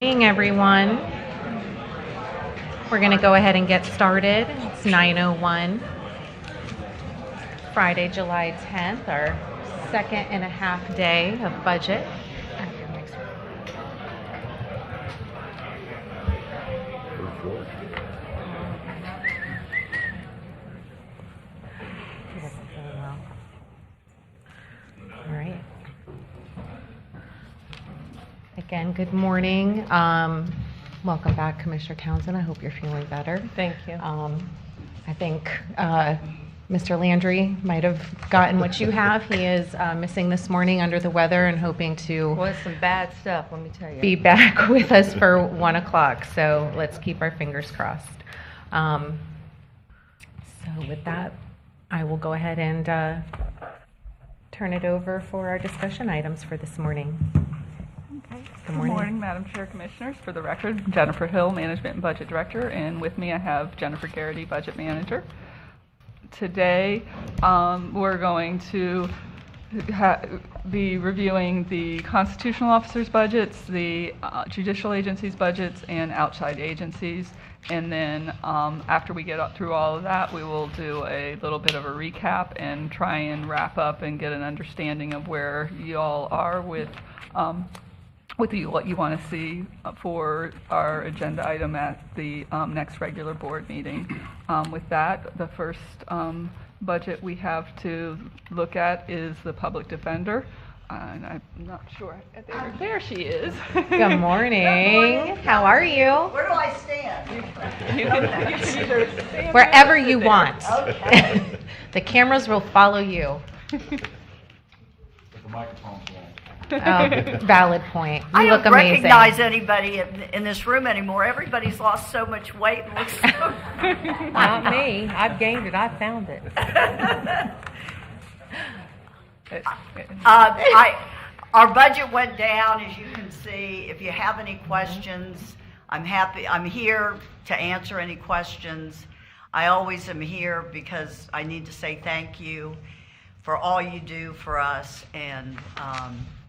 Morning, everyone. We're going to go ahead and get started. It's 9:01, Friday, July 10th, our second and a half day of budget. All right. Again, good morning. Welcome back, Commissioner Townsend. I hope you're feeling better. Thank you. I think Mr. Landry might have gotten what you have. He is missing this morning under the weather and hoping to Well, it's some bad stuff, let me tell you. be back with us for 1 o'clock. So let's keep our fingers crossed. So with that, I will go ahead and turn it over for our discussion items for this morning. Okay. Good morning. Madam Chair, Commissioners. For the record, Jennifer Hill, Management and Budget Director, and with me I have Jennifer Garrity, Budget Manager. Today, we're going to be reviewing the constitutional officers' budgets, the judicial agencies' budgets, and outside agencies. And then after we get up through all of that, we will do a little bit of a recap and try and wrap up and get an understanding of where you all are with what you want to see for our agenda item at the next regular board meeting. With that, the first budget we have to look at is the public defender. And I'm not sure. There she is. Good morning. How are you? Where do I stand? You can either stand Wherever there or you sit there. want. Okay. The cameras will follow you. The microphone's on. Valid point. You I look don't amazing. recognize anybody in this room anymore. Everybody's lost so much weight and looks so... Not me, I've gained it, I found it. Our budget went down, as you can see. If you have any questions, I'm here to answer any questions. I always am here because I need to say thank you for all you do for us. And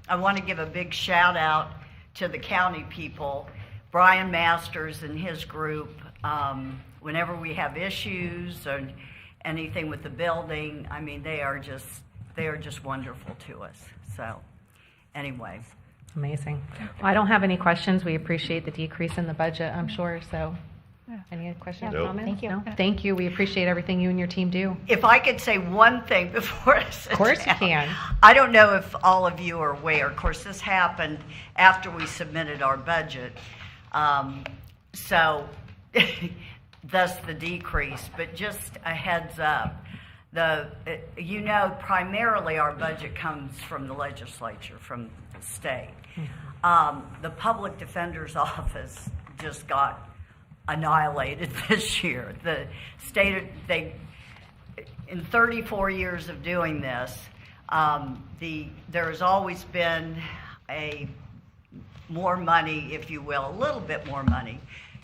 I want to give a big shout out to the county people, Brian Masters and his group. Whenever we have issues or anything with the building, I mean, they are just wonderful to us. So anyway. Amazing. Well, I don't have any questions. We appreciate the decrease in the budget, I'm sure. So any questions, No. comments? Thank you. No? Thank you. We appreciate everything you and your team do. If I could say one thing before I sit Of course you down. can. I don't know if all of you are aware. Of course, this happened after we submitted our budget. So thus the decrease. But just a heads up. Primarily our budget comes from the legislature, from the state. The public defender's office just got annihilated this year. The state, in 34 years of doing this, there has always been more money, if you will, a little bit more money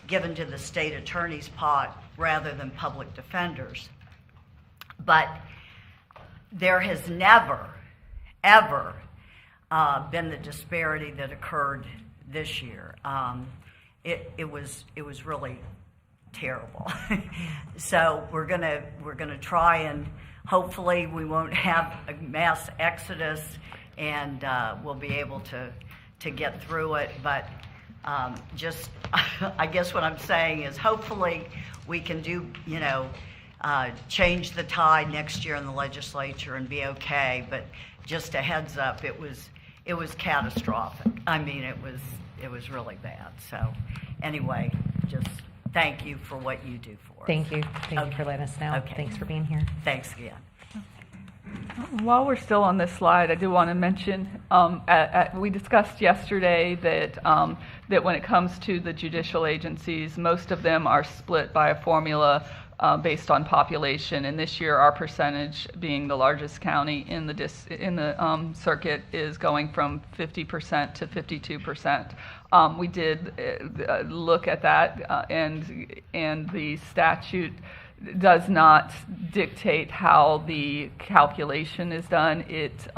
given to the state attorney's pot rather than public defenders. But there has never, ever been the disparity that occurred this year. It was really terrible. So we're gonna try and hopefully we won't have a mass exodus and we'll be able to get through it. But just I guess what I'm saying is hopefully we can do change the tide next year in the legislature and be okay. But just a heads up, it was catastrophic. I mean, it was really bad. So anyway, just thank you for what you do for us. Thank you. Thank you for Okay. letting us know. Okay. Thanks for being here. Thanks again. While we're still on this slide, I do want to mention, we discussed yesterday that when it comes to the judicial agencies, most of them are split by a formula based on population. And this year, our percentage, being the largest county in the circuit, is going from 50% to 52%. We did look at that, and the statute does not dictate how the calculation is done. It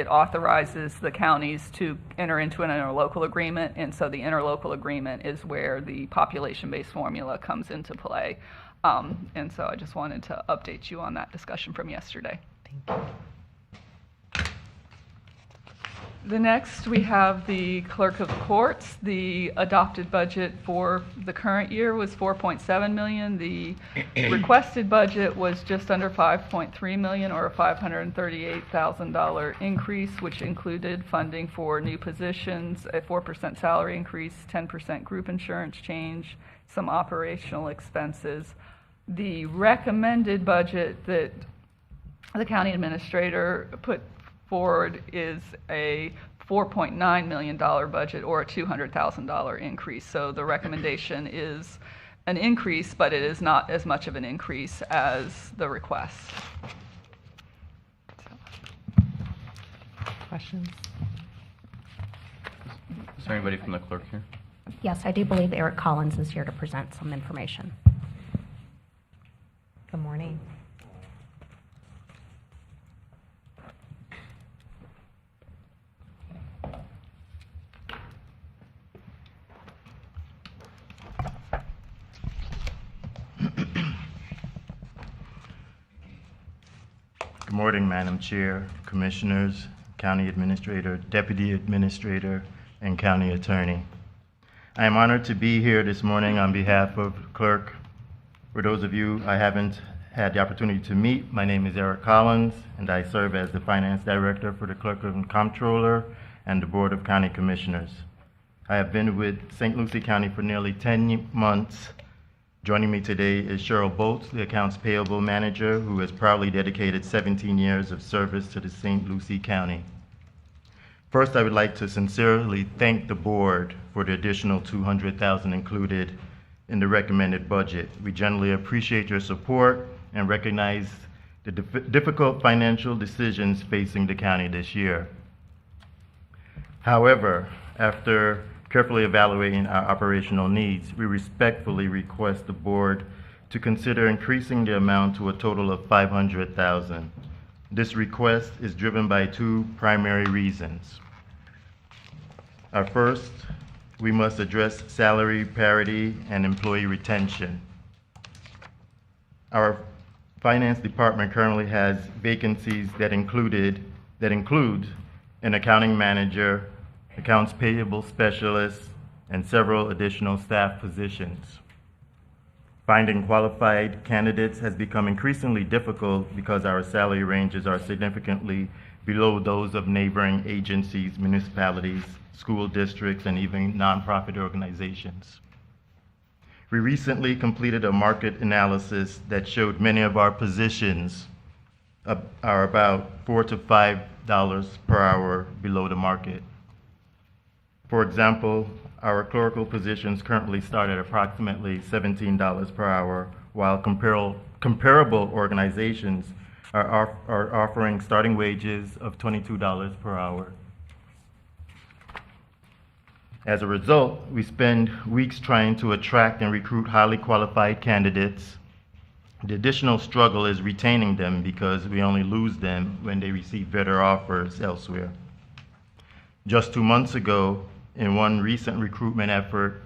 authorizes the counties to enter into an interlocal agreement, and so the interlocal agreement is where the population-based formula comes into play. And so I just wanted to update you on that discussion from yesterday. Thank you. The next, we have the clerk of courts. The adopted budget for the current year was $4.7 million. The requested budget was just under $5.3 million, or a $538,000 increase, which included funding for new positions, a 4% salary increase, 10% group insurance change, some operational expenses. The recommended budget that the county administrator put forward is a $4.9 million budget, or a $200,000 increase. So the recommendation is an increase, but it is not as much of an increase as the request. Questions? Is there anybody from the clerk here? Yes, I do believe Eric Collins is here to present some information. Good morning. Good morning, Madam Chair, Commissioners, County Administrator, Deputy Administrator, and County Attorney. I am honored to be here this morning on behalf of Clerk. For those of you I haven't had the opportunity to meet, my name is Eric Collins, and I serve as the Finance Director for the Clerk and Comptroller and the Board of County Commissioners. I have been with St. Lucie County for nearly 10 months. Joining me today is Cheryl Bolts, the Accounts Payable Manager, who has proudly dedicated 17 years of service to the St. Lucie County. First, I would like to sincerely thank the board for the additional $200,000 included in the recommended budget. We generally appreciate your support and recognize the difficult financial decisions facing the county this year. However, after carefully evaluating our operational needs, we respectfully request the board to consider increasing the amount to a total of $500,000. This request is driven by two primary reasons. Our first, we must address salary parity and employee retention. Our finance department currently has vacancies that include an accounting manager, accounts payable specialist, and several additional staff positions. Finding qualified candidates has become increasingly difficult because our salary ranges are significantly below those of neighboring agencies, municipalities, school districts, and even nonprofit organizations. We recently completed a market analysis that showed many of our positions are about $4 to $5 per hour below the market. For example, our clerical positions currently start at approximately $17 per hour, while comparable organizations are offering starting wages of $22 per hour. As a result, we spend weeks trying to attract and recruit highly qualified candidates. The additional struggle is retaining them because we only lose them when they receive better offers elsewhere. Just 2 months ago, in one recent recruitment effort,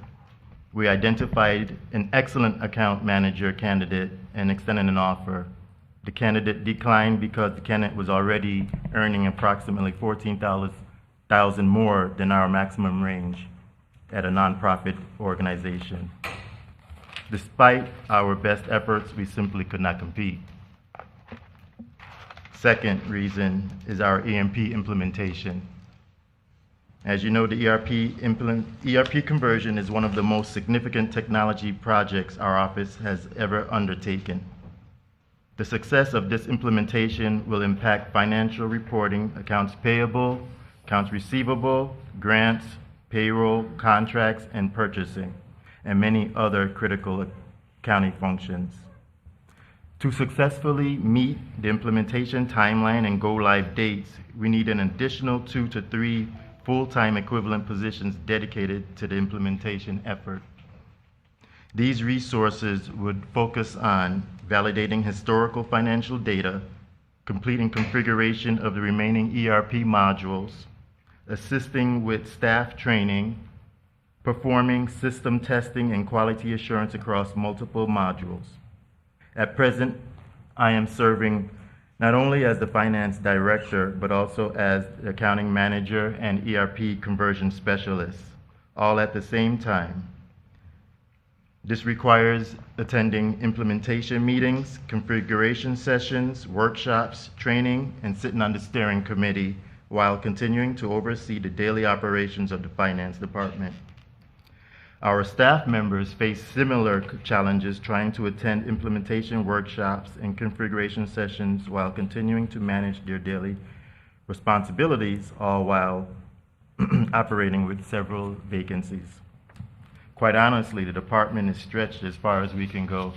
we identified an excellent account manager candidate and extended an offer. The candidate declined because the candidate was already earning approximately $14,000 more than our maximum range at a nonprofit organization. Despite our best efforts, we simply could not compete. Second reason is our ERP implementation. As you know, the ERP conversion is one of the most significant technology projects our office has ever undertaken. The success of this implementation will impact financial reporting, accounts payable, accounts receivable, grants, payroll, contracts, and purchasing, and many other critical accounting functions. To successfully meet the implementation timeline and go-live dates, we need an additional 2 to 3 full-time equivalent positions dedicated to the implementation effort. These resources would focus on validating historical financial data, completing configuration of the remaining ERP modules, assisting with staff training, performing system testing and quality assurance across multiple modules. At present, I am serving not only as the finance director, but also as the accounting manager and ERP conversion specialist, all at the same time. This requires attending implementation meetings, configuration sessions, workshops, training, and sitting on the steering committee while continuing to oversee the daily operations of the finance department. Our staff members face similar challenges trying to attend implementation workshops and configuration sessions while continuing to manage their daily responsibilities, all while operating with several vacancies. Quite honestly, the department is stretched as far as we can go.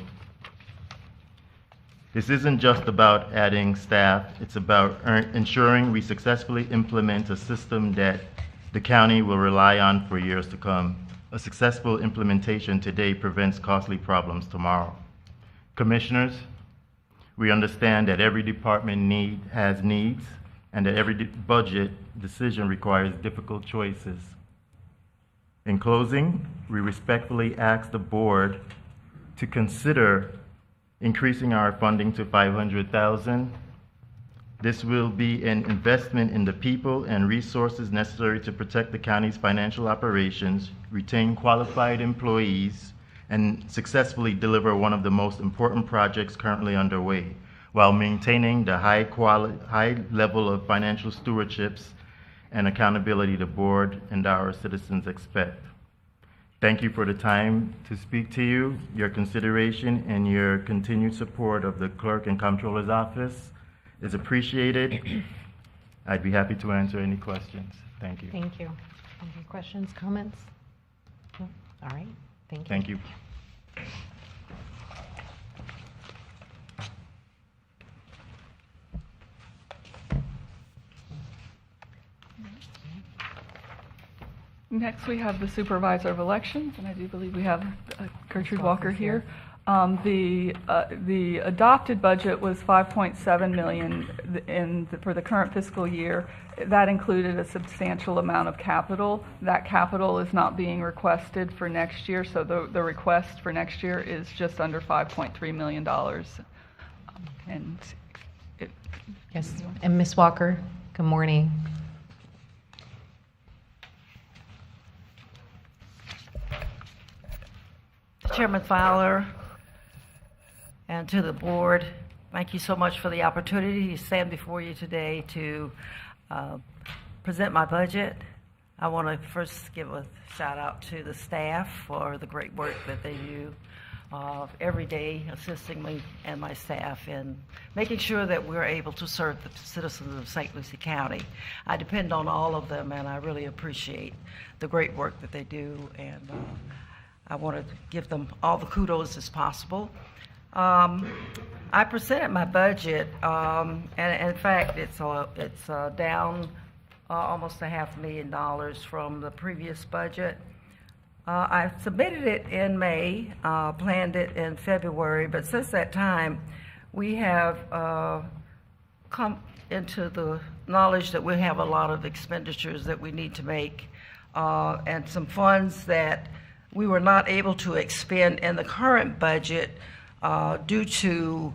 This isn't just about adding staff, it's about ensuring we successfully implement a system that the county will rely on for years to come. A successful implementation today prevents costly problems tomorrow. Commissioners, we understand that every department has needs and that every budget decision requires difficult choices. In closing, we respectfully ask the board to consider increasing our funding to $500,000. This will be an investment in the people and resources necessary to protect the county's financial operations, retain qualified employees, and successfully deliver one of the most important projects currently underway, while maintaining the high level of financial stewardships and accountability the board and our citizens expect. Thank you for the time to speak to you, your consideration, and your continued support of the Clerk and Comptroller's Office is appreciated. I'd be happy to answer any questions. Thank you. Thank you. Any questions, comments? No? All right, thank you. Thank you. Next, we have the Supervisor of Elections, and I do believe we have Gertrude Walker Walker's here. The adopted budget was $5.7 million for the current fiscal year. That included a substantial amount of capital. That capital is not being requested for next year, so the request for next year is just under $5.3 million. And Yes, and Ms. Walker, good morning. Chairman Fowler, and to the board, thank you so much for the opportunity to stand before you today to present my budget. I want to first give a shout out to the staff for the great work that they do every day, assisting me and my staff in making sure that we're able to serve the citizens of St. Lucie County. I depend on all of them, and I really appreciate the great work that they do, and I want to give them all the kudos as possible. I presented my budget, and in fact, it's down almost $500,000 from the previous budget. I submitted it in May, planned it in February, but since that time, we have come into the knowledge that we have a lot of expenditures that we need to make, and some funds that we were not able to expend in the current budget due to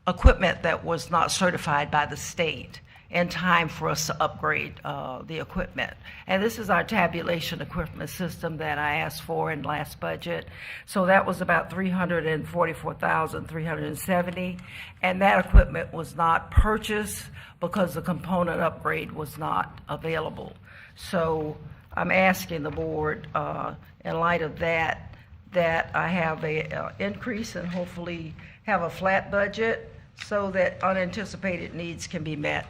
equipment that was not certified by the state in time for us to upgrade the equipment. And this is our tabulation equipment system that I asked for in last budget. So that was about $344,370, and that equipment was not purchased because the component upgrade was not available. So I'm asking the board, in light of that, that I have a increase and hopefully have a flat budget so that unanticipated needs can be met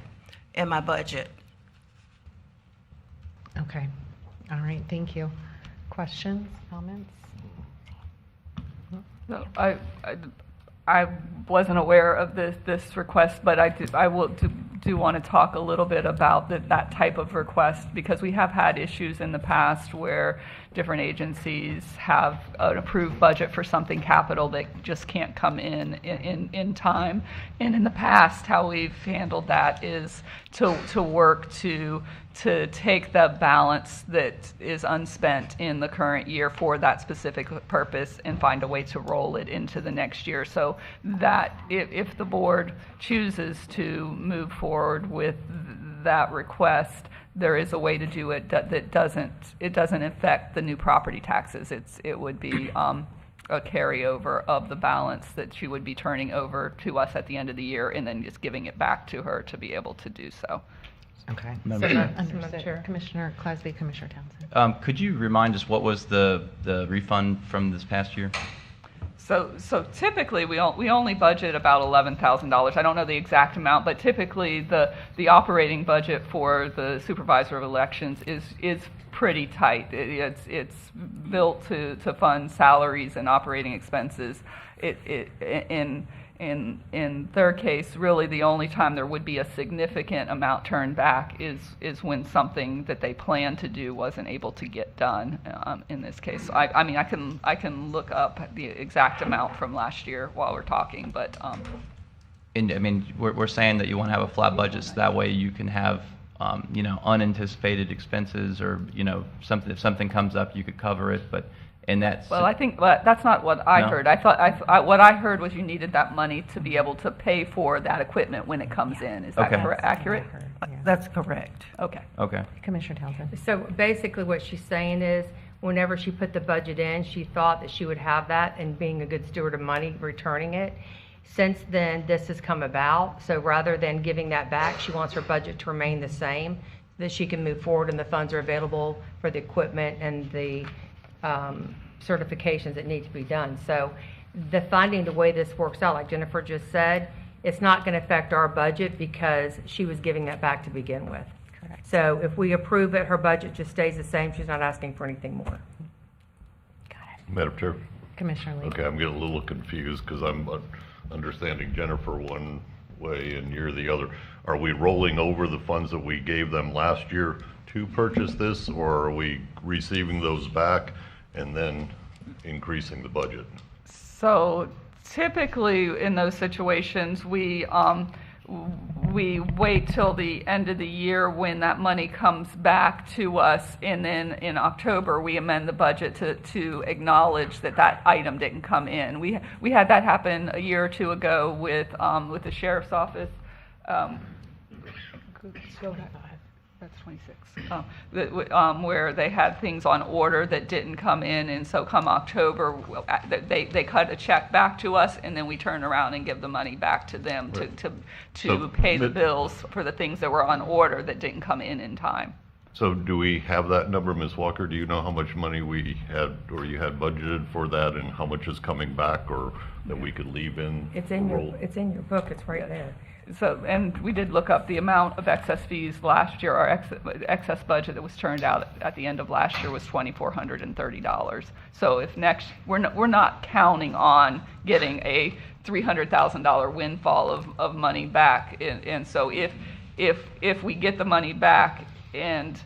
in my budget. Okay, all right, thank you. Questions, comments? So I wasn't aware of this request, but I will do want to talk a little bit about that type of request, because we have had issues in the past where different agencies have an approved budget for something capital that just can't come in time. And in the past, how we've handled that is to work to take the balance that is unspent in the current year for that specific purpose and find a way to roll it into the next year, so that if the board chooses to move forward with that request, there is a way to do it that doesn't affect the new property taxes. It would be a carryover of the balance that she would be turning over to us at the end of the year, and then just giving it back to her to be able to do so. Okay. Madam So Chair. understood. Chair. Commissioner Clasby, Commissioner Townsend. Could you remind us what was the refund from this past year? So typically, we only budget about $11,000. I don't know the exact amount, but typically the operating budget for the supervisor of elections is pretty tight. It's built to fund salaries and operating expenses. In their case, really the only time there would be a significant amount turned back is when something that they planned to do wasn't able to get done. In this case, I mean, I can look up the exact amount from last year while we're talking, but And I mean, we're saying that you want to have a flat budget, so that way you can have unanticipated expenses, or something, if something comes up, you could cover it. But and that's well, I think that's not what I No? heard. I thought what I heard was you needed that money to be able to pay for that equipment when it comes in. Is that Okay. accurate? That's correct. Okay. okay. Commissioner Townsend. So basically what she's saying is, whenever she put the budget in, she thought that she would have that, and being a good steward of money, returning it. Since then, this has come about, so rather than giving that back, she wants her budget to remain the same, that she can move forward and the funds are available for the equipment and the certifications that need to be done. So the funding, the way this works out, like Jennifer just said, it's not going to affect our budget because she was giving that back to begin with. Correct. So if we approve it, her budget just stays the same. She's not asking for anything more. Madam Chair? Commissioner Lee. Okay, I'm getting a little confused because I'm understanding Jennifer one way and you're the other. Are we rolling over the funds that we gave them last year to purchase this, or are we receiving those back and then increasing the budget? So typically in those situations, we wait till the end of the year when that money comes back to us, and then in October we amend the budget to acknowledge that item didn't come in. We had that happen a year or two ago with the sheriff's office. That's 26. Where they had things on order that didn't come in, and so come October, they cut a check back to us, and then we turn around and give the money back to them to So, pay the but- bills for the things that were on order that didn't come in time. So do we have that number, Ms. Walker? Do you know how much money we had, or you had budgeted for that, and how much is coming back, or that we could leave in? It's in roll? your book. It's right there. So, and we did look up the amount of excess fees last year. Our excess budget that was turned out at the end of last year was $2,430. So if we're not counting on getting a $300,000 windfall of money back. And so if we get the money back and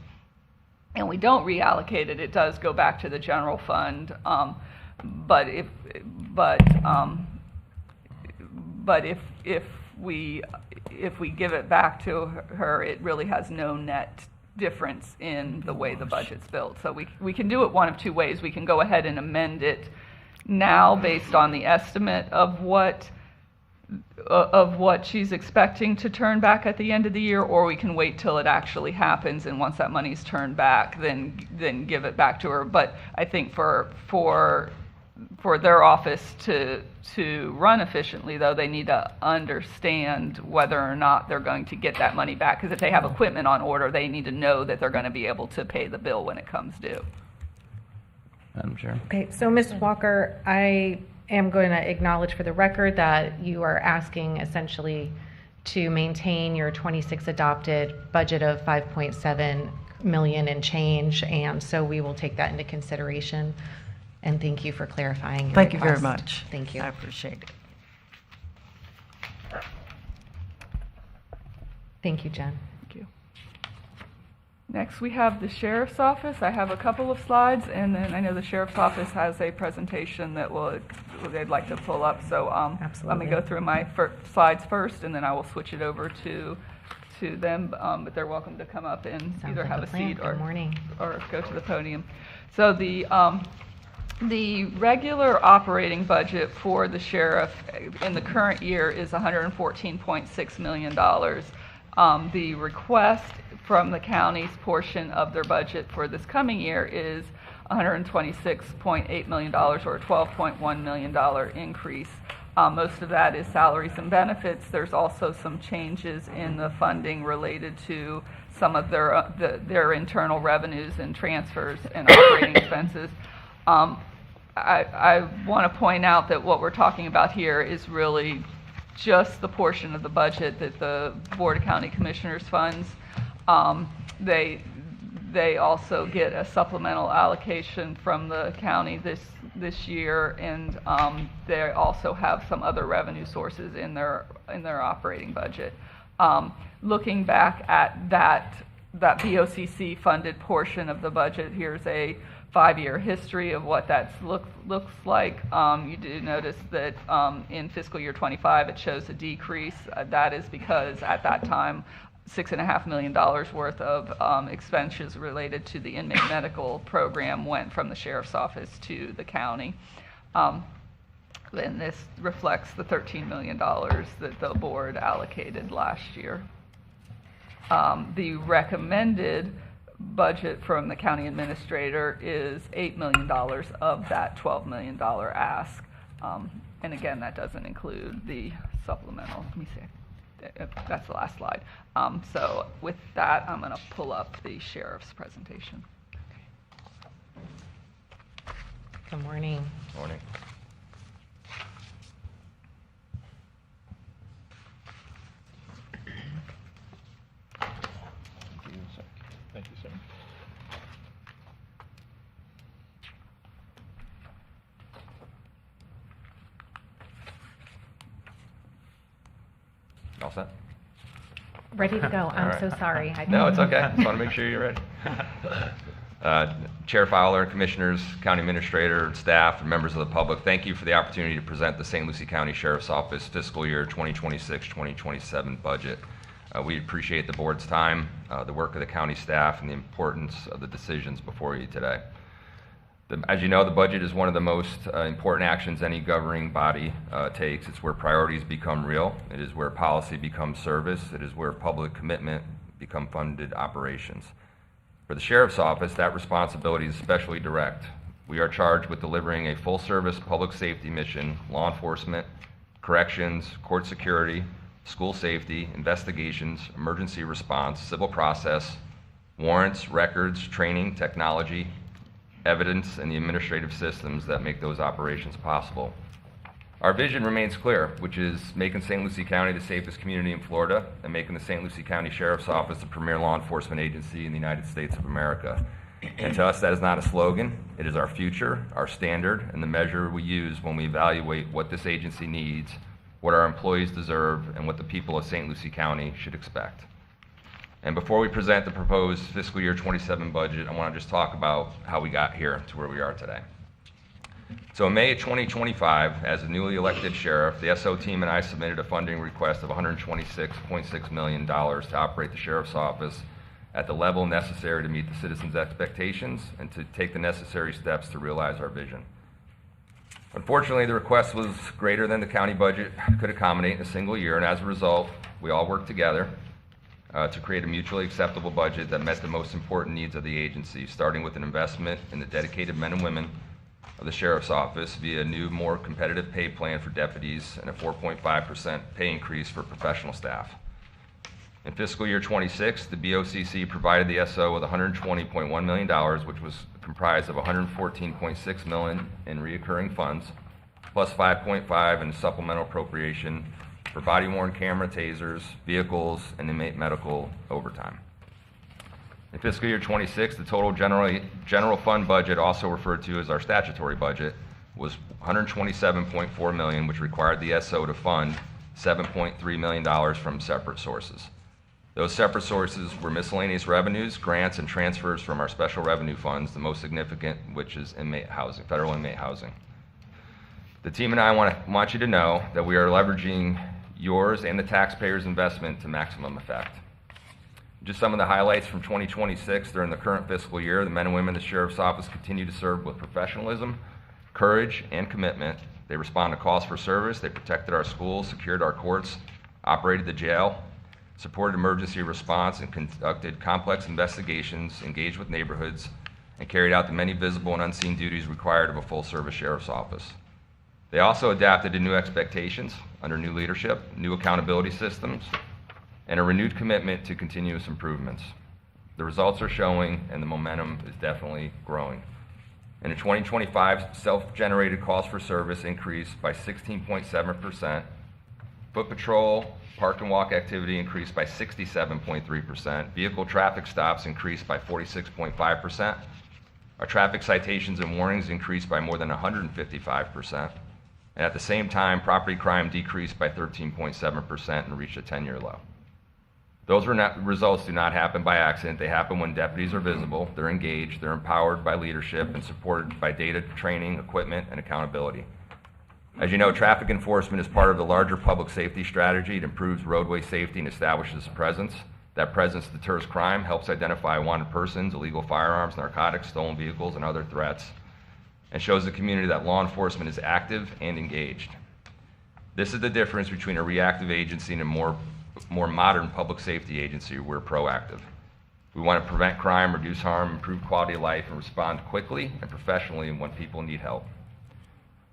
we don't reallocate it, it does go back to the general fund. But if we give it back to her, it really has no net difference in the way the budget's built. So we can do it one of two ways. We can go ahead and amend it now based on the estimate of what she's expecting to turn back at the end of the year, or we can wait till it actually happens, and once that money's turned back, then give it back to her. But I think for their office to run efficiently, though, they need to understand whether or not they're going to get that money back. Because if they have equipment on order, they need to know that they're going to be able to pay the bill when it comes due. Madam Chair. Okay, so Ms. Walker, I am going to acknowledge for the record that you are asking essentially to maintain your 26 adopted budget of 5.7 million and change, and so we will take that into consideration. And thank you for clarifying your Thank you very request. much. Thank you. I appreciate it. Thank you, Jen. Thank you. Next, we have the Sheriff's Office. I have a couple of slides, and then I know the Sheriff's Office has a presentation that they'd like to pull up. So let me Absolutely. go through my slides first, and then I will switch it over to them. But they're welcome to come up and Sounds either like have a a plan. seat Good morning. or go to the podium. So the regular operating budget for the sheriff in the current year is $114.6 million. The request from the county's portion of their budget for this coming year is $126.8 million, or a $12.1 million increase. Most of that is salaries and benefits. There's also some changes in the funding related to some of their internal revenues and transfers and operating expenses. I want to point out that what we're talking about here is really just the portion of the budget that the Board of County Commissioners funds. They also get a supplemental allocation from the county this year, and they also have some other revenue sources in their operating budget. Looking back at that BOCC funded portion of the budget, here's a 5-year history of what that looks like. You do notice that in fiscal year 25 it shows a decrease. That is because at that time $6.5 million worth of expenses related to the inmate medical program went from the Sheriff's Office to the county. And this reflects the $13 million that the board allocated last year. The recommended budget from the county administrator is $8 million of that $12 million ask. And again, that doesn't include the supplemental. Let me see. That's the last slide. So with that, I'm going to pull up the sheriff's presentation. Good morning. Morning. Thank you, sir. All set? Ready to go. I'm All right. so sorry. No, it's okay. Just want to make sure you're ready. Chair Fowler, Commissioners, County Administrator, staff, and members of the public, thank you for the opportunity to present the St. Lucie County Sheriff's Office fiscal year 2026-2027 budget. We appreciate the board's time, the work of the county staff, and the importance of the decisions before you today. As you know, the budget is one of the most important actions any governing body takes. It's where priorities become real. It is where policy becomes service. It is where public commitment become funded operations. For the Sheriff's Office, that responsibility is especially direct. We are charged with delivering a full-service public safety mission, law enforcement, corrections, court security, school safety, investigations, emergency response, civil process, warrants, records, training, technology, evidence, and the administrative systems that make those operations possible. Our vision remains clear, which is making St. Lucie County the safest community in Florida and making the St. Lucie County Sheriff's Office the premier law enforcement agency in the United States of America. And to us, that is not a slogan. It is our future, our standard, and the measure we use when we evaluate what this agency needs, what our employees deserve, and what the people of St. Lucie County should expect. And before we present the proposed fiscal year 27 budget, I want to just talk about how we got here to where we are today. So in May of 2025, as a newly elected sheriff, the SO team and I submitted a funding request of $126.6 million to operate the Sheriff's Office at the level necessary to meet the citizens' expectations and to take the necessary steps to realize our vision. Unfortunately, the request was greater than the county budget could accommodate in a single year, and as a result, we all worked together to create a mutually acceptable budget that met the most important needs of the agency, starting with an investment in the dedicated men and women of the Sheriff's Office via a new, more competitive pay plan for deputies and a 4.5% pay increase for professional staff. In fiscal year 26, the BOCC provided the SO with $120.1 million, which was comprised of $114.6 million in reoccurring funds, plus $5.5 in supplemental appropriation for body-worn camera, tasers, vehicles, and inmate medical overtime. In fiscal year 26, the total general fund budget, also referred to as our statutory budget, was $127.4 million, which required the SO to fund $7.3 million from separate sources. Those separate sources were miscellaneous revenues, grants, and transfers from our special revenue funds, the most significant, which is inmate housing, federal inmate housing. The team and I want you to know that we are leveraging yours and the taxpayers' investment to maximum effect. Just some of the highlights from 2026 during the current fiscal year, the men and women of the Sheriff's Office continue to serve with professionalism, courage, and commitment. They respond to calls for service, they protected our schools, secured our courts, operated the jail, supported emergency response, and conducted complex investigations, engaged with neighborhoods, and carried out the many visible and unseen duties required of a full-service sheriff's office. They also adapted to new expectations under new leadership, new accountability systems, and a renewed commitment to continuous improvements. The results are showing, and the momentum is definitely growing. In 2025, self-generated calls for service increased by 16.7%. Foot patrol, park and walk activity increased by 67.3%. Vehicle traffic stops increased by 46.5%. Our traffic citations and warnings increased by more than 155%. And at the same time, property crime decreased by 13.7% and reached a 10-year low. Those results do not happen by accident. They happen when deputies are visible, they're engaged, they're empowered by leadership, and supported by data, training, equipment, and accountability. As you know, traffic enforcement is part of the larger public safety strategy. It improves roadway safety and establishes a presence. That presence deters crime, helps identify wanted persons, illegal firearms, narcotics, stolen vehicles, and other threats, and shows the community that law enforcement is active and engaged. This is the difference between a reactive agency and a more modern public safety agency. We're proactive. We want to prevent crime, reduce harm, improve quality of life, and respond quickly and professionally when people need help.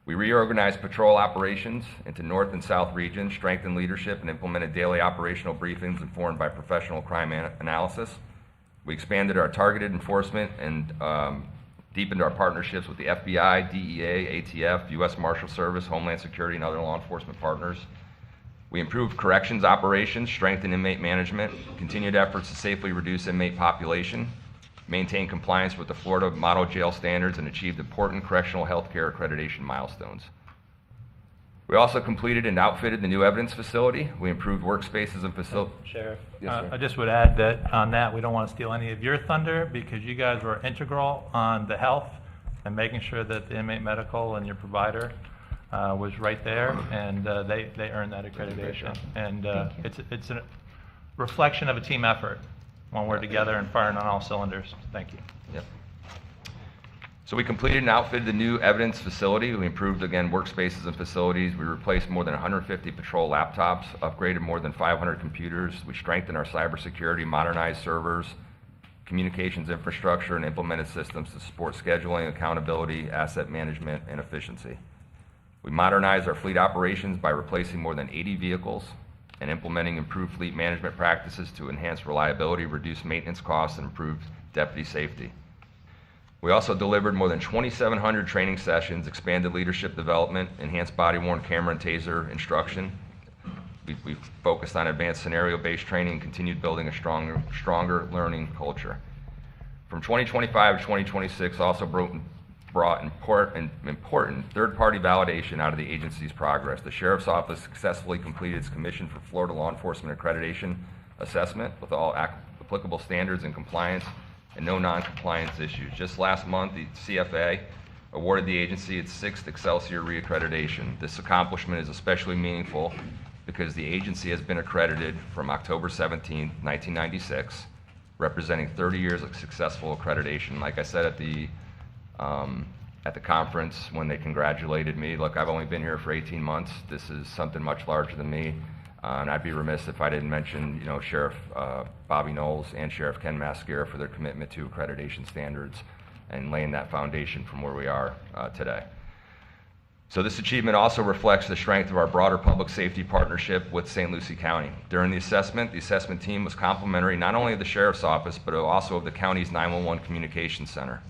We reorganized patrol operations into North and South regions, strengthened leadership, and implemented daily operational briefings informed by professional crime analysis. We expanded our targeted enforcement and deepened our partnerships with the FBI, DEA, ATF, U.S. Marshal Service, Homeland Security, and other law enforcement partners. We improved corrections operations, strengthened inmate management, continued efforts to safely reduce inmate population, maintained compliance with the Florida Model Jail Standards, and achieved important correctional health care accreditation milestones. We also completed and outfitted the new evidence facility. We improved workspaces and facilities. Sheriff, Yes, sir. I just would add that on that, we don't want to steal any of your thunder because you guys were integral on the health and making sure that the inmate medical and your provider was right there, and they earned that accreditation. And it's a reflection of a team effort when we're together and firing on all cylinders. Thank you. Yep. So we completed and outfitted the new evidence facility. We improved, again, workspaces and facilities. We replaced more than 150 patrol laptops, upgraded more than 500 computers. We strengthened our cybersecurity, modernized servers, communications infrastructure, and implemented systems to support scheduling, accountability, asset management, and efficiency. We modernized our fleet operations by replacing more than 80 vehicles and implementing improved fleet management practices to enhance reliability, reduce maintenance costs, and improve deputy safety. We also delivered more than 2,700 training sessions, expanded leadership development, enhanced body-worn camera and taser instruction. We focused on advanced scenario-based training and continued building a stronger learning culture. From 2025 to 2026 also brought important third-party validation out of the agency's progress. The Sheriff's Office successfully completed its Commission for Florida Law Enforcement Accreditation assessment with all applicable standards and compliance and no non-compliance issues. Just last month, the CFA awarded the agency its 6th Excelsior reaccreditation. This accomplishment is especially meaningful because the agency has been accredited from October 17, 1996, representing 30 years of successful accreditation. Like I said at the conference when they congratulated me, look, I've only been here for 18 months. This is something much larger than me. And I'd be remiss if I didn't mention, Sheriff Bobby Knowles and Sheriff Ken Mascara for their commitment to accreditation standards and laying that foundation from where we are today. So this achievement also reflects the strength of our broader public safety partnership with St. Lucie County. During the assessment team was complimentary not only of the Sheriff's Office, but also of the county's 911 Communications Center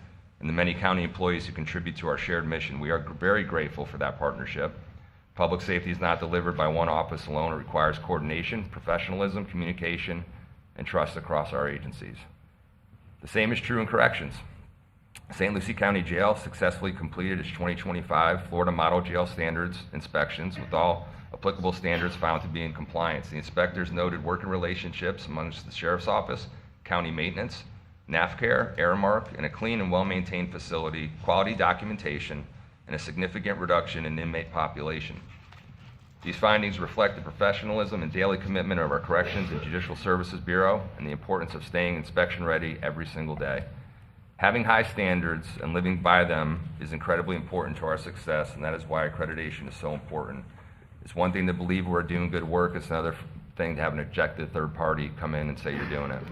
and the many county employees who contribute to our shared mission. We are very grateful for that partnership. Public safety is not delivered by one office alone. It requires coordination, professionalism, communication, and trust across our agencies. The same is true in corrections. St. Lucie County Jail successfully completed its 2025 Florida Model Jail Standards inspections with all applicable standards found to be in compliance. The inspectors noted working relationships amongst the Sheriff's Office, County Maintenance, NAFCARE, Aramark, and a clean and well-maintained facility, quality documentation, and a significant reduction in inmate population. These findings reflect the professionalism and daily commitment of our Corrections and Judicial Services Bureau and the importance of staying inspection-ready every single day. Having high standards and living by them is incredibly important to our success, and that is why accreditation is so important. It's one thing to believe we're doing good work, it's another thing to have an objective third party come in and say you're doing it.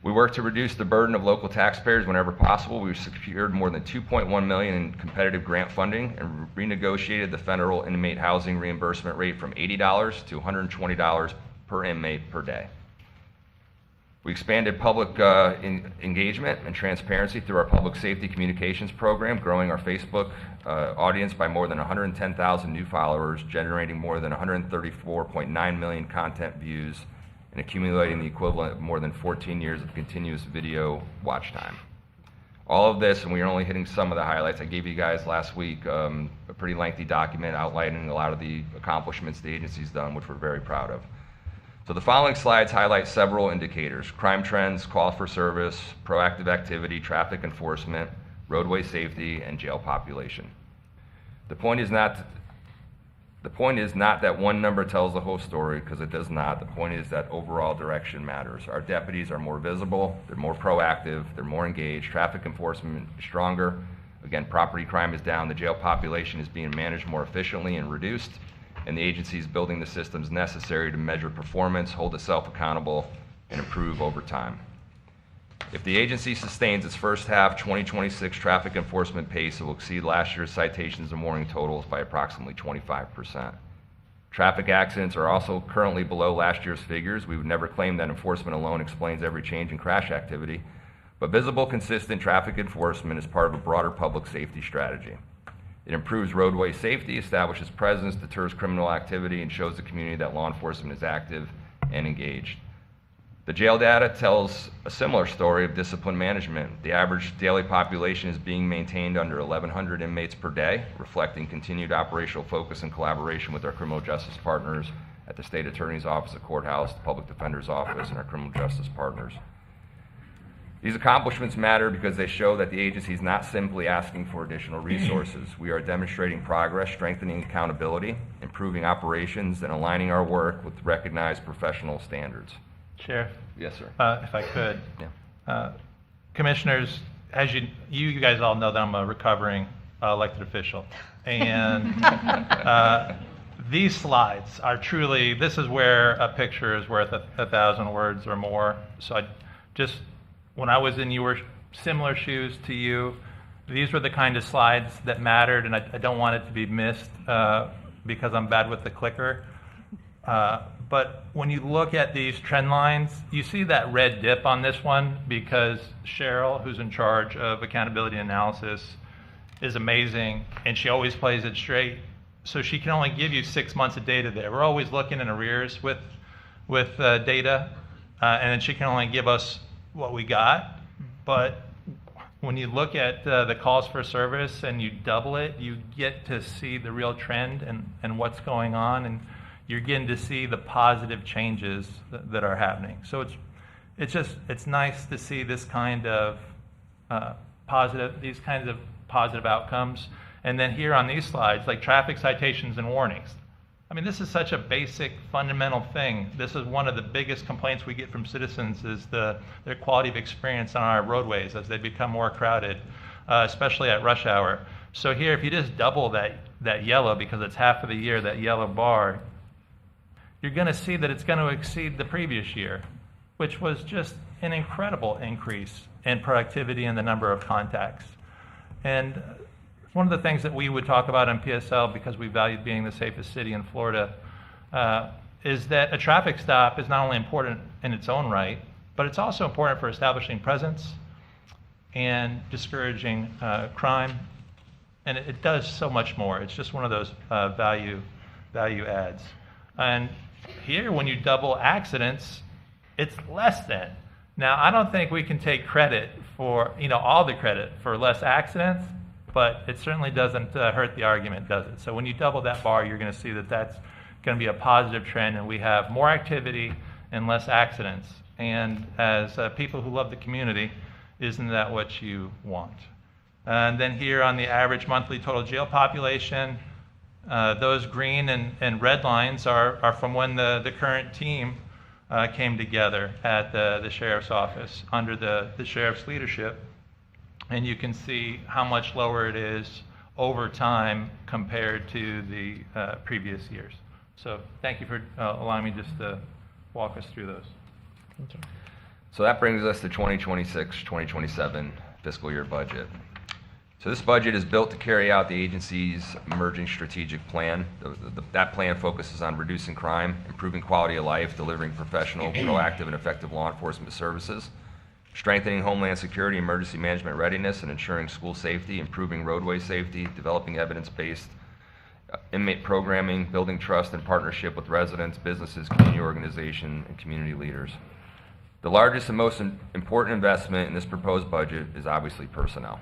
We work to reduce the burden of local taxpayers whenever possible. We've secured more than $2.1 million in competitive grant funding and renegotiated the federal inmate housing reimbursement rate from $80 to $120 per inmate per day. We expanded public engagement and transparency through our public safety communications program, growing our Facebook audience by more than 110,000 new followers, generating more than 134.9 million content views, and accumulating the equivalent of more than 14 years of continuous video watch time. All of this, and we are only hitting some of the highlights. I gave you guys last week a pretty lengthy document outlining a lot of the accomplishments the agency's done, which we're very proud of. So the following slides highlight several indicators: crime trends, call for service, proactive activity, traffic enforcement, roadway safety, and jail population. The point is not that one number tells the whole story, because it does not. The point is that overall direction matters. Our deputies are more visible, they're more proactive, they're more engaged, traffic enforcement is stronger. Again, property crime is down, the jail population is being managed more efficiently and reduced, and the agency is building the systems necessary to measure performance, hold itself accountable, and improve over time. If the agency sustains its first half 2026 traffic enforcement pace, it will exceed last year's citations and warning totals by approximately 25%. Traffic accidents are also currently below last year's figures. We would never claim that enforcement alone explains every change in crash activity, but visible, consistent traffic enforcement is part of a broader public safety strategy. It improves roadway safety, establishes presence, deters criminal activity, and shows the community that law enforcement is active and engaged. The jail data tells a similar story of discipline management. The average daily population is being maintained under 1,100 inmates per day, reflecting continued operational focus and collaboration with our criminal justice partners at the State Attorney's Office, the courthouse, the Public Defender's Office, and our criminal justice partners. These accomplishments matter because they show that the agency is not simply asking for additional resources. We are demonstrating progress, strengthening accountability, improving operations, and aligning our work with recognized professional standards. Sheriff? Yes, sir. If I could. Yeah. Commissioners, as you guys all know that I'm a recovering elected official. And these slides are truly, this is where a picture is worth 1,000 words or more. So when I was in your similar shoes to you, these were the kind of slides that mattered, and I don't want it to be missed because I'm bad with the clicker. But when you look at these trend lines, you see that red dip on this one because Cheryl, who's in charge of accountability analysis, is amazing, and she always plays it straight. So she can only give you 6 months of data there. We're always looking in arrears with data, and then she can only give us what we got. But when you look at the calls for service and you double it, you get to see the real trend and what's going on, and you're getting to see the positive changes that are happening. So it's nice to see this kind of these kinds of positive outcomes. And then here on these slides, like traffic citations and warnings. I mean, this is such a basic, fundamental thing. This is one of the biggest complaints we get from citizens is their quality of experience on our roadways as they become more crowded, especially at rush hour. So here, if you just double that yellow, because it's half of the year, that yellow bar, you're going to see that it's going to exceed the previous year, which was just an incredible increase in productivity and the number of contacts. And one of the things that we would talk about in PSL, because we valued being the safest city in Florida, is that a traffic stop is not only important in its own right, but it's also important for establishing presence and discouraging crime. And it does so much more. It's just one of those value adds. And here, when you double accidents, it's less than. Now, I don't think we can take credit for, all the credit for less accidents, but it certainly doesn't hurt the argument, does it? So when you double that bar, you're going to see that that's going to be a positive trend, and we have more activity and less accidents. And as people who love the community, isn't that what you want? And then here on the average monthly total jail population, those green and red lines are from when the current team came together at the sheriff's office under the sheriff's leadership. And you can see how much lower it is over time compared to the previous years. So thank you for allowing me just to walk us through those. Thank you. So that brings us to 2026-2027 fiscal year budget. So this budget is built to carry out the agency's emerging strategic plan. That plan focuses on reducing crime, improving quality of life, delivering professional, proactive, and effective law enforcement services, strengthening homeland security, emergency management readiness, and ensuring school safety, improving roadway safety, developing evidence-based inmate programming, building trust and partnership with residents, businesses, community organizations, and community leaders. The largest and most important investment in this proposed budget is obviously personnel.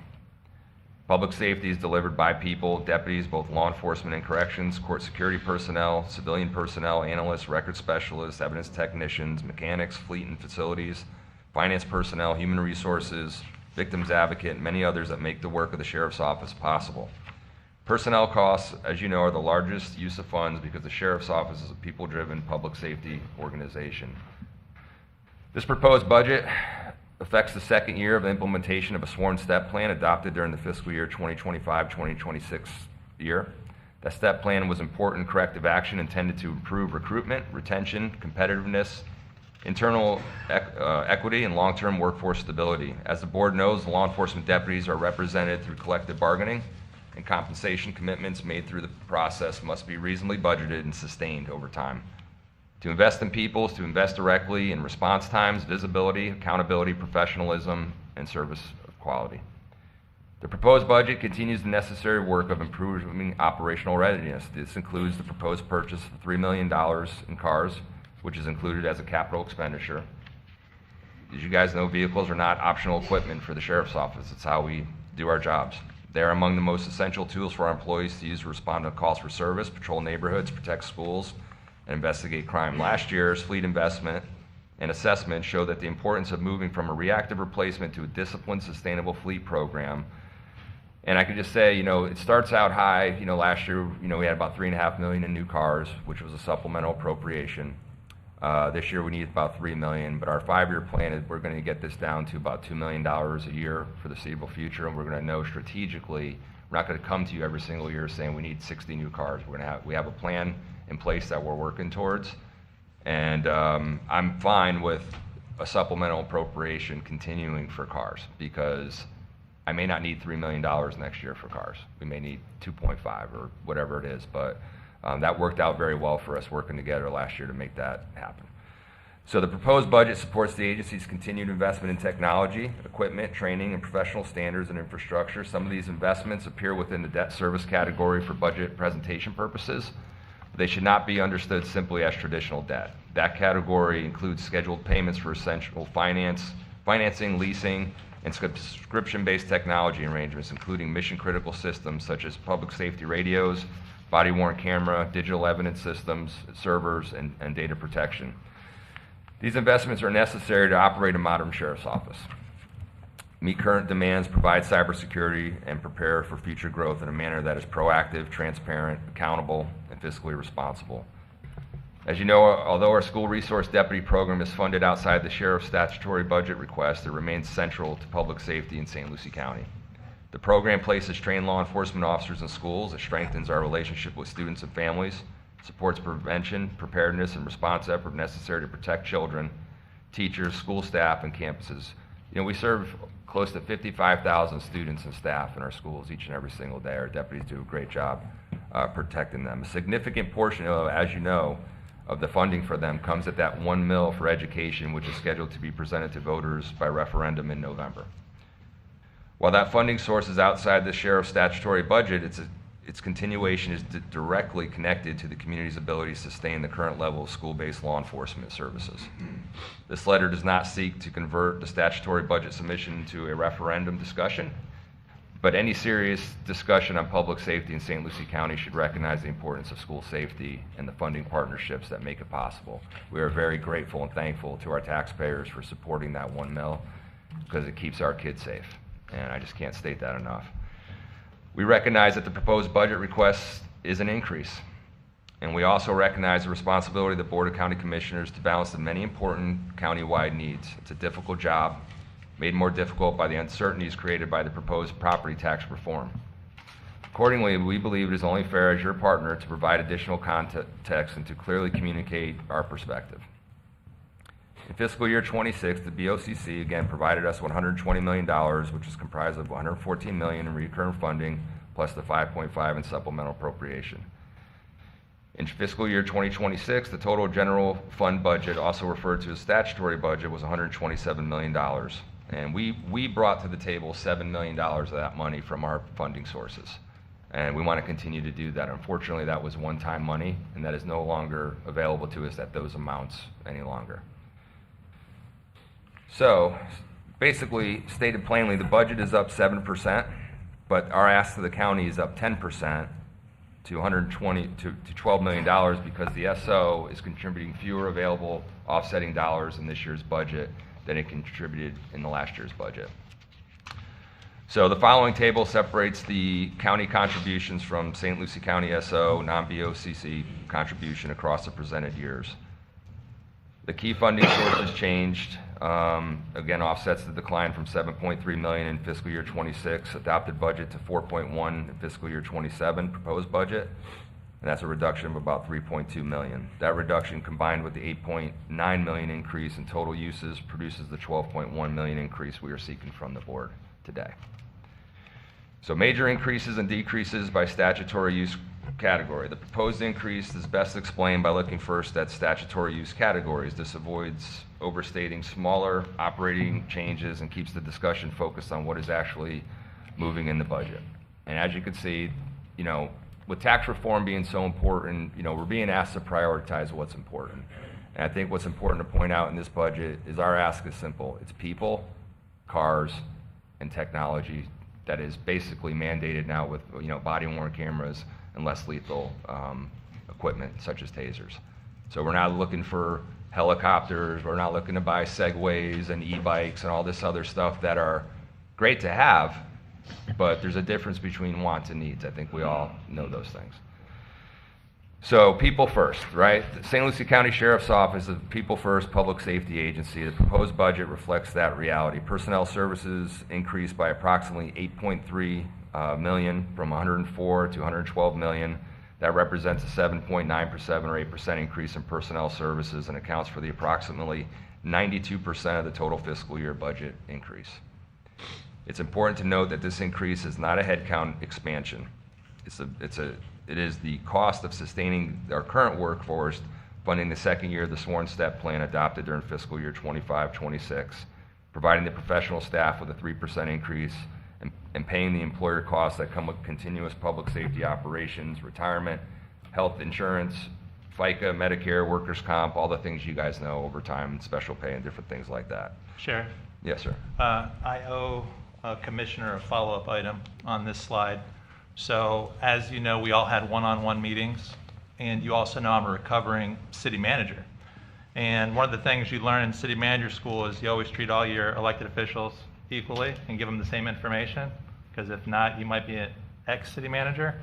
Public safety is delivered by people, deputies, both law enforcement and corrections, court security personnel, civilian personnel, analysts, record specialists, evidence technicians, mechanics, fleet and facilities, finance personnel, human resources, victims advocate, and many others that make the work of the sheriff's office possible. Personnel costs, as you know, are the largest use of funds because the sheriff's office is a people-driven public safety organization. This proposed budget affects the second year of the implementation of a sworn STEP plan adopted during the fiscal year 2025-2026 year. That STEP plan was important corrective action intended to improve recruitment, retention, competitiveness, internal equity, and long-term workforce stability. As the board knows, law enforcement deputies are represented through collective bargaining, and compensation commitments made through the process must be reasonably budgeted and sustained over time. To invest in people is to invest directly in response times, visibility, accountability, professionalism, and service of quality. The proposed budget continues the necessary work of improving operational readiness. This includes the proposed purchase of $3 million in cars, which is included as a capital expenditure. As you guys know, vehicles are not optional equipment for the sheriff's office. It's how we do our jobs. They're among the most essential tools for our employees to use to respond to calls for service, patrol neighborhoods, protect schools, and investigate crime. Last year's fleet investment and assessment showed that the importance of moving from a reactive replacement to a disciplined, sustainable fleet program. And I could just say, it starts out high. Last year, we had about $3.5 million in new cars, which was a supplemental appropriation. This year we need about $3 million, but our 5-year plan is we're going to get this down to about $2 million a year for the foreseeable future, and we're going to know strategically. We're not going to come to you every single year saying we need 60 new cars. We have a plan in place that we're working towards, and I'm fine with a supplemental appropriation continuing for cars because I may not need $3 million next year for cars. We may need 2.5 or whatever it is, but that worked out very well for us working together last year to make that happen. So the proposed budget supports the agency's continued investment in technology, equipment, training, and professional standards and infrastructure. Some of these investments appear within the debt service category for budget presentation purposes. They should not be understood simply as traditional debt. That category includes scheduled payments for essential financing, leasing, and subscription-based technology arrangements, including mission-critical systems such as public safety radios, body-worn camera, digital evidence systems, servers, and data protection. These investments are necessary to operate a modern sheriff's office, meet current demands, provide cybersecurity, and prepare for future growth in a manner that is proactive, transparent, accountable, and fiscally responsible. As you know, although our school resource deputy program is funded outside the sheriff's statutory budget request, it remains central to public safety in St. Lucie County. The program places trained law enforcement officers in schools. It strengthens our relationship with students and families, supports prevention, preparedness, and response effort necessary to protect children, teachers, school staff, and campuses. We serve close to 55,000 students and staff in our schools each and every single day. Our deputies do a great job protecting them. A significant portion of, as you know, of the funding for them comes at that $1 million for education, which is scheduled to be presented to voters by referendum in November. While that funding source is outside the sheriff's statutory budget, its continuation is directly connected to the community's ability to sustain the current level of school-based law enforcement services. This letter does not seek to convert the statutory budget submission to a referendum discussion, But any serious discussion on public safety in St. Lucie County should recognize the importance of school safety and the funding partnerships that make it possible. We are very grateful and thankful to our taxpayers for supporting that $1 million because it keeps our kids safe. And I just can't state that enough. We recognize that the proposed budget request is an increase. And we also recognize the responsibility of the Board of County Commissioners to balance the many important county-wide needs. It's a difficult job, made more difficult by the uncertainties created by the proposed property tax reform. Accordingly, we believe it is only fair as your partner to provide additional context and to clearly communicate our perspective. In fiscal year 26, the BOCC again provided us $120 million, which is comprised of $114 million in recurring funding plus the $5.5 in supplemental appropriation. In fiscal year 2026, the total general fund budget, also referred to as statutory budget, was $127 million. And we brought to the table $7 million of that money from our funding sources. And we want to continue to do that. Unfortunately, that was one-time money, and that is no longer available to us at those amounts any longer. So, basically, stated plainly, the budget is up 7%, but our ask to the county is up 10% to $12 million because the SO is contributing fewer available offsetting dollars in this year's budget than it contributed in the last year's budget. So the following table separates the county contributions from St. Lucie County SO non-BOCC contribution across the presented years. The key funding sources changed. Again, offsets the decline from $7.3 million in fiscal year 26 adopted budget to $4.1 in fiscal year 27 proposed budget, and that's a reduction of about $3.2 million. That reduction, combined with the $8.9 million increase in total uses, produces the $12.1 million increase we are seeking from the board today. So major increases and decreases by statutory use category. The proposed increase is best explained by looking first at statutory use categories. This avoids overstating smaller operating changes and keeps the discussion focused on what is actually moving in the budget. And as you can see, with tax reform being so important, we're being asked to prioritize what's important. And I think what's important to point out in this budget is our ask is simple. It's people, cars, and technology that is basically mandated now with body-worn cameras and less lethal equipment such as tasers. So we're not looking for helicopters, we're not looking to buy Segways and e-bikes and all this other stuff that are great to have, but there's a difference between wants and needs. I think we all know those things. So people first, right? The St. Lucie County Sheriff's Office is a people first public safety agency. The proposed budget reflects that reality. Personnel services increased by approximately $8.3 million from 104 to 112 million. That represents a 7.9% or 8% increase in personnel services and accounts for the approximately 92% of the total fiscal year budget increase. It's important to note that this increase is not a headcount expansion. It is the cost of sustaining our current workforce, funding the second year of the Sworn Step Plan adopted during fiscal year 25-26, providing the professional staff with a 3% increase, and paying the employer costs that come with continuous public safety operations, retirement, health insurance, FICA, Medicare, workers' comp, all the things you guys know, overtime, and special pay, and different things like that. Sheriff? Yes, sir. I owe Commissioner a follow-up item on this slide. So as you know, we all had one-on-one meetings, and you also know I'm a recovering city manager. And one of the things you learn in city manager school is you always treat all your elected officials equally and give them the same information, because if not, you might be an ex-city manager.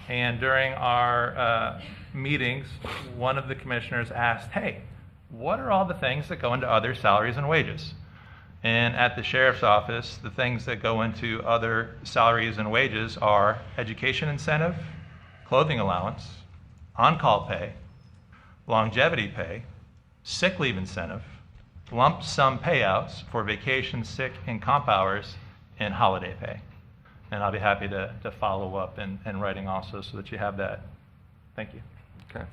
And during our meetings, one of the commissioners asked, hey, what are all the things that go into other salaries and wages? And at the sheriff's office, the things that go into other salaries and wages are education incentive, clothing allowance, on-call pay, longevity pay, sick leave incentive, lump sum payouts for vacation, sick, and comp hours, and holiday pay. And I'll be happy to follow up in writing also so that you have that. Thank you. Okay.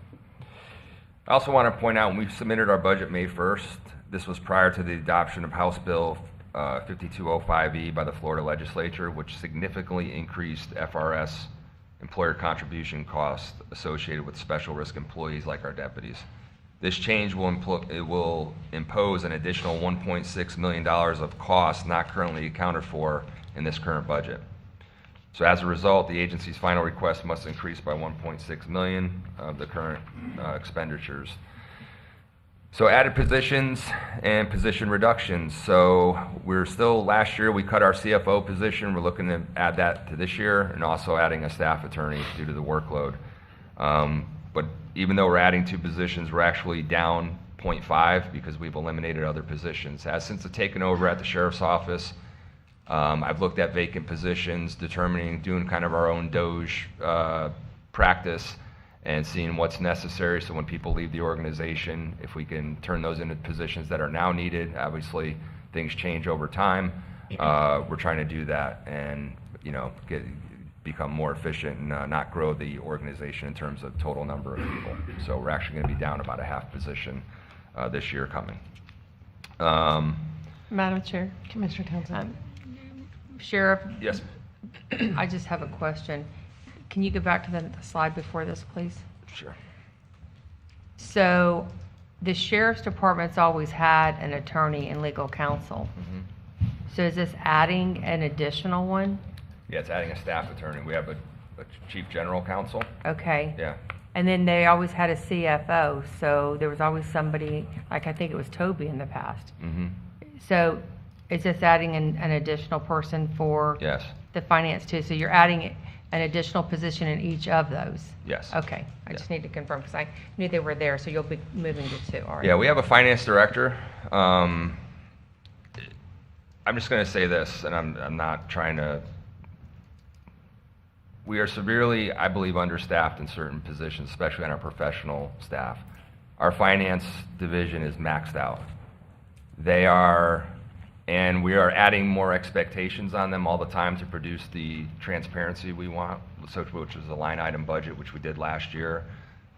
I also want to point out when we submitted our budget May 1st, this was prior to the adoption of House Bill 5205E by the Florida legislature, which significantly increased FRS employer contribution costs associated with special risk employees like our deputies. This change will impose an additional $1.6 million of costs not currently accounted for in this current budget. So as a result, the agency's final request must increase by 1.6 million of the current expenditures. So added positions and position reductions. So we're still, last year we cut our CFO position. We're looking to add that to this year, and also adding a staff attorney due to the workload. But even though we're adding 2 positions, we're actually down 0.5 because we've eliminated other positions. Since the taken over at the sheriff's office, I've looked at vacant positions, doing kind of our own Doge practice, and seeing what's necessary. So when people leave the organization, if we can turn those into positions that are now needed, obviously things change over time. We're trying to do that and, become more efficient and not grow the organization in terms of total number of people. So we're actually going to be down about a half position this year coming. Madam Chair. Commissioner Townsend. Sheriff, Yes. I just have a question. Can you go back to the slide before this, please? Sure. So the sheriff's department's always had an attorney and legal counsel. So is this adding an additional one? Yeah, it's adding a staff attorney. We have a chief general counsel. Okay. Yeah. And then they always had a CFO, so there was always somebody, like I think it was Toby in the past. So is this adding an additional person for Yes. the finance too? So you're adding an additional position in each of those? Yes. Okay, I just need to confirm, because I knew they were there, so you'll be moving to 2, all right? Yeah, we have a finance director. I'm just going to say this, and I'm not trying to. We are severely, I believe, understaffed in certain positions, especially on our professional staff. Our finance division is maxed out. They are, and we are adding more expectations on them all the time to produce the transparency we want, which is the line item budget, which we did last year,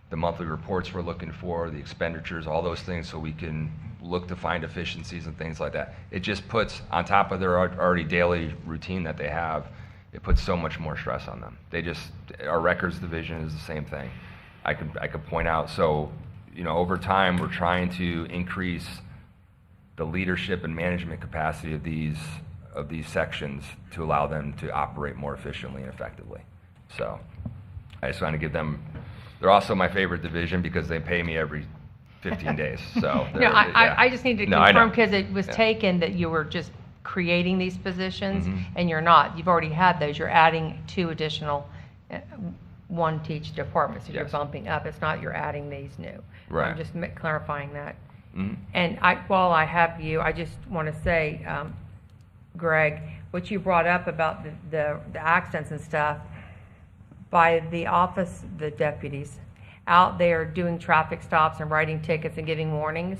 the monthly reports we're looking for, the expenditures, all those things, so we can look to find efficiencies and things like that. It just puts, on top of their already daily routine that they have, it puts so much more stress on them. Our records division is the same thing. I could point out, so, over time, we're trying to increase the leadership and management capacity of these sections to allow them to operate more efficiently and effectively. So I just want to give them, they're also my favorite division because they pay me every 15 days. So No, I just need to No, I know. confirm, because it was taken that you were just creating these positions, and you're not. You've already had those. You're adding 2 additional, 1 to each department, so you're Yes. bumping up. It's not you're adding these new. Right. I'm just clarifying that. And while I have you, I just want to say, Greg, what you brought up about the accidents and stuff, by the office, the deputies out there doing traffic stops and writing tickets and giving warnings,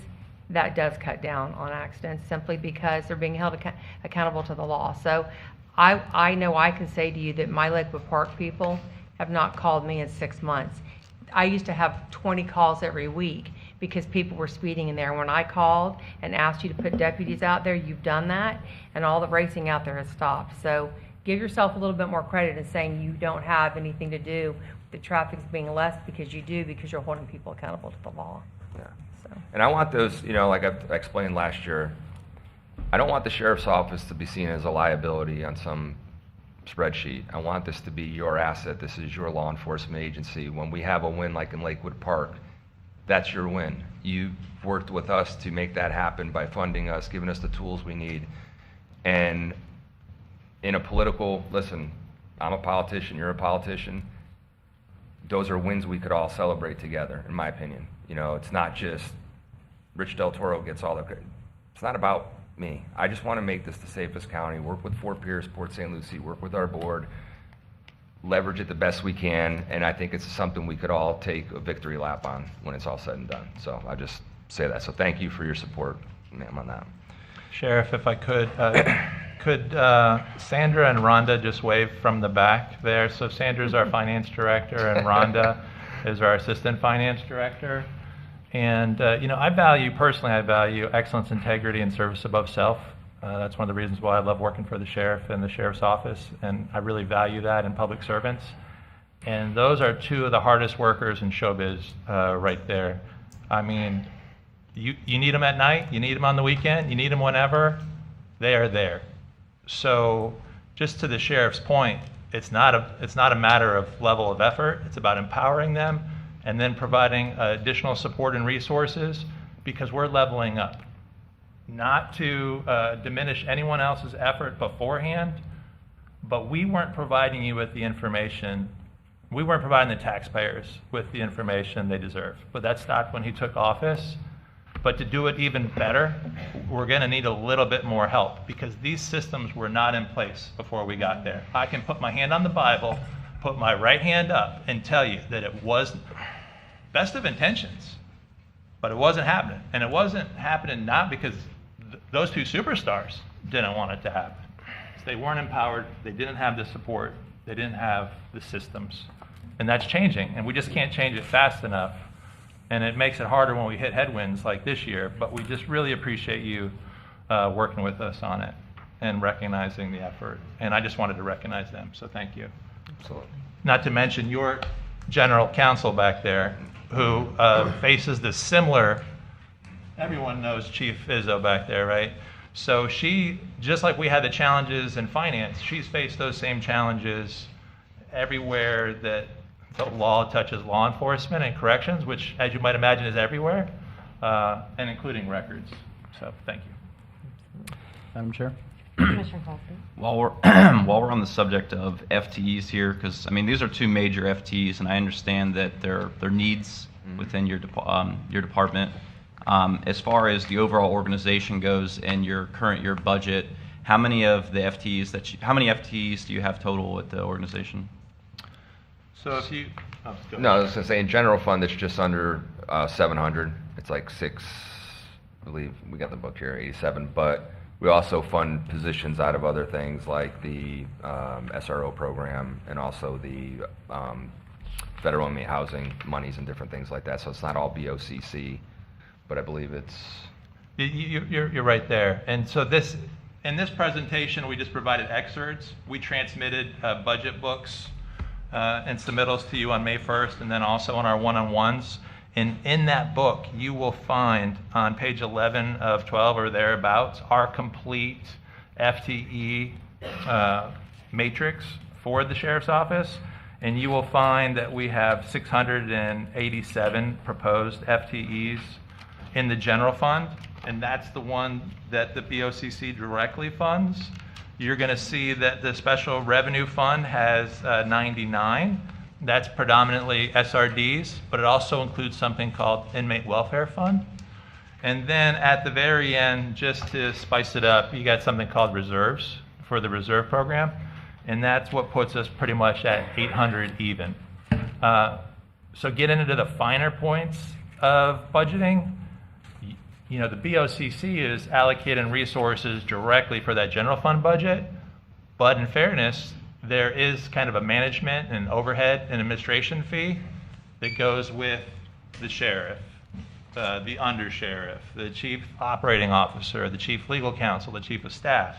that does cut down on accidents simply because they're being held accountable to the law. So I know I can say to you that my Lakewood Park people have not called me in 6 months. I used to have 20 calls every week because people were speeding in there. When I called and asked you to put deputies out there, you've done that, and all the racing out there has stopped. So give yourself a little bit more credit in saying you don't have anything to do with the traffic's being less, because you do, because you're holding people accountable to the law. Yeah. So. And I want those, like I explained last year, I don't want the sheriff's office to be seen as a liability on some spreadsheet. I want this to be your asset. This is your law enforcement agency. When we have a win like in Lakewood Park, that's your win. You've worked with us to make that happen by funding us, giving us the tools we need. And in a political, listen, I'm a politician, you're a politician. Those are wins we could all celebrate together, in my opinion. It's not just Rich Del Toro gets all the credit. It's not about me. I just want to make this the safest county, work with Fort Pierce, Port St. Lucie, work with our board, leverage it the best we can, and I think it's something we could all take a victory lap on when it's all said and done. So I just say that. So thank you for your support, ma'am, on that. Sheriff, if I could Sandra and Rhonda just wave from the back there? So Sandra's our finance director, and Rhonda is our assistant finance director. And, I value excellence, integrity, and service above self. That's one of the reasons why I love working for the sheriff and the sheriff's office, and I really value that in public servants. And those are 2 of the hardest workers in showbiz right there. I mean, you need them at night, you need them on the weekend, you need them whenever, they are there. So just to the sheriff's point, it's not a matter of level of effort. It's about empowering them and then providing additional support and resources, because we're leveling up. Not to diminish anyone else's effort beforehand, but we weren't providing you with the information. We weren't providing the taxpayers with the information they deserve. But that stopped when he took office. But to do it even better, we're going to need a little bit more help, because these systems were not in place before we got there. I can put my hand on the Bible, put my right hand up, and tell you that it was best of intentions, but it wasn't happening. And it wasn't happening not because those two superstars didn't want it to happen. They weren't empowered, they didn't have the support, they didn't have the systems. And that's changing, and we just can't change it fast enough. And it makes it harder when we hit headwinds like this year, but we just really appreciate you working with us on it and recognizing the effort. And I just wanted to recognize them, so thank you. Absolutely. Not to mention your general counsel back there, who faces the similar, everyone knows Chief Izzo back there, right? So she, just like we had the challenges in finance, she's faced those same challenges everywhere that the law touches law enforcement and corrections, which, as you might imagine, is everywhere, and including records. So thank you. Madam Chair? Commissioner Clausen. While we're while we're on the subject of FTEs here, because I mean these are two major FTEs, and I understand that they're needs within your department. As far as the overall organization goes and your current year budget, how many of the FTEs how many FTEs do you have total at the organization? So if you, oh, go No, I ahead. was going to say, in general fund, it's just under 700. It's like six, I believe, we got the book here, 87. But we also fund positions out of other things like the SRO program and also the federal inmate housing monies and different things like that. So it's not all BOCC, but I believe it's... You're right there. And so in this presentation, we just provided excerpts. We transmitted budget books and submittals to you on May 1st, and then also on our one-on-ones. And in that book, you will find on page 11 of 12 or thereabouts our complete FTE matrix for the Sheriff's Office. And you will find that we have 687 proposed FTEs in the general fund, and that's the one that the BOCC directly funds. You're going to see that the special revenue fund has 99. That's predominantly SRDs, but it also includes something called inmate welfare fund. And then at the very end, just to spice it up, you got something called reserves for the reserve program, and that's what puts us pretty much at 800 even. So getting into the finer points of budgeting, you know, the BOCC is allocating resources directly for that general fund budget, but in fairness, there is kind of a management and overhead and administration fee that goes with the sheriff, the undersheriff, the chief operating officer, the chief legal counsel, the chief of staff,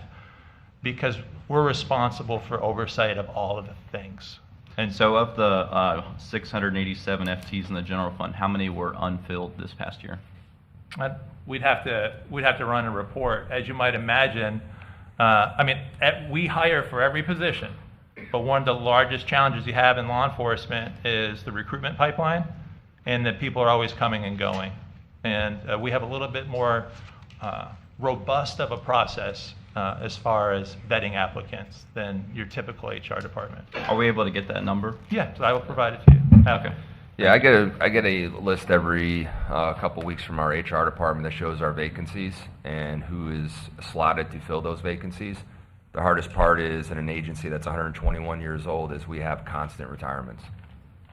because we're responsible for oversight of all of the things. And so of the 687 FTEs in the general fund, how many were unfilled this past year? We'd have to run a report. As you might imagine, we hire for every position, but one of the largest challenges you have in law enforcement is the recruitment pipeline, and that people are always coming and going. And we have a little bit more robust of a process as far as vetting applicants than your typical HR department. Are we able to get that number? Yeah, so I will provide it to you. Okay. Yeah, I get a list every couple weeks from our HR department that shows our vacancies and who is slotted to fill those vacancies. The hardest part is in an agency that's 121 years old is we have constant retirements.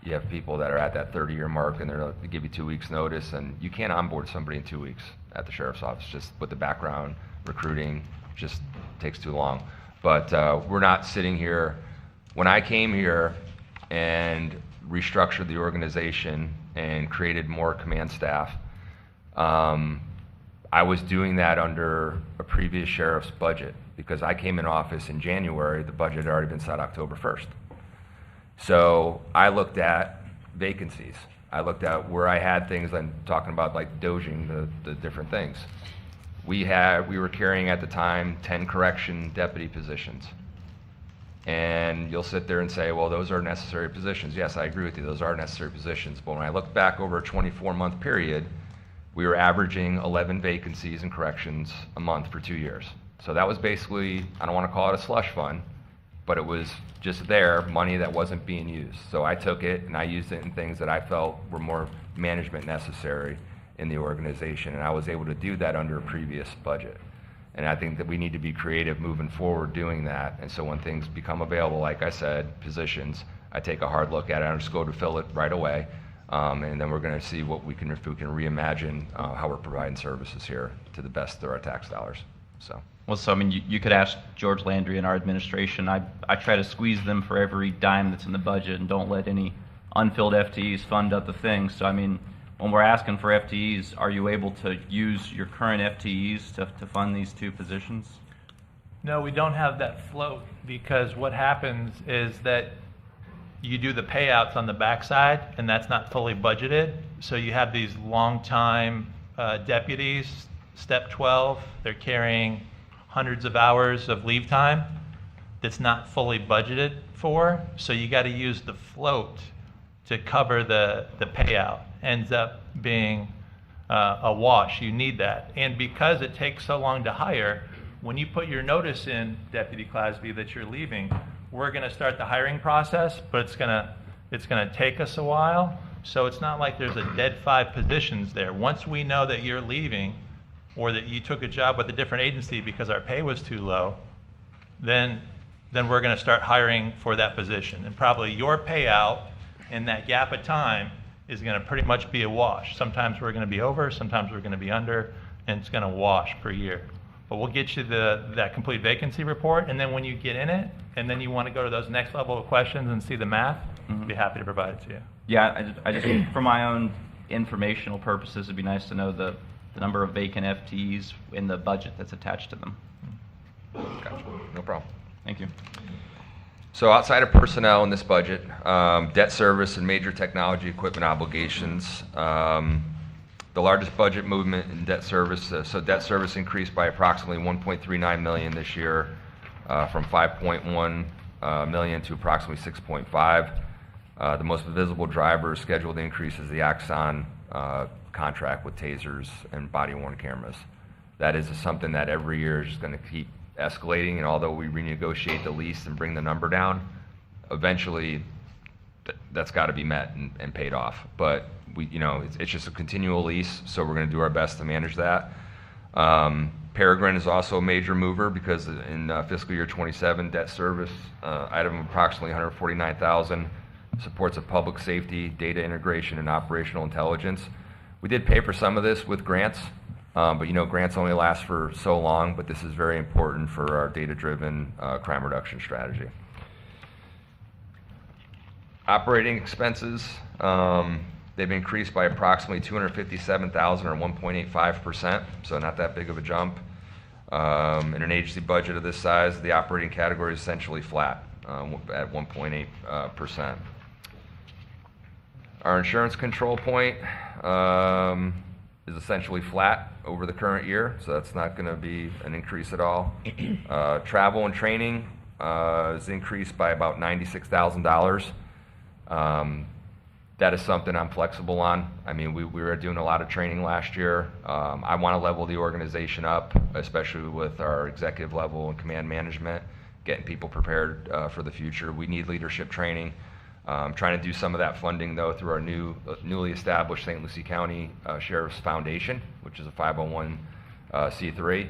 You have people that are at that 30-year mark and they give you 2 weeks notice, and you can't onboard somebody in 2 weeks at the sheriff's office. Just with the background, recruiting, just takes too long. But we're not sitting here. When I came here and restructured the organization and created more command staff, I was doing that under a previous sheriff's budget because I came in office in January. The budget had already been set October 1st. So I looked at vacancies. I looked at where I had things. I'm talking about like doging the different things. We were carrying at the time 10 correction deputy positions. And you'll sit there and say, well, those are necessary positions. Yes, I agree with you, those are necessary positions. But when I look back over a 24-month period, we were averaging 11 vacancies in corrections a month for 2 years. So that was basically, I don't want to call it a slush fund, but it was just there, money that wasn't being used. So I took it and I used it in things that I felt were more management necessary in the organization. And I was able to do that under a previous budget. And I think that we need to be creative moving forward doing that. And so when things become available, like I said, positions, I take a hard look at it. I just go to fill it right away. And then we're going to see what we can, if we can reimagine how we're providing services here to the best through our tax dollars. So. Well, so I mean, you could ask George Landry and our administration. I try to squeeze them for every dime that's in the budget and don't let any unfilled FTEs fund other things. So I mean, when we're asking for FTEs, are you able to use your current FTEs to fund these 2 positions? No, we don't have that float, because what happens is that you do the payouts on the backside, and that's not fully budgeted. So you have these long-time deputies, step 12, they're carrying hundreds of hours of leave time that's not fully budgeted for. So you got to use the float to cover the payout. Ends up being a wash. You need that. And because it takes so long to hire, when you put your notice in, Deputy Clasby, that you're leaving, we're going to start the hiring process, but it's going to take us a while. So it's not like there's a dead 5 positions there. Once we know that you're leaving, or that you took a job with a different agency because our pay was too low, then we're going to start hiring for that position. And probably your payout in that gap of time is going to pretty much be a wash. Sometimes we're going to be over, sometimes we're going to be under, and it's going to wash per year. But we'll get you that complete vacancy report, and then when you get in it, and then you want to go to those next level of questions and see the math, be happy to provide it to you. Yeah, I just for my own informational purposes, it'd be nice to know the number of vacant FTEs in the budget that's attached to them. Gotcha. No problem. Thank you. So outside of personnel in this budget, debt service and major technology equipment obligations, the largest budget movement in debt service, so debt service increased by approximately $1.39 million this year, from $5.1 million to approximately $6.5. The most visible driver of scheduled increase is the Axon contract with tasers and body-worn cameras. That is something that every year is going to keep escalating, and although we renegotiate the lease and bring the number down, eventually that's got to be met and paid off. But it's just a continual lease, so we're going to do our best to manage that. Peregrine is also a major mover because in fiscal year 27, debt service item of approximately $149,000 supports of public safety, data integration, and operational intelligence. We did pay for some of this with grants, but grants only last for so long, but this is very important for our data-driven crime reduction strategy. Operating expenses, they've increased by approximately $257,000 or 1.85%, so not that big of a jump. In an agency budget of this size, the operating category is essentially flat at 1.8%. Our insurance control point is essentially flat over the current year, so that's not going to be an increase at all. Travel and training is increased by about $96,000. That is something I'm flexible on. I mean, we were doing a lot of training last year. I want to level the organization up, especially with our executive level and command management, getting people prepared for the future. We need leadership training. Trying to do some of that funding, though, through our newly established St. Lucie County Sheriff's Foundation, which is a 501c3.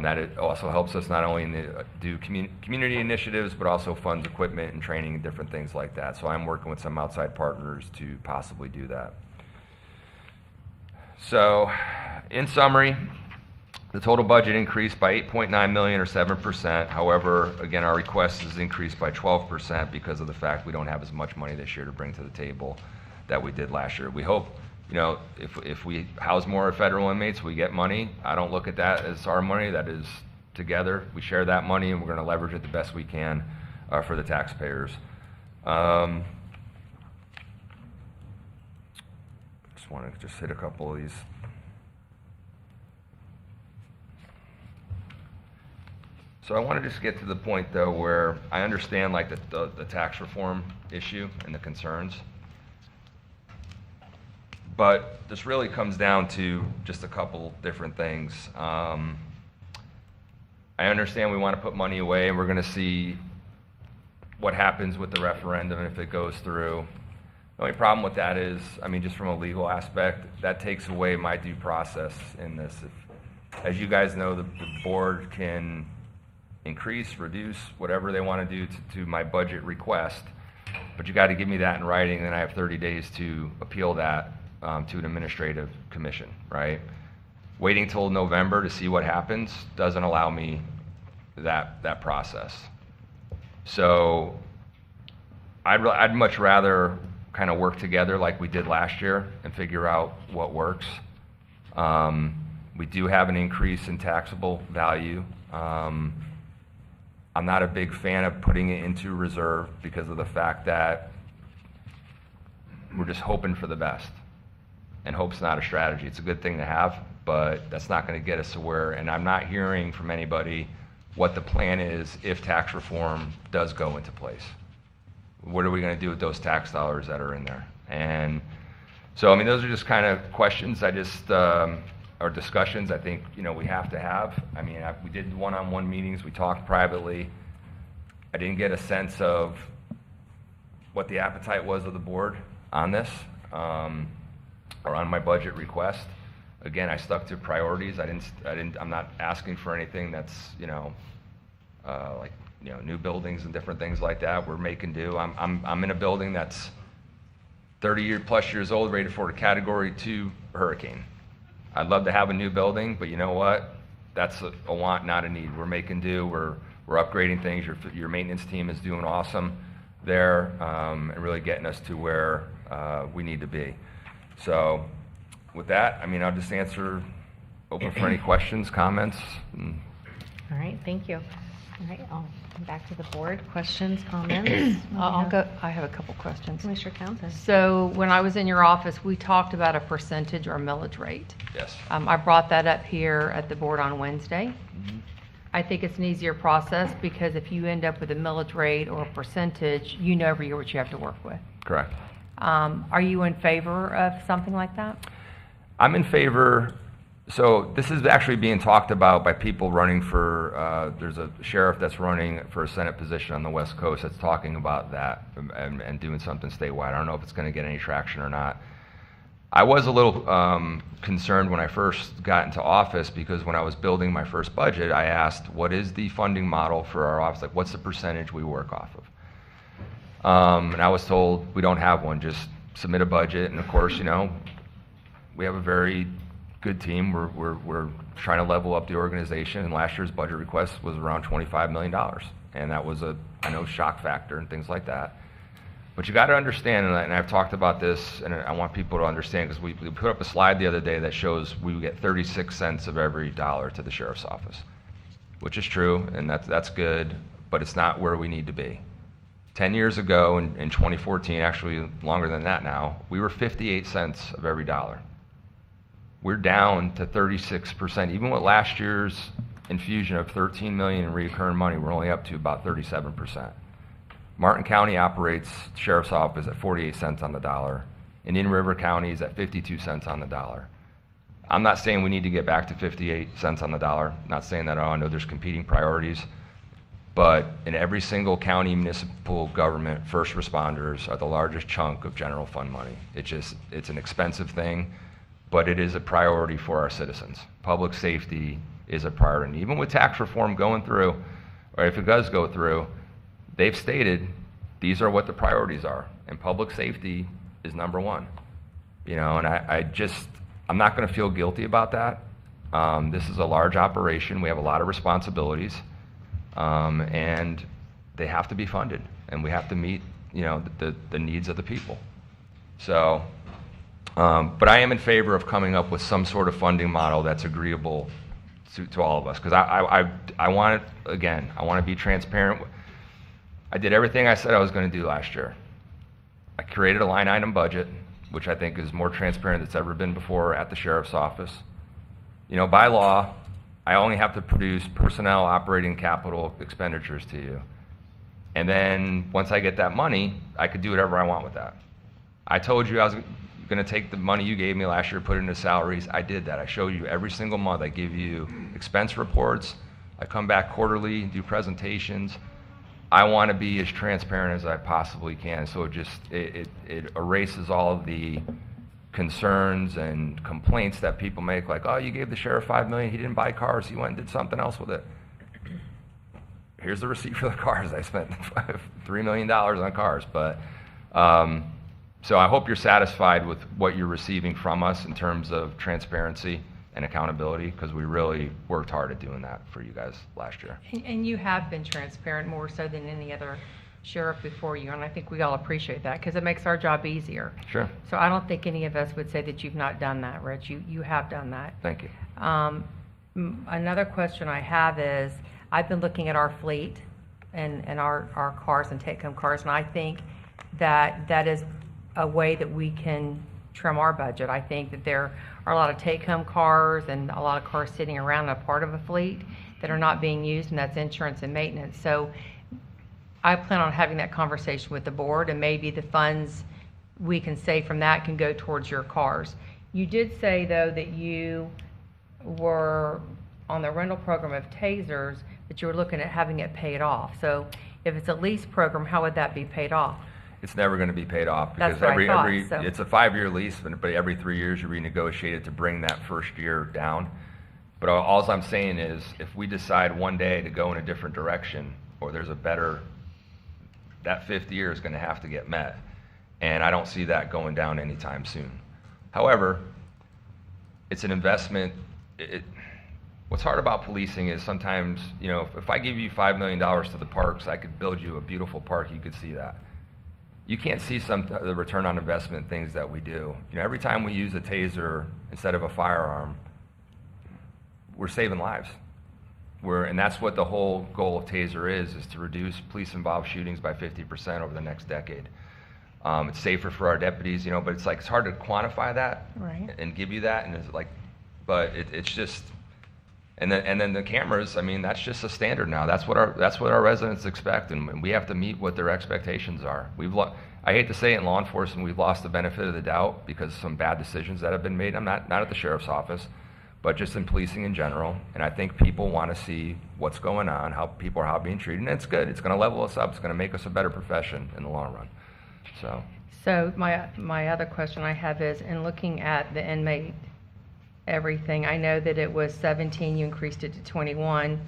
That it also helps us not only do community initiatives, but also funds equipment and training and different things like that. So I'm working with some outside partners to possibly do that. So, in summary, the total budget increased by $8.9 million or 7%. However, again, our request is increased by 12% because of the fact we don't have as much money this year to bring to the table that we did last year. We hope, if we house more federal inmates, we get money. I don't look at that as our money. That is together. We share that money, and we're going to leverage it the best we can for the taxpayers. Just want to hit a couple of these. So I want to just get to the point, though, where I understand like the tax reform issue and the concerns. But this really comes down to just a couple different things. I understand we want to put money away, and we're going to see what happens with the referendum and if it goes through. The only problem with that is, I mean, just from a legal aspect, that takes away my due process in this. As you guys know, the board can increase, reduce, whatever they want to do to my budget request, but you got to give me that in writing, and then I have 30 days to appeal that to an administrative commission, right? Waiting till November to see what happens doesn't allow me that process. So I'd much rather kind of work together like we did last year and figure out what works. We do have an increase in taxable value. I'm not a big fan of putting it into reserve because of the fact that we're just hoping for the best. And hope's not a strategy. It's a good thing to have, but that's not going to get us to where, and I'm not hearing from anybody what the plan is if tax reform does go into place. What are we going to do with those tax dollars that are in there? And so, I mean, those are just kind of questions or discussions I think, we have to have. I mean, we did one-on-one meetings, we talked privately. I didn't get a sense of what the appetite was of the board on this, or on my budget request. Again, I stuck to priorities. I'm not asking for anything that's, new buildings and different things like that. We're making do. I'm in a building that's 30+ years old, rated for a Category 2 hurricane. I'd love to have a new building, but you know what? That's a want, not a need. We're making do. We're upgrading things. Your maintenance team is doing awesome there, and really getting us to where we need to be. So with that, I mean, I'll just open for any questions, comments. All right, thank you. All right, I'll come back to the board. Questions, comments? I'll go. I have a couple questions. Commissioner Townsend. So when I was in your office, we talked about a percentage or millage rate. Yes. I brought that up here at the board on Wednesday. I think it's an easier process because if you end up with a millage rate or a percentage, you know every year what you have to work with. Correct. Are you in favor of something like that? I'm in favor. So this is actually being talked about by people running for, there's a sheriff that's running for a Senate position on the West Coast that's talking about that and doing something statewide. I don't know if it's going to get any traction or not. I was a little concerned when I first got into office because when I was building my first budget, I asked, what is the funding model for our office? Like, what's the percentage we work off of? And I was told we don't have one, just submit a budget. And of course, we have a very good team. We're trying to level up the organization, and last year's budget request was around $25 million. And that was I know, shock factor and things like that. But you got to understand, and I've talked about this, and I want people to understand, because we put up a slide the other day that shows we get 36 cents of every dollar to the sheriff's office, which is true, and that's good, but it's not where we need to be. 10 years ago, in 2014, actually longer than that now, we were 58 cents of every dollar. We're down to 36%. Even with last year's infusion of $13 million in recurring money, we're only up to about 37%. Martin County operates sheriff's office at 48 cents on the dollar. Indian River County is at 52 cents on the dollar. I'm not saying we need to get back to 58 cents on the dollar. I'm not saying that at all. I know there's competing priorities. But in every single county municipal government, first responders are the largest chunk of general fund money. It's an expensive thing, but it is a priority for our citizens. Public safety is a priority. And even with tax reform going through, or if it does go through, they've stated these are what the priorities are, and public safety is number one. And I'm not going to feel guilty about that. This is a large operation. We have a lot of responsibilities, and they have to be funded, and we have to meet, the needs of the people. So, but I am in favor of coming up with some sort of funding model that's agreeable to all of us, because I want to be transparent. I did everything I said I was going to do last year. I created a line item budget, which I think is more transparent than it's ever been before at the sheriff's office. By law, I only have to produce personnel, operating, capital expenditures to you. And then once I get that money, I could do whatever I want with that. I told you I was going to take the money you gave me last year, put it into salaries. I did that. I showed you every single month. I give you expense reports. I come back quarterly, do presentations. I want to be as transparent as I possibly can. So it erases all of the concerns and complaints that people make, like, oh, you gave the sheriff $5 million, he didn't buy cars, he went and did something else with it. Here's the receipt for the cars. I spent $3 million on cars. But so I hope you're satisfied with what you're receiving from us in terms of transparency and accountability, because we really worked hard at doing that for you guys last year. And you have been transparent more so than any other sheriff before you, and I think we all appreciate that because it makes our job easier. Sure. So I don't think any of us would say that you've not done that, Rich. You have done that. Thank you. Another question I have is, I've been looking at our fleet and our cars and take-home cars, and I think that is a way that we can trim our budget. I think that there are a lot of take-home cars and a lot of cars sitting around a part of a fleet that are not being used, and that's insurance and maintenance. So I plan on having that conversation with the board, and maybe the funds we can save from that can go towards your cars. You did say, though, that you were on the rental program of tasers, but you were looking at having it paid off. So if it's a lease program, how would that be paid off? It's never going to be paid off That's because what I thought, so. It's a 5-year lease, but every 3 years you renegotiate it to bring that first year down. But all I'm saying is, if we decide one day to go in a different direction, or there's a better, that 5th year is going to have to get met. And I don't see that going down anytime soon. However, it's an investment. What's hard about policing is sometimes, if I give you $5 million to the parks, I could build you a beautiful park, you could see that. You can't see the return on investment things that we do. Every time we use a taser instead of a firearm, we're saving lives. And that's what the whole goal of TASER is to reduce police-involved shootings by 50% over the next decade. It's safer for our deputies, but it's hard to quantify that and give you that, and but it's just, and then the cameras. That's just a standard now. That's what our residents expect, and we have to meet what their expectations are. I hate to say it, in law enforcement, we've lost the benefit of the doubt because of some bad decisions that have been made. I'm not at the sheriff's office, but just in policing in general. And I think people want to see what's going on, how people are being treated, and it's good. It's going to level us up. It's going to make us a better profession in the long run. So my other question I have is, in looking at the inmate everything, I know that it was 17, you increased it to 21,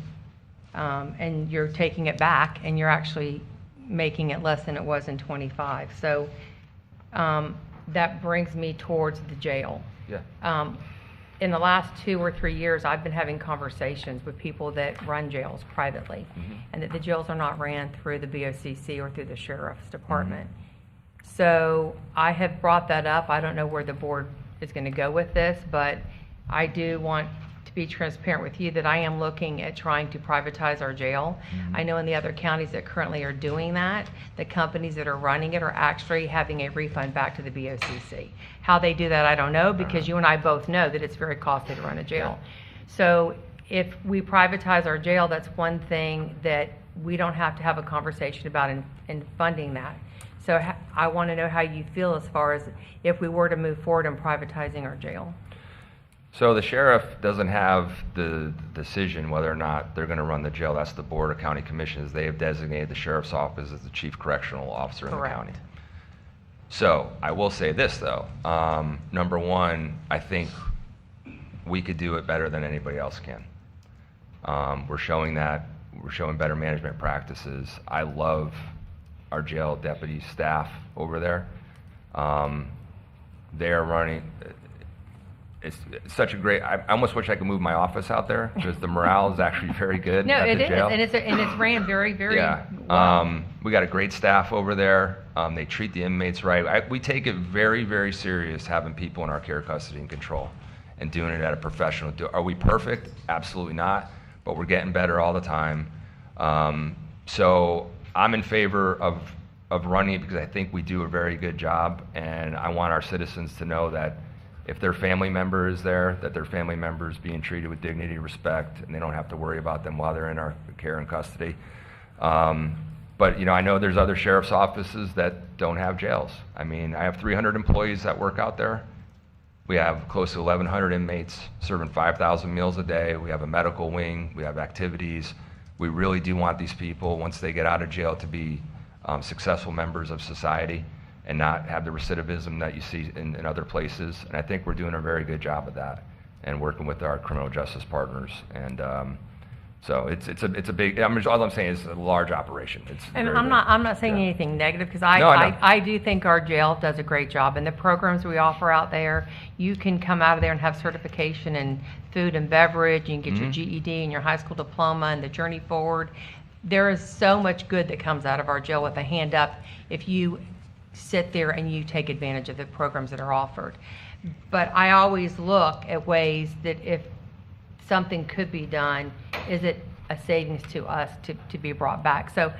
and you're taking it back, and you're actually making it less than it was in 25. So that brings me towards the jail. Yeah. In the last 2 or 3 years, I've been having conversations with people that run jails privately, and that the jails are not ran through the BOCC or through the sheriff's department. So I have brought that up. I don't know where the board is going to go with this, but I do want to be transparent with you that I am looking at trying to privatize our jail. I know in the other counties that currently are doing that, the companies that are running it are actually having a refund back to the BOCC. How they do that, I don't know, because you and I both know that it's very costly to run a jail. So if we privatize our jail, that's one thing that we don't have to have a conversation about in funding that. So I want to know how you feel as far as if we were to move forward in privatizing our jail. So the sheriff doesn't have the decision whether or not they're going to run the jail. That's the Board of County Commissioners. They have designated the sheriff's office as the chief correctional officer in the county. So I will say this, though. Number one, I think we could do it better than anybody else can. We're showing better management practices. I love our jail deputy staff over there. They are running. It's such a great. I almost wish I could move my office out there because the morale is actually very good. No, at it the is, jail. and it's ran very, very Yeah. well. We got a great staff over there. They treat the inmates right. We take it very, very serious having people in our care, custody, and control, and doing it at a professional. Are we perfect? Absolutely not. But we're getting better all the time. So I'm in favor of running it because I think we do a very good job, and I want our citizens to know that if their family member is there, that their family member is being treated with dignity and respect, and they don't have to worry about them while they're in our care and custody. But, I know there's other sheriff's offices that don't have jails. I mean, I have 300 employees that work out there. We have close to 1,100 inmates serving 5,000 meals a day. We have a medical wing. We have activities. We really do want these people, once they get out of jail, to be successful members of society and not have the recidivism that you see in other places. And I think we're doing a very good job of that and working with our criminal justice partners. And so it's a big, all I'm saying is it's a large operation. It's And very I'm big. not saying anything negative, because No, I know. I do think our jail does a great job. And the programs we offer out there, you can come out of there and have certification in food and beverage, you can get your GED and your high school diploma and the Journey Forward. There is so much good that comes out of our jail with a hand up if you sit there and you take advantage of the programs that are offered. But I always look at ways that if something could be done, is it a savings to us to be brought back? So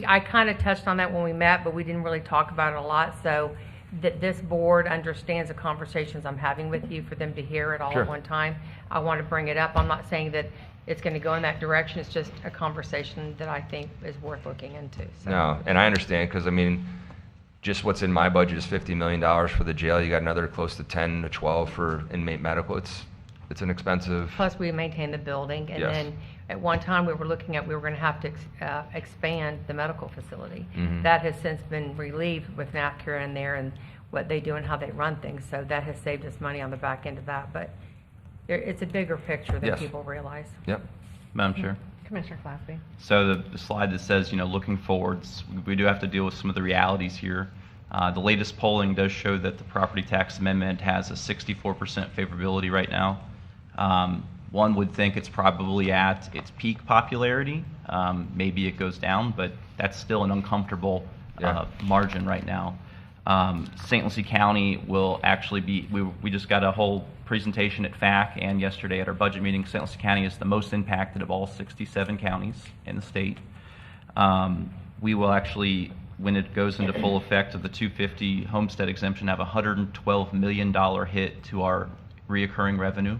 I kind of touched on that when we met, but we didn't really talk about it a lot. So that this board understands the conversations I'm having with you, for them to hear it all Sure. at one time. I want to bring it up. I'm not saying that it's going to go in that direction. It's just a conversation that I think is worth looking into. So. No, and I understand, because just what's in my budget is $50 million for the jail. You got another close to 10 to 12 for inmate medical. It's an expensive. Plus, we maintain the building, and Yes. then at one time we were looking at, we were going to have to expand the medical facility. Mhm. That has since been relieved with NAFCA in there and what they do and how they run things. So that has saved us money on the back end of that. But it's a bigger picture than Yes. people realize. Yep. Madam Chair. Commissioner Glassy. So the slide that says, looking forwards, we do have to deal with some of the realities here. The latest polling does show that the property tax amendment has a 64% favorability right now. One would think it's probably at its peak popularity. Maybe it goes down, but that's still an uncomfortable margin right now. St. Lucie County will actually be, we just got a whole presentation at FAC and yesterday at our budget meeting. St. Lucie County is the most impacted of all 67 counties in the state. We will actually, when it goes into full effect of the 250 homestead exemption, have a $112 million hit to our reoccurring revenue.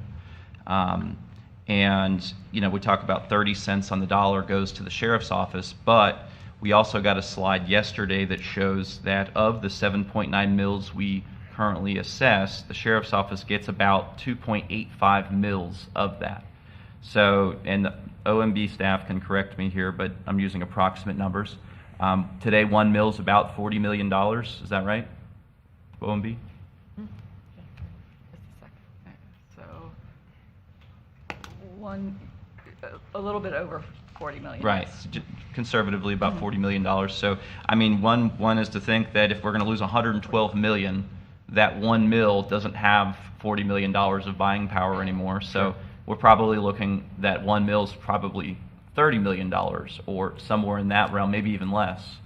And, we talk about 30 cents on the dollar goes to the sheriff's office, but we also got a slide yesterday that shows that of the 7.9 mills we currently assess, the sheriff's office gets about 2.85 mills of that. So, and the OMB staff can correct me here, but I'm using approximate numbers. Today, 1 mill is about $40 million. Is that right, OMB? So, a little bit over 40 million. Right, conservatively about $40 million. So, I mean, one is to think that if we're going to lose $112 million, that 1 mill doesn't have $40 million of buying power anymore. So we're probably looking that 1 mill is probably $30 million or somewhere in that realm, maybe even less.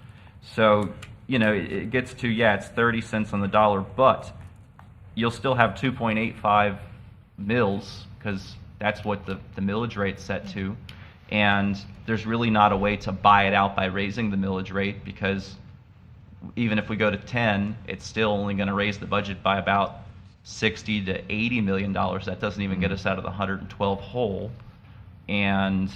So, it gets to, it's 30 cents on the dollar, but you'll still have 2.85 mills, because that's what the millage rate's set to. And there's really not a way to buy it out by raising the millage rate, because even if we go to 10, it's still only going to raise the budget by about 60 to 80 million dollars. That doesn't even get us out of the 112 hole. And,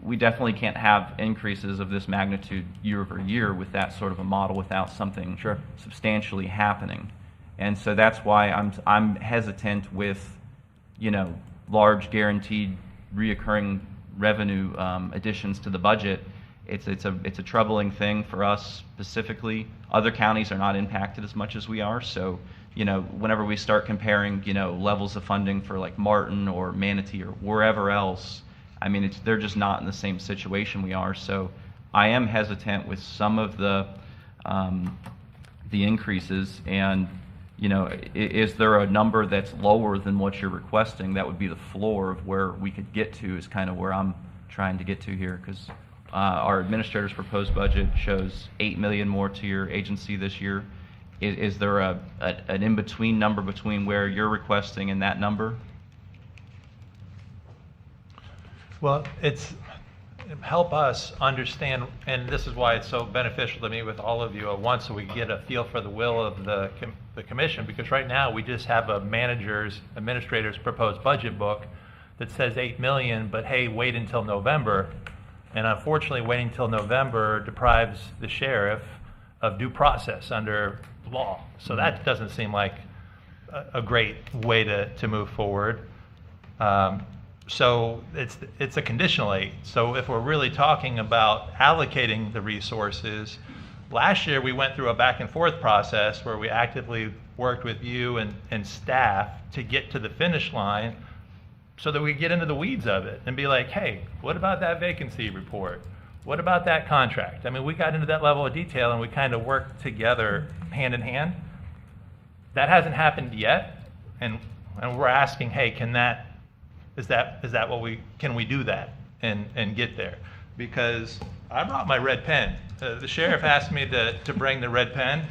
we definitely can't have increases of this magnitude year over year with that sort of a model without something substantially happening. And so that's why I'm hesitant with, large guaranteed reoccurring revenue additions to the budget. It's a troubling thing for us specifically. Other counties are not impacted as much as we are. So, whenever we start comparing, levels of funding for like Martin or Manatee or wherever else, I mean, they're just not in the same situation we are. So I am hesitant with some of the increases. And, is there a number that's lower than what you're requesting? That would be the floor of where we could get to, is kind of where I'm trying to get to here, because our administrator's proposed budget shows $8 million more to your agency this year. Is there an in-between number between where you're requesting and that number? Well, it's help us understand, and this is why it's so beneficial to meet with all of you at once, so we get a feel for the will of the commission, because right now we just have a administrator's proposed budget book that says 8 million, but hey, wait until November. And unfortunately, waiting till November deprives the sheriff of due process under law. So that doesn't seem like a great way to move forward. So it's a conditional aid. So if we're really talking about allocating the resources, last year we went through a back and forth process where we actively worked with you and staff to get to the finish line so that we get into the weeds of it and be like, hey, what about that vacancy report? What about that contract? I mean, we got into that level of detail and we kind of worked together hand in hand. That hasn't happened yet, and we're asking, hey, can we do that and get there? Because I brought my red pen. The sheriff asked me to bring the red pen,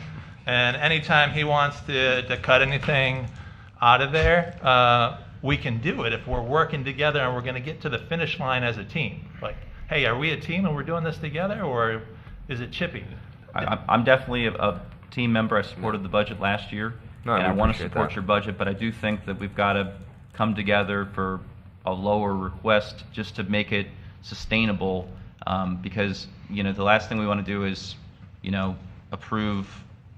and anytime he wants to cut anything out of there, we can do it if we're working together and we're going to get to the finish line as a team. Like, hey, are we a team and we're doing this together, or is it chippy? I'm definitely a team member. I supported the budget last year, No, and we I want to appreciate support that. your budget, but I do think that we've got to come together for a lower request just to make it sustainable, because, you know, the last thing we want to do is, you know, approve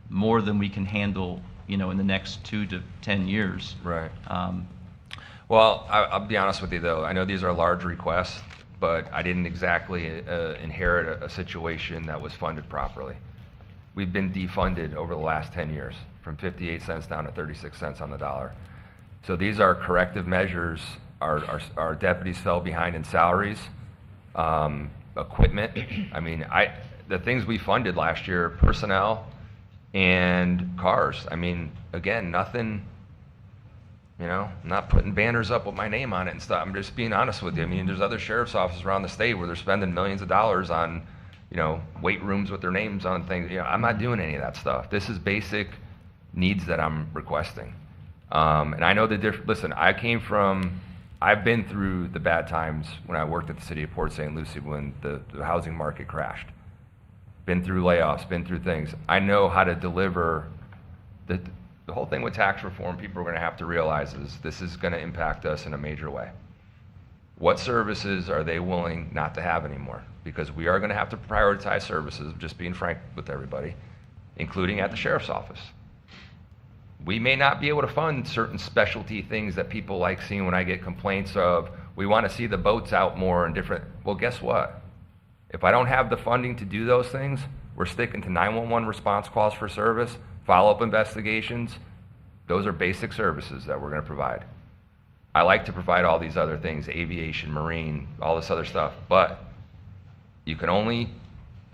more than we can handle, you know, in the next 2 to 10 years. Right. Well, I'll be honest with you, though. I know these are large requests, but I didn't exactly inherit a situation that was funded properly. We've been defunded over the last 10 years, from 58 cents down to 36 cents on the dollar. So these are corrective measures. Our deputies fell behind in salaries, equipment. I mean, the things we funded last year, personnel and cars. I mean, again, nothing, you know, I'm not putting banners up with my name on it and stuff. I'm just being honest with you. I mean, there's other sheriff's offices around the state where they're spending millions of dollars on, you know, weight rooms with their names on things. You know, I'm not doing any of that stuff. This is basic needs that I'm requesting. And I know the listen, I've been through the bad times when I worked at the city of Port St. Lucie when the housing market crashed. Been through layoffs, been through things. I know how to deliver. The whole thing with tax reform, people are going to have to realize is this is going to impact us in a major way. What services are they willing not to have anymore? Because we are going to have to prioritize services, just being frank with everybody, including at the sheriff's office. We may not be able to fund certain specialty things that people like seeing when I get complaints of, we want to see the boats out more and different. Well, guess what? If I don't have the funding to do those things, we're sticking to 911 response calls for service, follow-up investigations. Those are basic services that we're going to provide. I like to provide all these other things, aviation, marine, all this other stuff, but you can only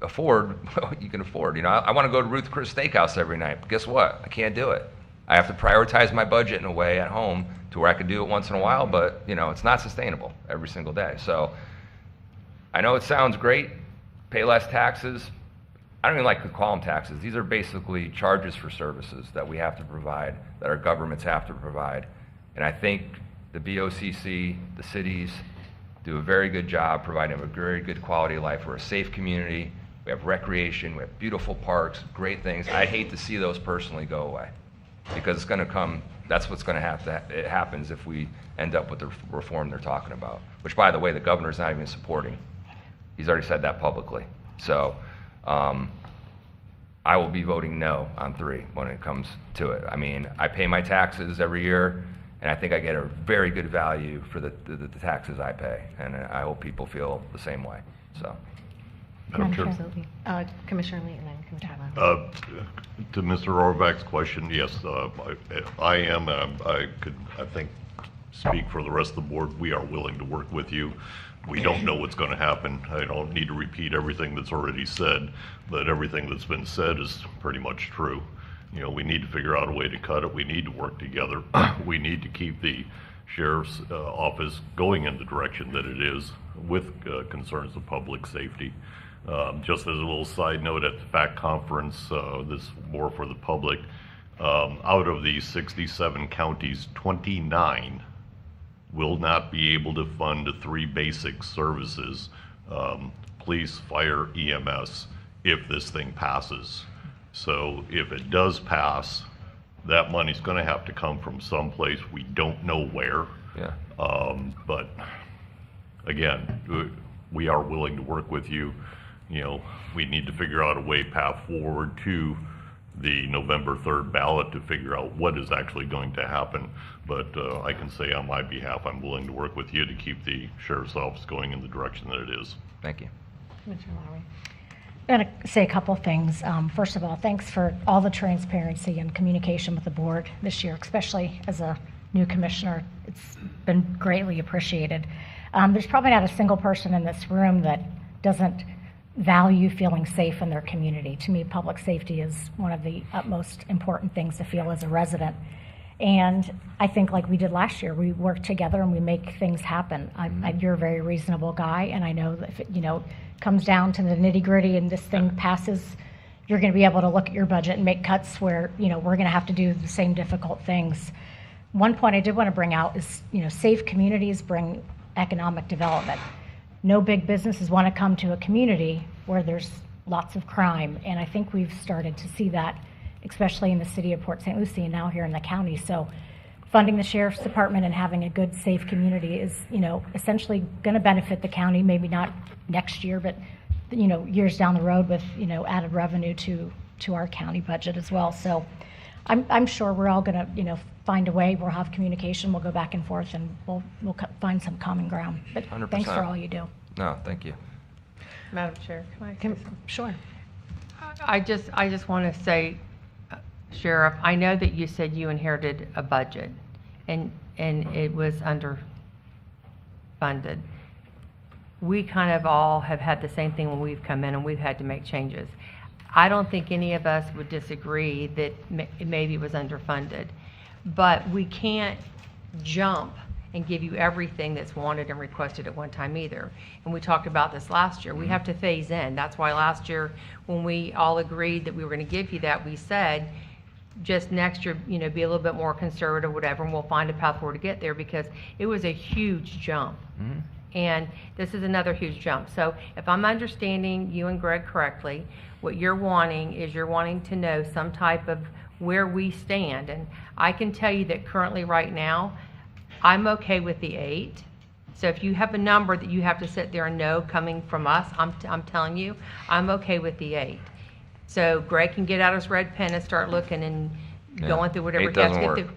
afford what you can afford. You know, I want to go to Ruth Chris Steakhouse every night, but guess what? I can't do it. I have to prioritize my budget in a way at home to where I can do it once in a while, but, you know, it's not sustainable every single day. So I know it sounds great, pay less taxes. I don't even like to call them taxes. These are basically charges for services that we have to provide, that our governments have to provide. And I think the BOCC, the cities, do a very good job providing a very good quality of life. We're a safe community. We have recreation. We have beautiful parks, great things. I hate to see those personally go away because it's going to come. That's what's going to have to. It happens if we end up with the reform they're talking about, which, by the way, the governor's not even supporting. He's already said that publicly. So I will be voting no on 3 when it comes to it. I mean, I pay my taxes every year, and I think I get a very good value for the taxes I pay, and I hope people feel the same way. So, Madam Chair. Absolutely. Commissioner Lee and then Commissioner Lau. To Mr. Rohrbach's question, yes, I am, and I think, speak for the rest of the board. We are willing to work with you. We don't know what's going to happen. I don't need to repeat everything that's already said, but everything that's been said is pretty much true. You know, we need to figure out a way to cut it. We need to work together. We need to keep the sheriff's office going in the direction that it is with concerns of public safety. Just as a little side note, at the FACT conference, this is more for the public, out of the 67 counties, 29 will not be able to fund 3 basic services police, fire, EMS, if this thing passes. So if it does pass, that money's gonna have to come from someplace, we don't know where. Yeah. But again, we are willing to work with you. You know, we need to figure out a path forward to the November 3rd ballot to figure out what is actually going to happen. But I can say on my behalf, I'm willing to work with you to keep the sheriff's office going in the direction that it is. Thank you. Commissioner Lowry. I'm going to say a couple of things. First of all, thanks for all the transparency and communication with the board this year, especially as a new commissioner. It's been greatly appreciated. There's probably not a single person in this room that doesn't value feeling safe in their community. To me, public safety is one of the utmost important things to feel as a resident. And I think like we did last year, we work together and we make things happen. You're a very reasonable guy, and I know that if it, comes down to the nitty gritty and this thing passes, you're going to be able to look at your budget and make cuts where, we're going to have to do the same difficult things. One point I did want to bring out is, safe communities bring economic development. No big businesses want to come to a community where there's lots of crime, and I think we've started to see that, especially in the city of Port St. Lucie and now here in the county. So funding the sheriff's department and having a good, safe community is, essentially going to benefit the county, maybe not next year, but, years down the road with, added revenue to our county budget as well. So I'm sure we're all going to, find a way. We'll have communication. We'll go back and forth, and we'll find some common ground. But 100%. Thanks for all you do. No, thank you. Madam Chair, can I say something? Sure. I just want to say, Sheriff, I know that you said you inherited a budget and it was underfunded. We kind of all have had the same thing when we've come in and we've had to make changes. I don't think any of us would disagree that maybe it was underfunded, but we can't jump and give you everything that's wanted and requested at one time either. And we talked about this last year. We have to phase in. That's why last year, when we all agreed that we were going to give you that, we said, just next year, be a little bit more conservative, whatever, and we'll find a path forward to get there, because it was a huge jump. Mm-hmm. And this is another huge jump. So if I'm understanding you and Greg correctly, what you're wanting to know some type of where we stand. And I can tell you that currently right now, I'm okay with the 8. So if you have a number that you have to sit there and know coming from us, I'm telling you, I'm okay with the 8. So Greg can get out his red pen and start looking and going through whatever 8 he has to doesn't get work. through.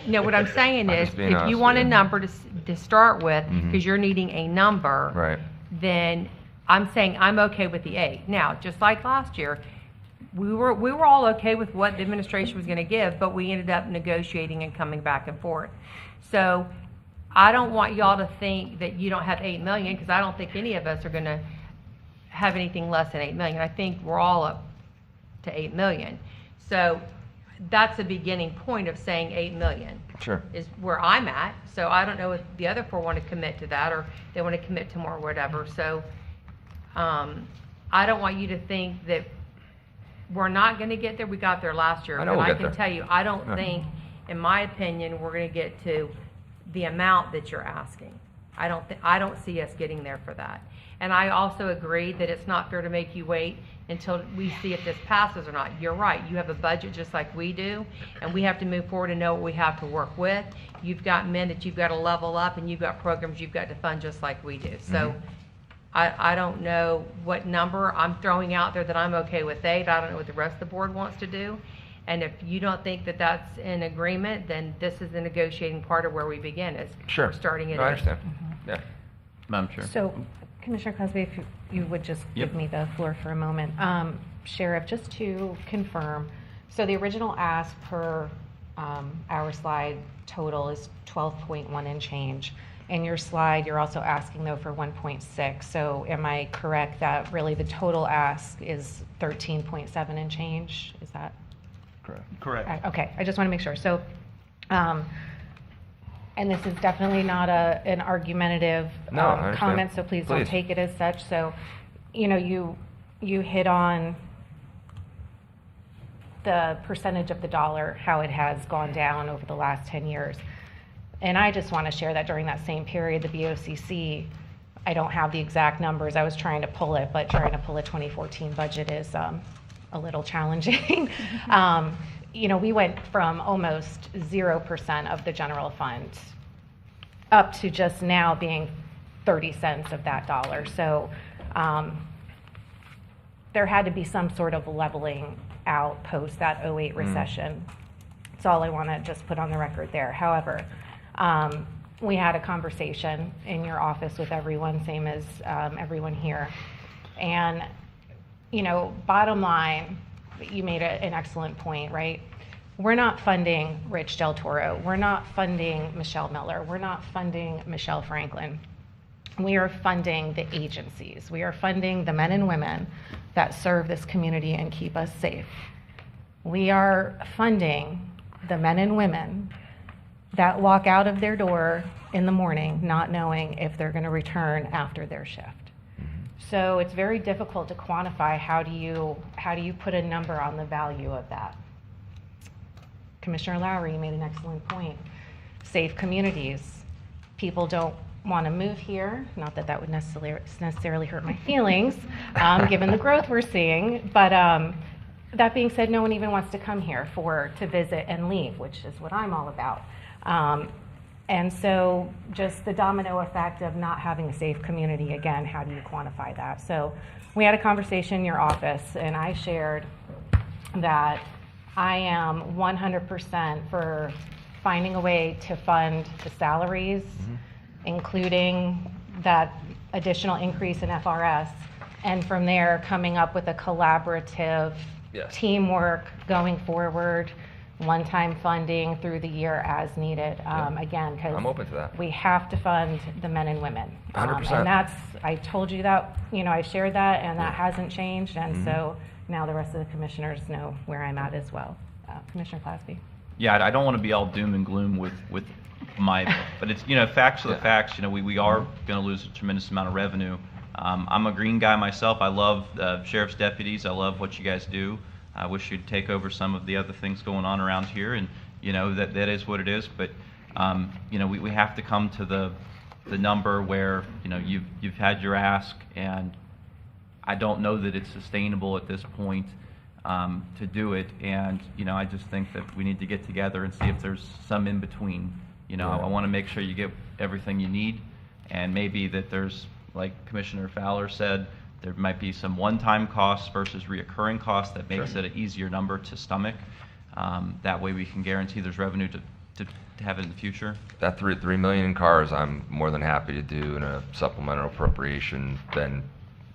No, what I'm saying I'm is, just being if honest you want with a you. number to start with, because you're needing a number, Right. then I'm saying I'm okay with the 8. Now, just like last year, we were all okay with what the administration was going to give, but we ended up negotiating and coming back and forth. So I don't want y'all to think that you don't have $8 million, because I don't think any of us are going to have anything less than $8 million. I think we're all up to $8 million. So that's the beginning point of saying $8 million. Sure. Is where I'm at. So I don't know if the other 4 want to commit to that, or they want to commit to more or whatever. So I don't want you to think that we're not going to get there. We got there last year. I know but we'll I get can there. tell you, I don't Yeah. think, in my opinion, we're going to get to the amount that you're asking. I don't see us getting there for that. And I also agree that it's not fair to make you wait until we see if this passes or not. You're right. You have a budget just like we do, and we have to move forward and know what we have to work with. You've got men that you've got to level up, and you've got programs you've got to fund just like we do. So I don't know what number I'm throwing out there that I'm okay with 8. I don't know what the rest of the board wants to do. And if you don't think that that's in agreement, then this is the negotiating part of where we begin, is Sure. starting at No, I 8. understand. Yeah. Madam Chair. So, Commissioner Cosby, if you would just Yep. give me the floor for a moment. Sheriff, just to confirm, so the original ask per our slide total is 12.1 and change. In your slide, you're also asking, though, for 1.6. So am I correct that really the total ask is 13.7 and change? Is that? Correct. Okay, I just want to make sure. So, and this is definitely not an argumentative No, I understand. comment, so please don't Please. take it as such. So, you hit on the percentage of the dollar, how it has gone down over the last 10 years. And I just want to share that during that same period, the BOCC, I don't have the exact numbers. I was trying to pull it, but trying to pull a 2014 budget is a little challenging. We went from almost 0% of the general fund up to just now being 30 cents of that dollar. So there had to be some sort of leveling out post that 08 recession. That's all I want to just put on the record there. However, we had a conversation in your office with everyone, same as everyone here. And, bottom line, you made an excellent point, right? We're not funding Rich Del Toro. We're not funding Michelle Miller. We're not funding Michelle Franklin. We are funding the agencies. We are funding the men and women that serve this community and keep us safe. We are funding the men and women that walk out of their door in the morning not knowing if they're going to return after their shift. So it's very difficult to quantify how do you put a number on the value of that. Commissioner Lowry, you made an excellent point. Safe communities. People don't want to move here. Not that that would necessarily hurt my feelings, given the growth we're seeing. But that being said, no one even wants to come here to visit and leave, which is what I'm all about. And so just the domino effect of not having a safe community, again, how do you quantify that? So we had a conversation in your office, and I shared that I am 100% for finding a way to fund the salaries, including that additional increase in FRS, and from there coming up with a collaborative teamwork going forward, one-time funding through the year as needed. Again, because I'm open to that. we have to fund the men and women. 100%. And that's, I told you that, I shared that, and that hasn't changed. And so now the rest of the commissioners know where I'm at as well. Commissioner Klasby. Yeah, I don't want to be all doom and gloom with but it's, facts are the facts. We are going to lose a tremendous amount of revenue. I'm a green guy myself. I love sheriff's deputies. I love what you guys do. I wish you'd take over some of the other things going on around here, and that is what it is. But we have to come to the number where you've had your ask, and I don't know that it's sustainable at this point to do it. And I just think that we need to get together and see if there's some in between. I want to make sure you get everything you need, and maybe that there's, like Commissioner Fowler said, there might be some one-time costs versus reoccurring costs that makes it an easier number to stomach. That way we can guarantee there's revenue to have it in the future. That 3 million in cars, I'm more than happy to do in a supplemental appropriation. Then,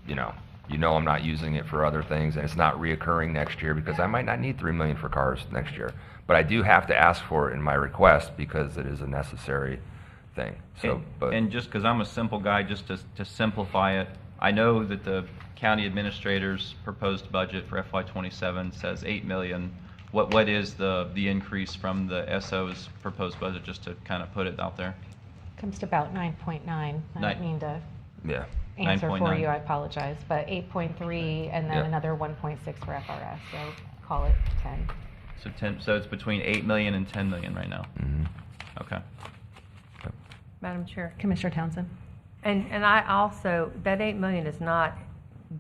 I'm not using it for other things, and it's not reoccurring next year because I might not need 3 million for cars next year. But I do have to ask for it in my request because it is a necessary thing. So, and just because I'm a simple guy, just to simplify it, I know that the county administrator's proposed budget for FY27 says 8 million. What is the increase from the SO's proposed budget, just to kind of put it out there? Comes to about 9.9. I don't mean to answer 9.9. for you, I apologize, but 8.3 and then another 1.6 for FRS, so call it 10. So 10. So it's between 8 million and 10 million right now. Okay. Madam Chair. Commissioner Townsend. And I also, that 8 million is not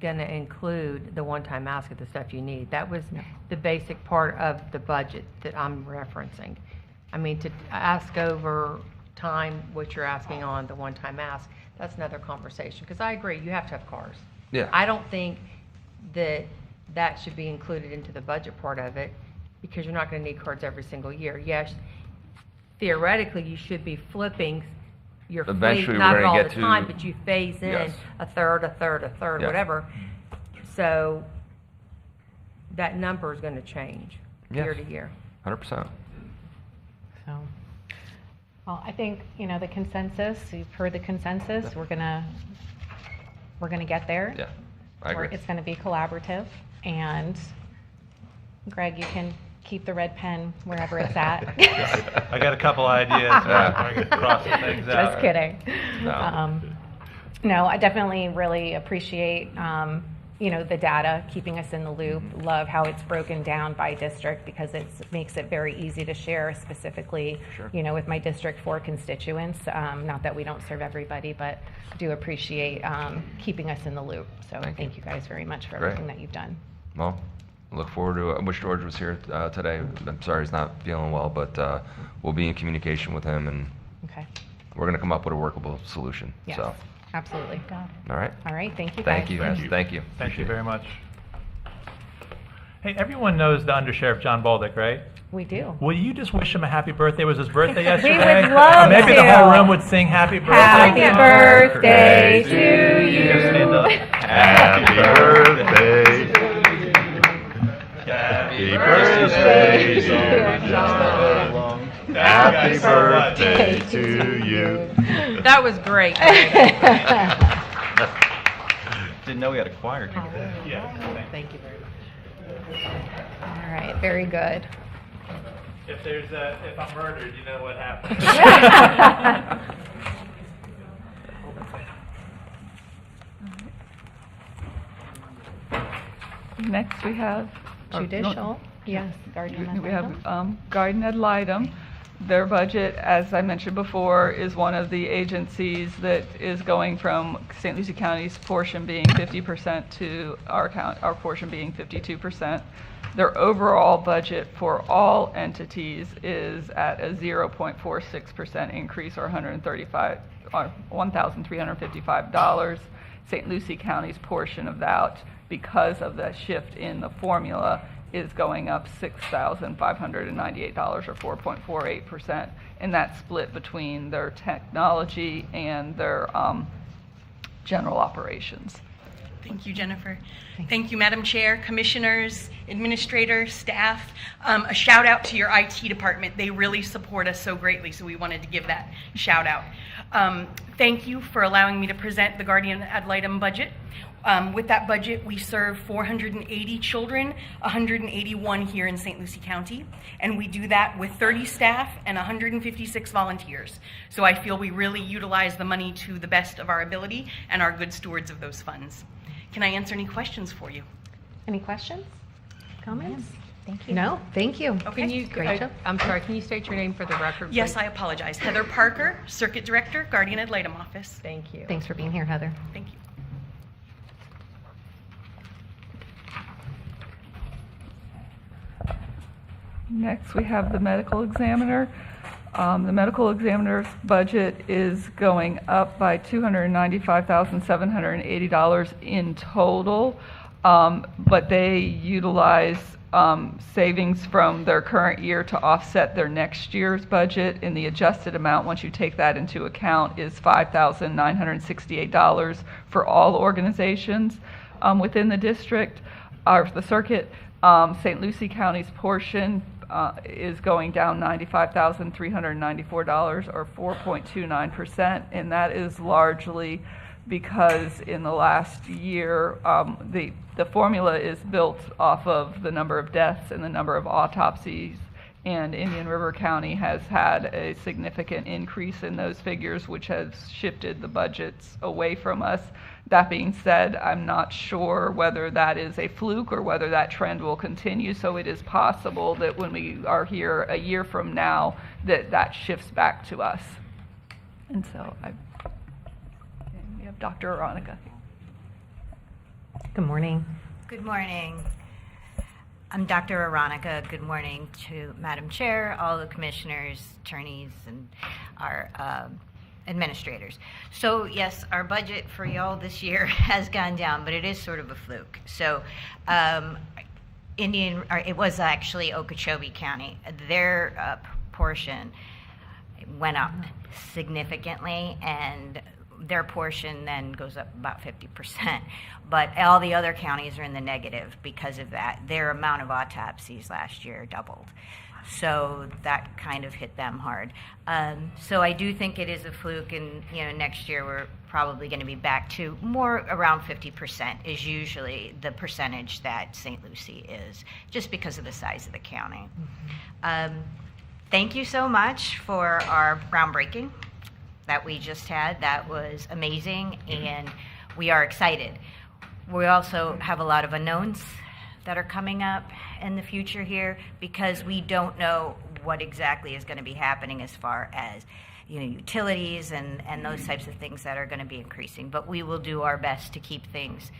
going to include the one-time ask of the stuff you need. That was the basic part of the budget that I'm referencing. I mean, to ask over time what you're asking on the one-time ask, that's another conversation. Because I agree, you have to have cars. Yeah. I don't think that should be included into the budget part of it because you're not going to need cars every single year. Yes, theoretically, you should be flipping your fleet, Eventually, not we're gonna all get the to- time, but you phase in Yes. a third, Yeah. whatever. So that number is going to change year Yes. to year. 100%. So, well, I think, the consensus, you've heard the consensus, we're gonna get there. Yeah, I agree. It's gonna be collaborative, and Greg, you can keep the red pen wherever it's at. I got a couple ideas. I can cross some things out. Just kidding. No. No, I definitely really appreciate the data, keeping us in the loop. Love how it's broken down by district because it makes it very easy to share specifically, with my District 4 constituents. Not that we don't serve everybody, but do appreciate keeping us in the loop. So thank you guys very much for everything that you've done. Well, look forward to it. I wish George was here today. I'm sorry he's not feeling well, but we'll be in communication with him, and Okay. we're going to come up with a workable solution. Yes, So, absolutely. all right. All right, thank you guys. Thank you, guys. Thank you. Thank you very much. Hey, everyone knows the Undersheriff John Bolduc, right? We do. Will you just wish him a happy birthday? It was his birthday yesterday. would love Or maybe the to. whole room would sing happy birthday. Happy birthday to You guys stand up. Happy birthday. Happy birthday, dear John. Happy birthday to you. That was great. Didn't know we had a choir. Thank you very much. All right, very good. If I'm murdered, you know what happens. Next, we have. Judicial, yes, Guardian ad We have litem. Guardian ad litem. Their budget, as I mentioned before, is one of the agencies that is going from St. Lucie County's portion being 50% to our portion being 52%. Their overall budget for all entities is at a 0.46% increase, or $1,355. St. Lucie County's portion of that, because of the shift in the formula, is going up $6,598, or 4.48%, and that's split between their technology and their general operations. Thank you, Jennifer. Thank you, Madam Chair, commissioners, administrators, staff. A shout out to your IT department. They really support us so greatly, so we wanted to give that shout out. Thank you for allowing me to present the Guardian ad litem budget. With that budget, we serve 480 children, 181 here in St. Lucie County, and we do that with 30 staff and 156 volunteers. So I feel we really utilize the money to the best of our ability and are good stewards of those funds. Can I answer any questions for you? Any questions, comments? Thank you. No, thank you. Can Great job. I'm sorry, can you state your name for the record? Yes, please? I apologize. Heather Parker, Circuit Director, Guardian ad litem Office. Thank you. Thanks for being here, Heather. Thank you. Next, we have the medical examiner. The medical examiner's budget is going up by $295,780 in total, but they utilize savings from their current year to offset their next year's budget, and the adjusted amount, once you take that into account, is $5,968 for all organizations within the district, or the circuit. St. Lucie County's portion is going down $95,394, or 4.29%, and that is largely because in the last year, the formula is built off of the number of deaths and the number of autopsies, and Indian River County has had a significant increase in those figures, which has shifted the budgets away from us. That being said, I'm not sure whether that is a fluke or whether that trend will continue, so it is possible that when we are here a year from now, that shifts back to us. And so and we have Dr. Aronica. Good morning. Good morning. I'm Dr. Aronica. Good morning to Madam Chair, all the commissioners, attorneys, and our administrators. So yes, our budget for y'all this year has gone down, but it is sort of a fluke. So it was actually Okeechobee County. Their portion went up significantly, and their portion then goes up about 50%. But all the other counties are in the negative because of that. Their amount of autopsies last year doubled. So that kind of hit them hard. So I do think it is a fluke, and next year we're probably going to be back to more around 50% is usually the percentage that St. Lucie is, just because of the size of the county. Thank you so much for our groundbreaking that we just had. That was amazing, and we are excited. We also have a lot of unknowns that are coming up in the future here because we don't know what exactly is going to be happening as far as utilities and those types of things that are going to be increasing. But we will do our best to keep things,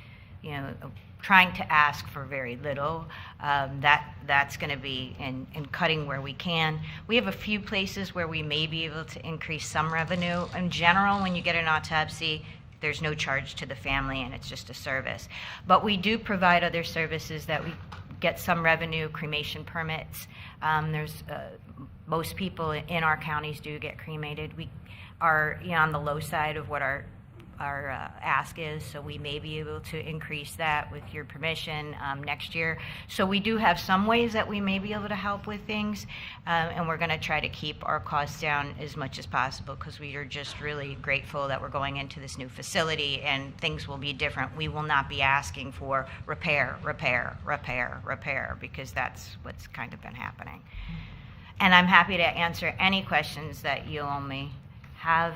trying to ask for very little. That's going to be in cutting where we can. We have a few places where we may be able to increase some revenue. In general, when you get an autopsy, there's no charge to the family and it's just a service. But we do provide other services that we get some revenue, cremation permits. Most people in our counties do get cremated. We are on the low side of what our ask is, so we may be able to increase that with your permission next year. So we do have some ways that we may be able to help with things, and we're going to try to keep our costs down as much as possible because we are just really grateful that we're going into this new facility and things will be different. We will not be asking for repair because that's what's kind of been happening. And I'm happy to answer any questions that you all may have.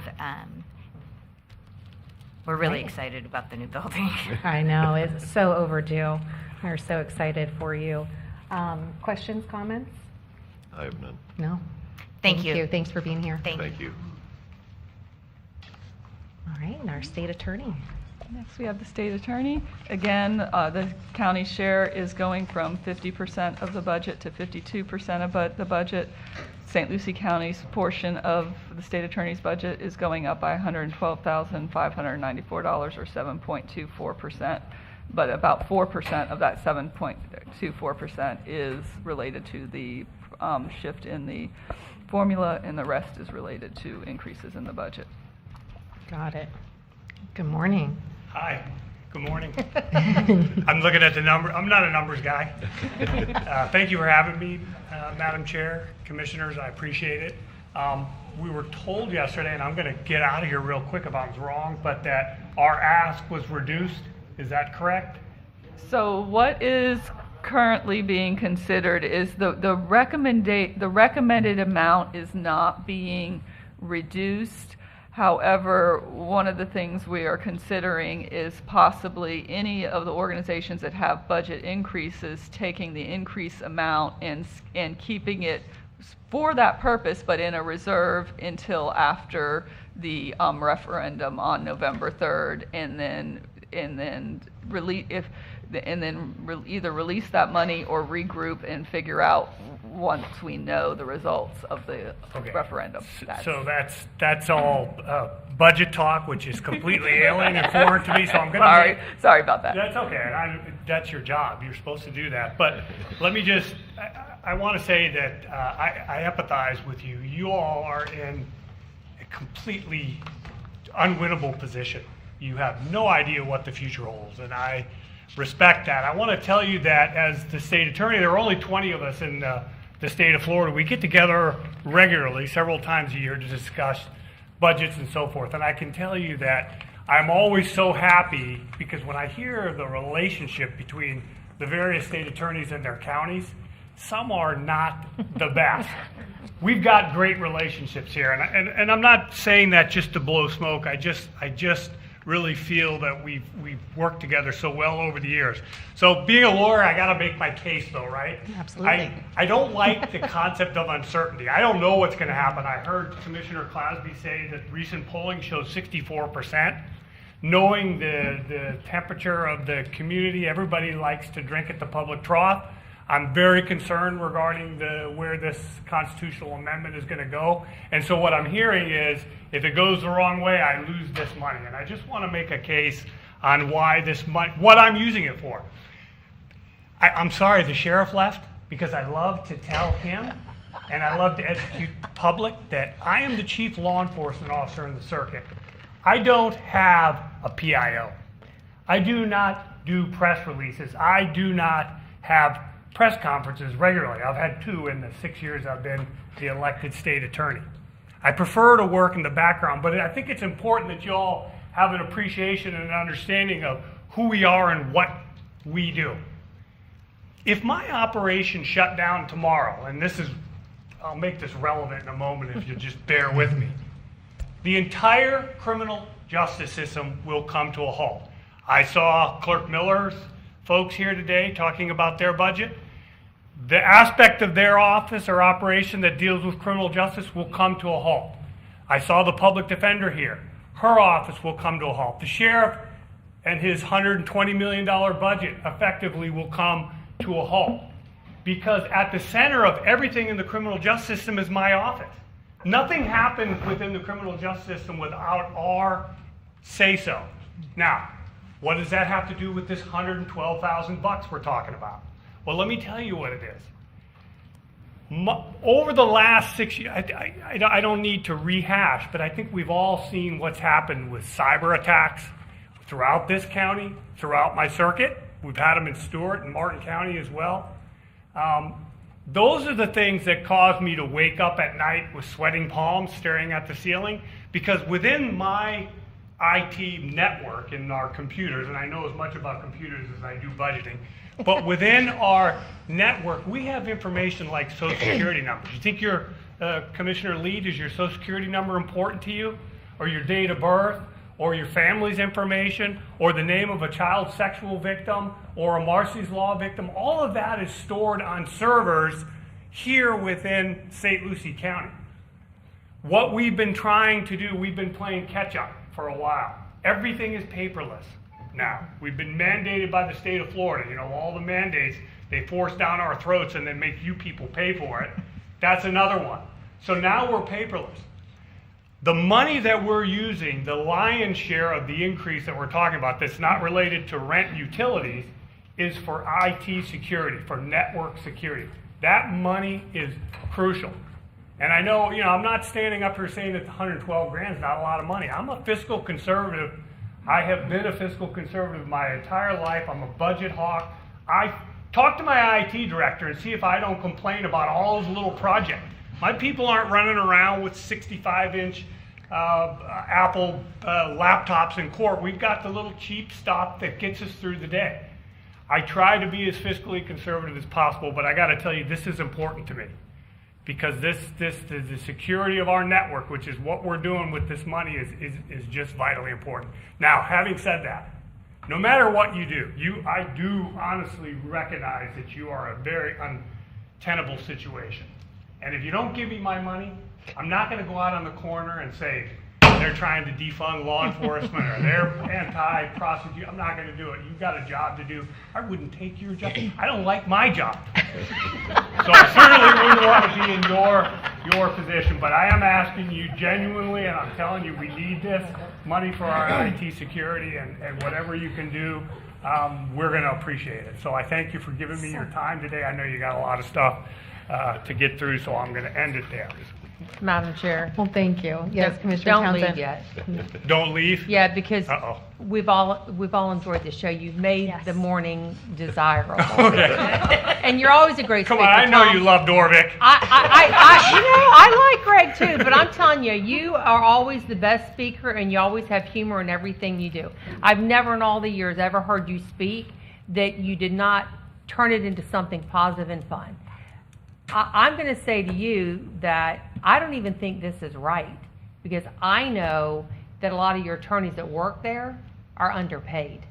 We're really excited about the new building. I know, it's so overdue. We're so excited for you. Questions, comments? I have none. No? Thank you. Thanks for being here. Thank you. All right, and our state attorney. Next, we have the state attorney. Again, the county share is going from 50% of the budget to 52% of the budget. St. Lucie County's portion of the state attorney's budget is going up by $112,594 or 7.24%, but about 4% of that 7.24% is related to the shift in the formula, and the rest is related to increases in the budget. Got it. Good morning. Hi, good morning. I'm looking at the number. I'm not a numbers guy. Thank you for having me, Madam Chair, Commissioners. I appreciate it. We were told yesterday, and I'm going to get out of here real quick if I was wrong, but that our ask was reduced. Is that correct? So what is currently being considered is the recommended amount is not being reduced. However, one of the things we are considering is possibly any of the organizations that have budget increases taking the increase amount and keeping it for that purpose, but in a reserve until after the referendum on November 3rd, and then either release that money or regroup and figure out once we know the results of the referendum. So that's all budget talk, which is completely alien and foreign to me. So I'm going to sorry about that. That's okay. That's your job. You're supposed to do that. But let me just. I want to say that I empathize with you. You all are in a completely unwinnable position. You have no idea what the future holds, and I respect that. I want to tell you that as the state attorney, there are only 20 of us in the state of Florida. We get together regularly, several times a year, to discuss budgets and so forth. And I can tell you that I'm always so happy because when I hear the relationship between the various state attorneys and their counties, some are not the best. We've got great relationships here, and I'm not saying that just to blow smoke. I just really feel that we've worked together so well over the years. So being a lawyer, I got to make my case, though, right? Absolutely. I don't like the concept of uncertainty. I don't know what's going to happen. I heard Commissioner Clasby say that recent polling shows 64%. Knowing the temperature of the community, everybody likes to drink at the public trough. I'm very concerned regarding where this constitutional amendment is going to go. And so what I'm hearing is, if it goes the wrong way, I lose this money. And I just want to make a case on why this money, what I'm using it for. I'm sorry the sheriff left because I love to tell him and I love to educate the public that I am the chief law enforcement officer in the circuit. I don't have a PIO. I do not do press releases. I do not have press conferences regularly. I've had 2 in the 6 years I've been the elected state attorney. I prefer to work in the background, but I think it's important that you all have an appreciation and an understanding of who we are and what we do. If my operation shut down tomorrow, and I'll make this relevant in a moment if you just bear with me, the entire criminal justice system will come to a halt. I saw Clerk Miller's folks here today talking about their budget. The aspect of their office or operation that deals with criminal justice will come to a halt. I saw the public defender here. Her office will come to a halt. The sheriff and his $120 million budget effectively will come to a halt. Because at the center of everything in the criminal justice system is my office. Nothing happens within the criminal justice system without our say-so. Now, what does that have to do with this $112,000 we're talking about? Well, let me tell you what it is. Over the last 6 years, I don't need to rehash, but I think we've all seen what's happened with cyber attacks throughout this county, throughout my circuit. We've had them in Stewart and Martin County as well. Those are the things that cause me to wake up at night with sweating palms staring at the ceiling, because within my IT network in our computers, and I know as much about computers as I do budgeting, but within our network, we have information like Social Security numbers. You think your Commissioner Lead, is your Social Security number important to you? Or your date of birth? Or your family's information? Or the name of a child sexual victim? Or a Marsy's Law victim? All of that is stored on servers here within St. Lucie County. What we've been trying to do, we've been playing catch up for a while. Everything is paperless now. We've been mandated by the state of Florida. You know, all the mandates, they force down our throats and then make you people pay for it. That's another one. So now we're paperless. The money that we're using, the lion's share of the increase that we're talking about that's not related to rent utilities, is for IT security, for network security. That money is crucial. And I know, you know, I'm not standing up here saying that the 112 grand is not a lot of money. I'm a fiscal conservative. I have been a fiscal conservative my entire life. I'm a budget hawk. I talk to my IT director and see if I don't complain about all those little projects. My people aren't running around with 65-inch Apple laptops in court. We've got the little cheap stuff that gets us through the day. I try to be as fiscally conservative as possible, but I got to tell you, this is important to me. Because the security of our network, which is what we're doing with this money, is just vitally important. Now, having said that, no matter what you do, I do honestly recognize that you are a very untenable situation. And if you don't give me my money, I'm not going to go out on the corner and say they're trying to defund law enforcement or they're anti-prosecute. I'm not going to do it. You've got a job to do. I wouldn't take your job. I don't like my job. So I certainly wouldn't want to be in your position, but I am asking you genuinely, and I'm telling you, we need this money for our IT security, and whatever you can do, we're going to appreciate it. So I thank you for giving me your time today. I know you got a lot of stuff to get through, so I'm going to end it there. Madam Chair. Well, thank you. Yes, No, Commissioner don't Townsend. leave yet. Don't leave? Yeah, because Uh-oh. we've all enjoyed the show. You've made Yes. the morning desirable. Okay. And you're always a great Come speaker. on, I know Tom. you love Dorvick. I like Greg too, but I'm telling you, you are always the best speaker and you always have humor in everything you do. I've never in all the years ever heard you speak that you did not turn it into something positive and fun. I'm going to say to you that I don't even think this is right, because I know that a lot of your attorneys that work there are underpaid.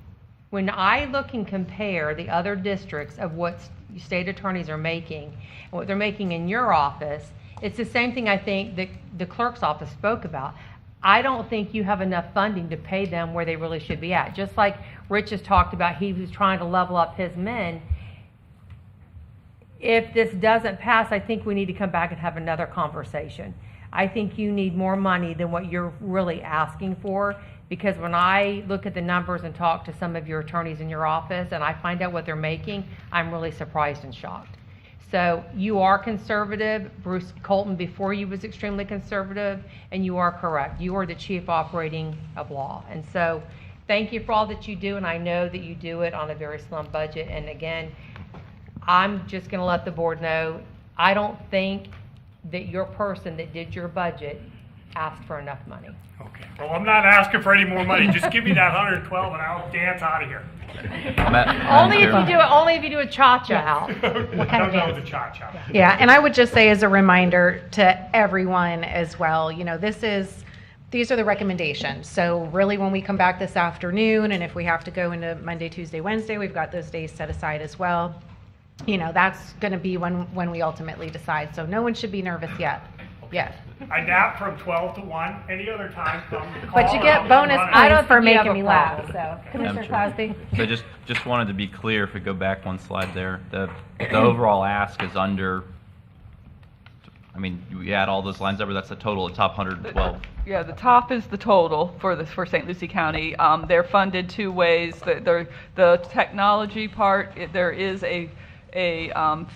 When I look and compare the other districts of what state attorneys are making and what they're making in your office, it's the same thing I think that the clerk's office spoke about. I don't think you have enough funding to pay them where they really should be at. Just like Rich has talked about, he was trying to level up his men. If this doesn't pass, I think we need to come back and have another conversation. I think you need more money than what you're really asking for, because when I look at the numbers and talk to some of your attorneys in your office and I find out what they're making, I'm really surprised and shocked. So you are conservative. Bruce Colton before you was extremely conservative, and you are correct. You are the chief operating of law. And so thank you for all that you do, and I know that you do it on a very slim budget. And again, I'm just going to let the board know, I don't think that your person that did your budget asked for enough money. Okay. Well, I'm not asking for any more money. Just give me that 112 and I'll dance out of here. Only if you do a cha-cha out. I don't know the cha-cha. Yeah, and I would just say as a reminder to everyone as well, you know, this is these are the recommendations. So really, when we come back this afternoon, and if we have to go into Monday, Tuesday, Wednesday, we've got those days set aside as well. You know, that's going to be when we ultimately decide. So no one should be nervous yet. I nap from 12 to 1. Any other time, come call. But you get and I'll be bonus running. points for think you have making a me laugh. So, Commissioner Cosby. So just wanted to be clear, if we go back one slide there, the overall ask is under, I mean, you add all those lines up, that's the total, the top 112. Yeah, the top is the total for St. Lucie County. They're funded two ways. The technology part, there is a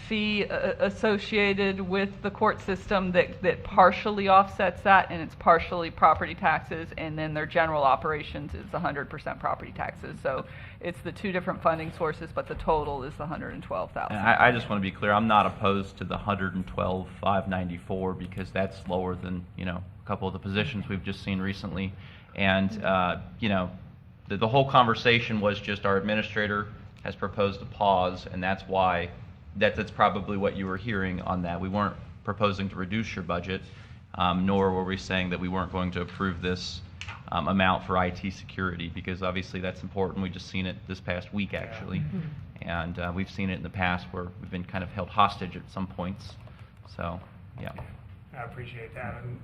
fee associated with the court system that partially offsets that, and it's partially property taxes, and then their general operations is 100% property taxes. So it's the two different funding sources, but the total is the $112,000. And I just want to be clear, I'm not opposed to the 112,594 because that's lower than, you know, a couple of the positions we've just seen recently. And, you know, the whole conversation was just our administrator has proposed a pause, and that's why, that's probably what you were hearing on that. We weren't proposing to reduce your budget, nor were we saying that we weren't going to approve this amount for IT security, because obviously that's important. We've just seen it this past week, actually. And we've seen it in the past where we've been kind of held hostage at some points. So, yeah. I appreciate that, and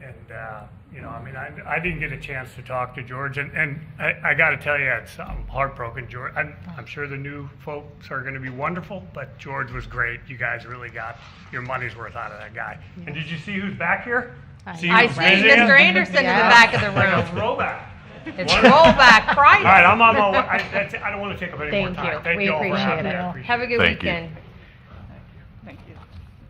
you know, I mean, I didn't get a chance to talk to George, and I got to tell you, I'm heartbroken, George. I'm sure the new folks are going to be wonderful, but George was great. You guys really got your money's worth out of that guy. And did you see who's back here? I see Mr. Anderson in the back of the Like a room. throwback. It's rollback Friday. All right, I'm on my way. I don't want to take up any more Thank you. time. Thank We you all for appreciate having me. it. I appreciate Have a good Thank you. weekend. Thank you.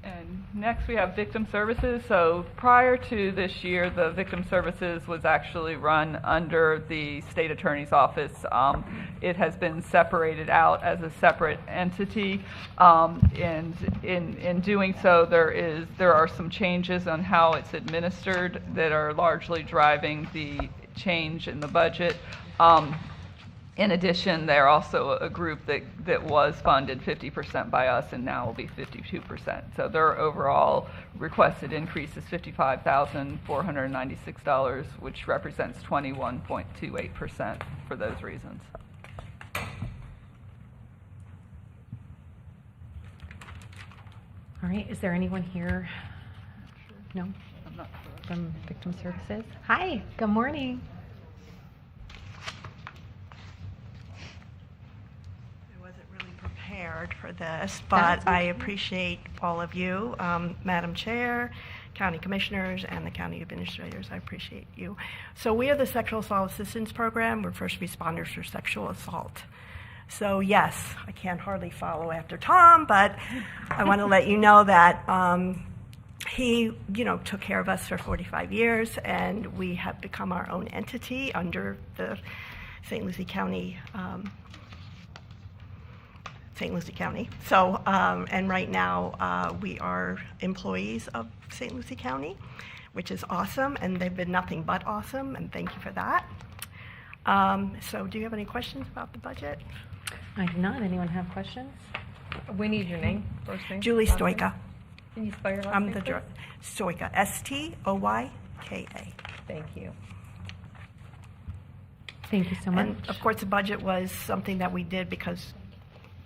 And next we have victim services. So prior to this year, the victim services was actually run under the state attorney's office. It has been separated out as a separate entity, and in doing so, there are some changes on how it's administered that are largely driving the change in the budget. In addition, they're also a group that was funded 50% by us and now will be 52%. So their overall requested increase is $55,496, which represents 21.28% for those reasons. All right, is there anyone here? No? I'm not sure. From Victim Services? Hi, good morning. I wasn't really prepared for this, but I appreciate all of you, Madam Chair, County Commissioners, and the County Administrators. I appreciate you. So we are the Sexual Assault Assistance Program. We're first responders for sexual assault. So yes, I can't hardly follow after Tom, but I want to let you know that he, took care of us for 45 years, and we have become our own entity under the St. Lucie County. So, and right now we are employees of St. Lucie County, which is awesome, and they've been nothing but awesome, and thank you for that. So do you have any questions about the budget? I do not. Anyone have questions? We need your name, first name. Julie last name. Stoika. Can you spell your last I'm name, the please? Stoika, S-T-O-Y-K-A. Thank you. Thank you so much. And of course, the budget was something that we did because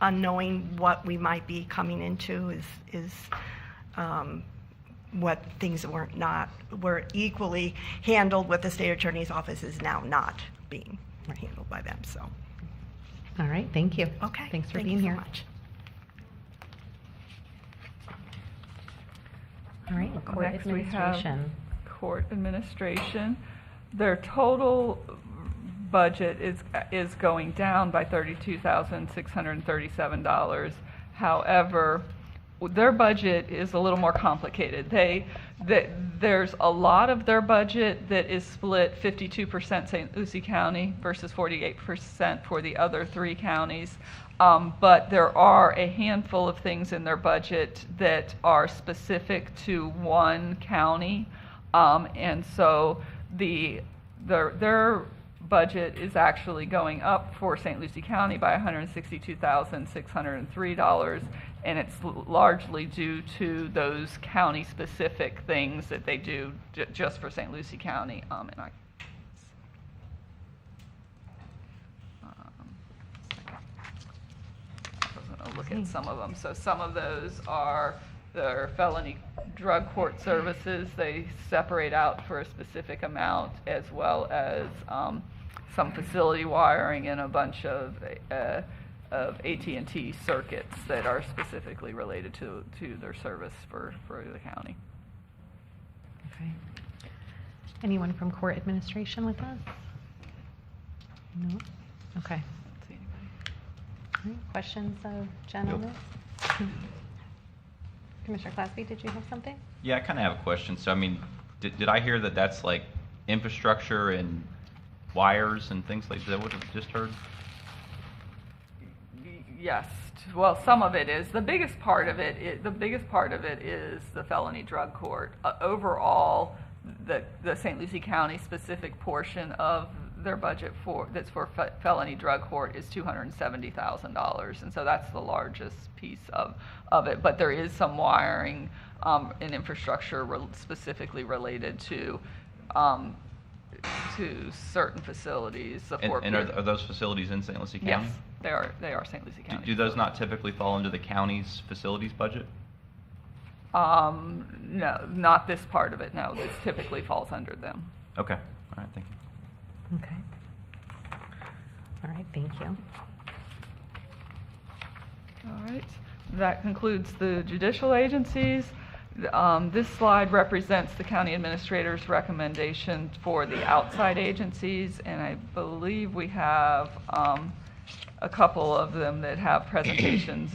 unknowing what we might be coming into is what things were equally handled with the state attorney's office is now not being handled by them. So, All right, thank you. okay. Thanks for Thank being you here. so much. All right, court Next we have administration. court administration. Their total budget is going down by $32,637. However, their budget is a little more complicated. There's a lot of their budget that is split 52% St. Lucie County versus 48% for the other three counties. But there are a handful of things in their budget that are specific to one county. And so their budget is actually going up for St. Lucie County by $162,603, and it's largely due to those county-specific things that they do just for St. Lucie County. And I to look at some of them. So some of those are their felony drug court services. They separate out for a specific amount, as well as some facility wiring and a bunch of AT&T circuits that are specifically related to their service for the county. Okay. Anyone from court administration with us? No? Okay. All right. Questions of Jen on this? Commissioner Clasby, did you have something? Yeah, I kind of have a question. So, I mean, did I hear that that's like infrastructure and wires and things like that? What I just heard? Yes. Well, some of it is. The biggest part of it is the felony drug court. Overall, the St. Lucie County specific portion of their budget that's for felony drug court is $270,000, and so that's the largest piece of it. But there is some wiring and infrastructure specifically related to certain facilities. And are those facilities in St. Lucie County? Yes, they are St. Lucie County. Do those not typically fall into the county's facilities budget? No, not this part of it. No, this typically falls under them. Okay. All right. Thank you. Okay. All right, thank you. All right. That concludes the judicial agencies. This slide represents the county administrator's recommendation for the outside agencies, and I believe we have a couple of them that have presentations.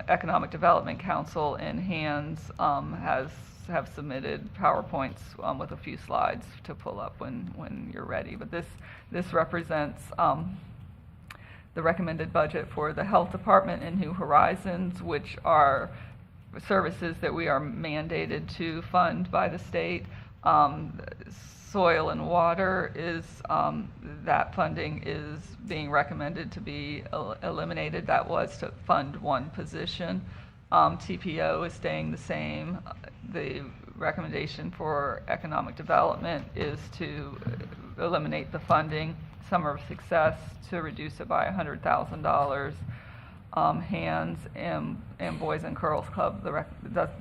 Economic Development Council in hands have submitted PowerPoints with a few slides to pull up when you're ready. But this represents the recommended budget for the Health Department and New Horizons, which are services that we are mandated to fund by the state. Soil and water is, that funding is being recommended to be eliminated. That was to fund one position. TPO is staying the same. The recommendation for economic development is to eliminate the funding. Summer of Success to reduce it by $100,000. Hands and Boys and Girls Club,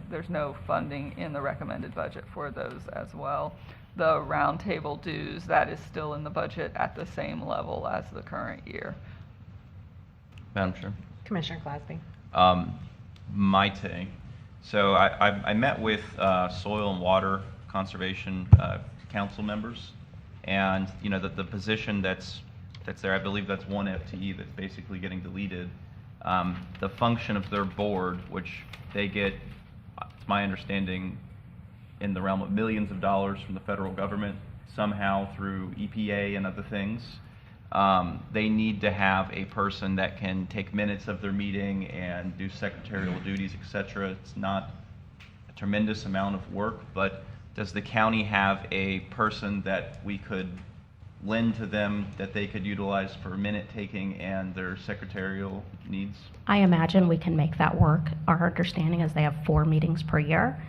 there's no funding in the recommended budget for those as well. The roundtable dues, that is still in the budget at the same level as the current year. Madam Chair. Commissioner Clasby. My take. So I met with Soil and Water Conservation Council members, and you know that the position that's there, I believe that's one FTE that's basically getting deleted. The function of their board, which they get, it's my understanding, in the realm of millions of dollars from the federal government, somehow through EPA and other things. They need to have a person that can take minutes of their meeting and do secretarial duties, etc. It's not a tremendous amount of work, but does the county have a person that we could lend to them that they could utilize for minute taking and their secretarial needs? I imagine we can make that work. Our understanding is they have 4 meetings per year.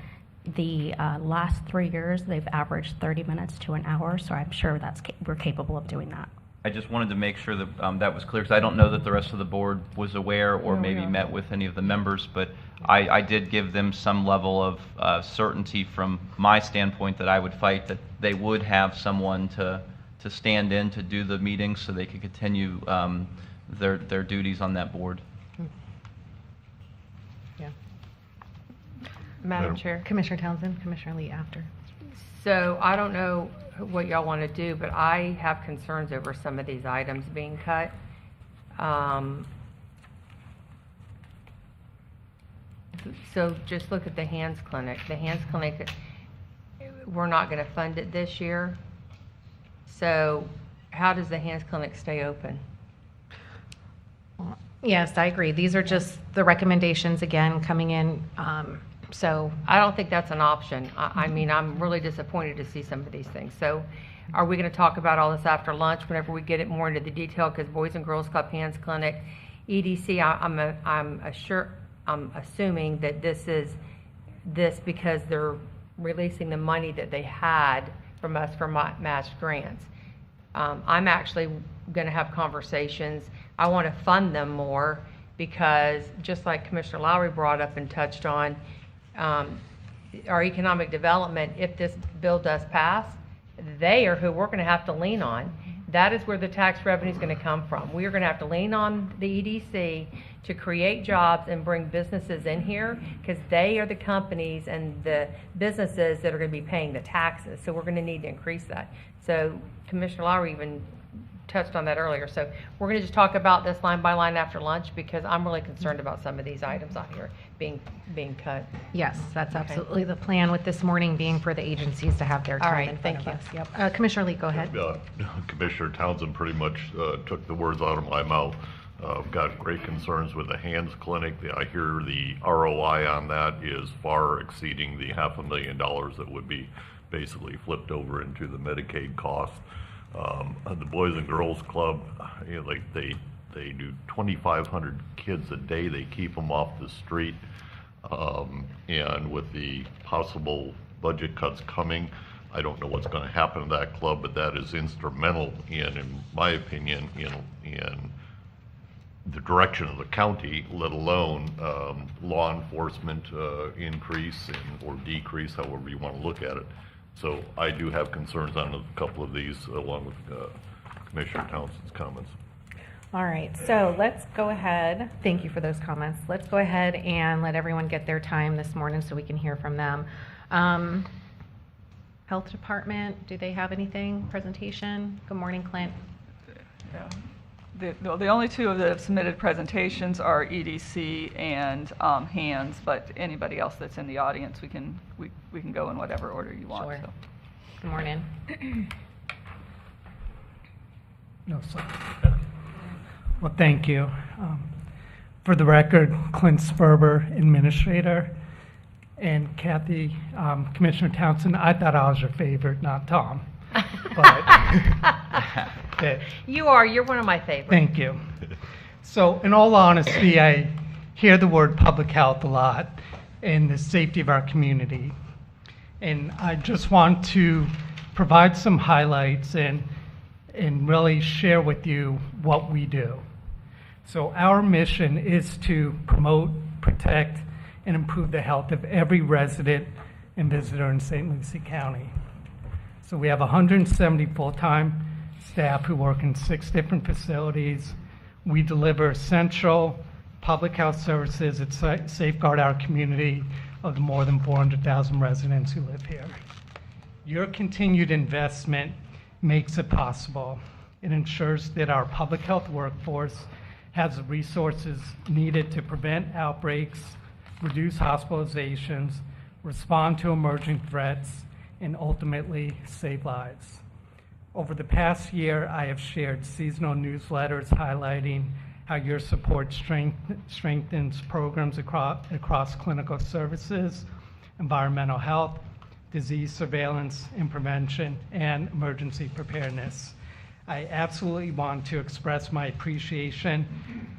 The last 3 years, they've averaged 30 minutes to an hour, so I'm sure we're capable of doing that. I just wanted to make sure that that was clear, because I don't know that the rest of the board was aware or maybe met with any of the members, but I did give them some level of certainty from my standpoint that I would fight that they would have someone to stand in to do the meetings so they could continue their duties on that board. Yeah. Madam Chair. Commissioner Townsend, Commissioner Lee after. So I don't know what y'all want to do, but I have concerns over some of these items being cut. So just look at the Hands Clinic. The Hands Clinic, we're not going to fund it this year. So how does the Hands Clinic stay open? Yes, I agree. These are just the recommendations again coming in. So I don't think that's an option. I mean, I'm really disappointed to see some of these things. So are we going to talk about all this after lunch whenever we get it more into the detail? Because Boys and Girls Club, Hands Clinic, EDC, I'm assuming that this is because they're releasing the money that they had from us for matched grants. I'm actually going to have conversations. I want to fund them more, because just like Commissioner Lowry brought up and touched on, our economic development, if this bill does pass, they are who we're going to have to lean on. That is where the tax revenue is going to come from. We are going to have to lean on the EDC to create jobs and bring businesses in here, because they are the companies and the businesses that are going to be paying the taxes. So we're going to need to increase that. So Commissioner Lowry even touched on that earlier. So we're going to just talk about this line by line after lunch, because I'm really concerned about some of these items on here being cut. Yes, that's absolutely the plan, with this morning being for the agencies to have their All time right, in front thank of us. Yep. Commissioner Lee, go ahead. Commissioner Townsend pretty much took the words out of my mouth. I've got great concerns with the Hands Clinic. I hear the ROI on that is far exceeding the $500,000 that would be basically flipped over into the Medicaid cost. The Boys and Girls Club, like they do 2,500 kids a day. They keep them off the street, and with the possible budget cuts coming, I don't know what's going to happen to that club, but that is instrumental in my opinion, in the direction of the county, let alone law enforcement increase or decrease, however you want to look at it. So I do have concerns on a couple of these, along with Commissioner Townsend's comments. All right, so let's go ahead. Thank you for those comments. Let's go ahead and let everyone get their time this morning so we can hear from them. Health Department, do they have anything? Presentation? Good morning, Clint. Yeah. The only two that have submitted presentations are EDC and Hands, but anybody else that's in the audience, we can go in whatever order you want. Sure. So. Good morning. No, sorry. Well, thank you. For the record, Clint Sperber, Administrator, and Kathy, Commissioner Townsend, I thought I was your favorite, not Tom. But, You're one of my favorites. thank you. So, in all honesty, I hear the word public health a lot and the safety of our community. And I just want to provide some highlights and really share with you what we do. So our mission is to promote, protect, and improve the health of every resident and visitor in St. Lucie County. So we have 170 full-time staff who work in 6 different facilities. We deliver essential public health services that safeguard our community of the more than 400,000 residents who live here. Your continued investment makes it possible. It ensures that our public health workforce has the resources needed to prevent outbreaks, reduce hospitalizations, respond to emerging threats, and ultimately save lives. Over the past year, I have shared seasonal newsletters highlighting how your support strengthens programs across clinical services, environmental health, disease surveillance and prevention, and emergency preparedness. I absolutely want to express my appreciation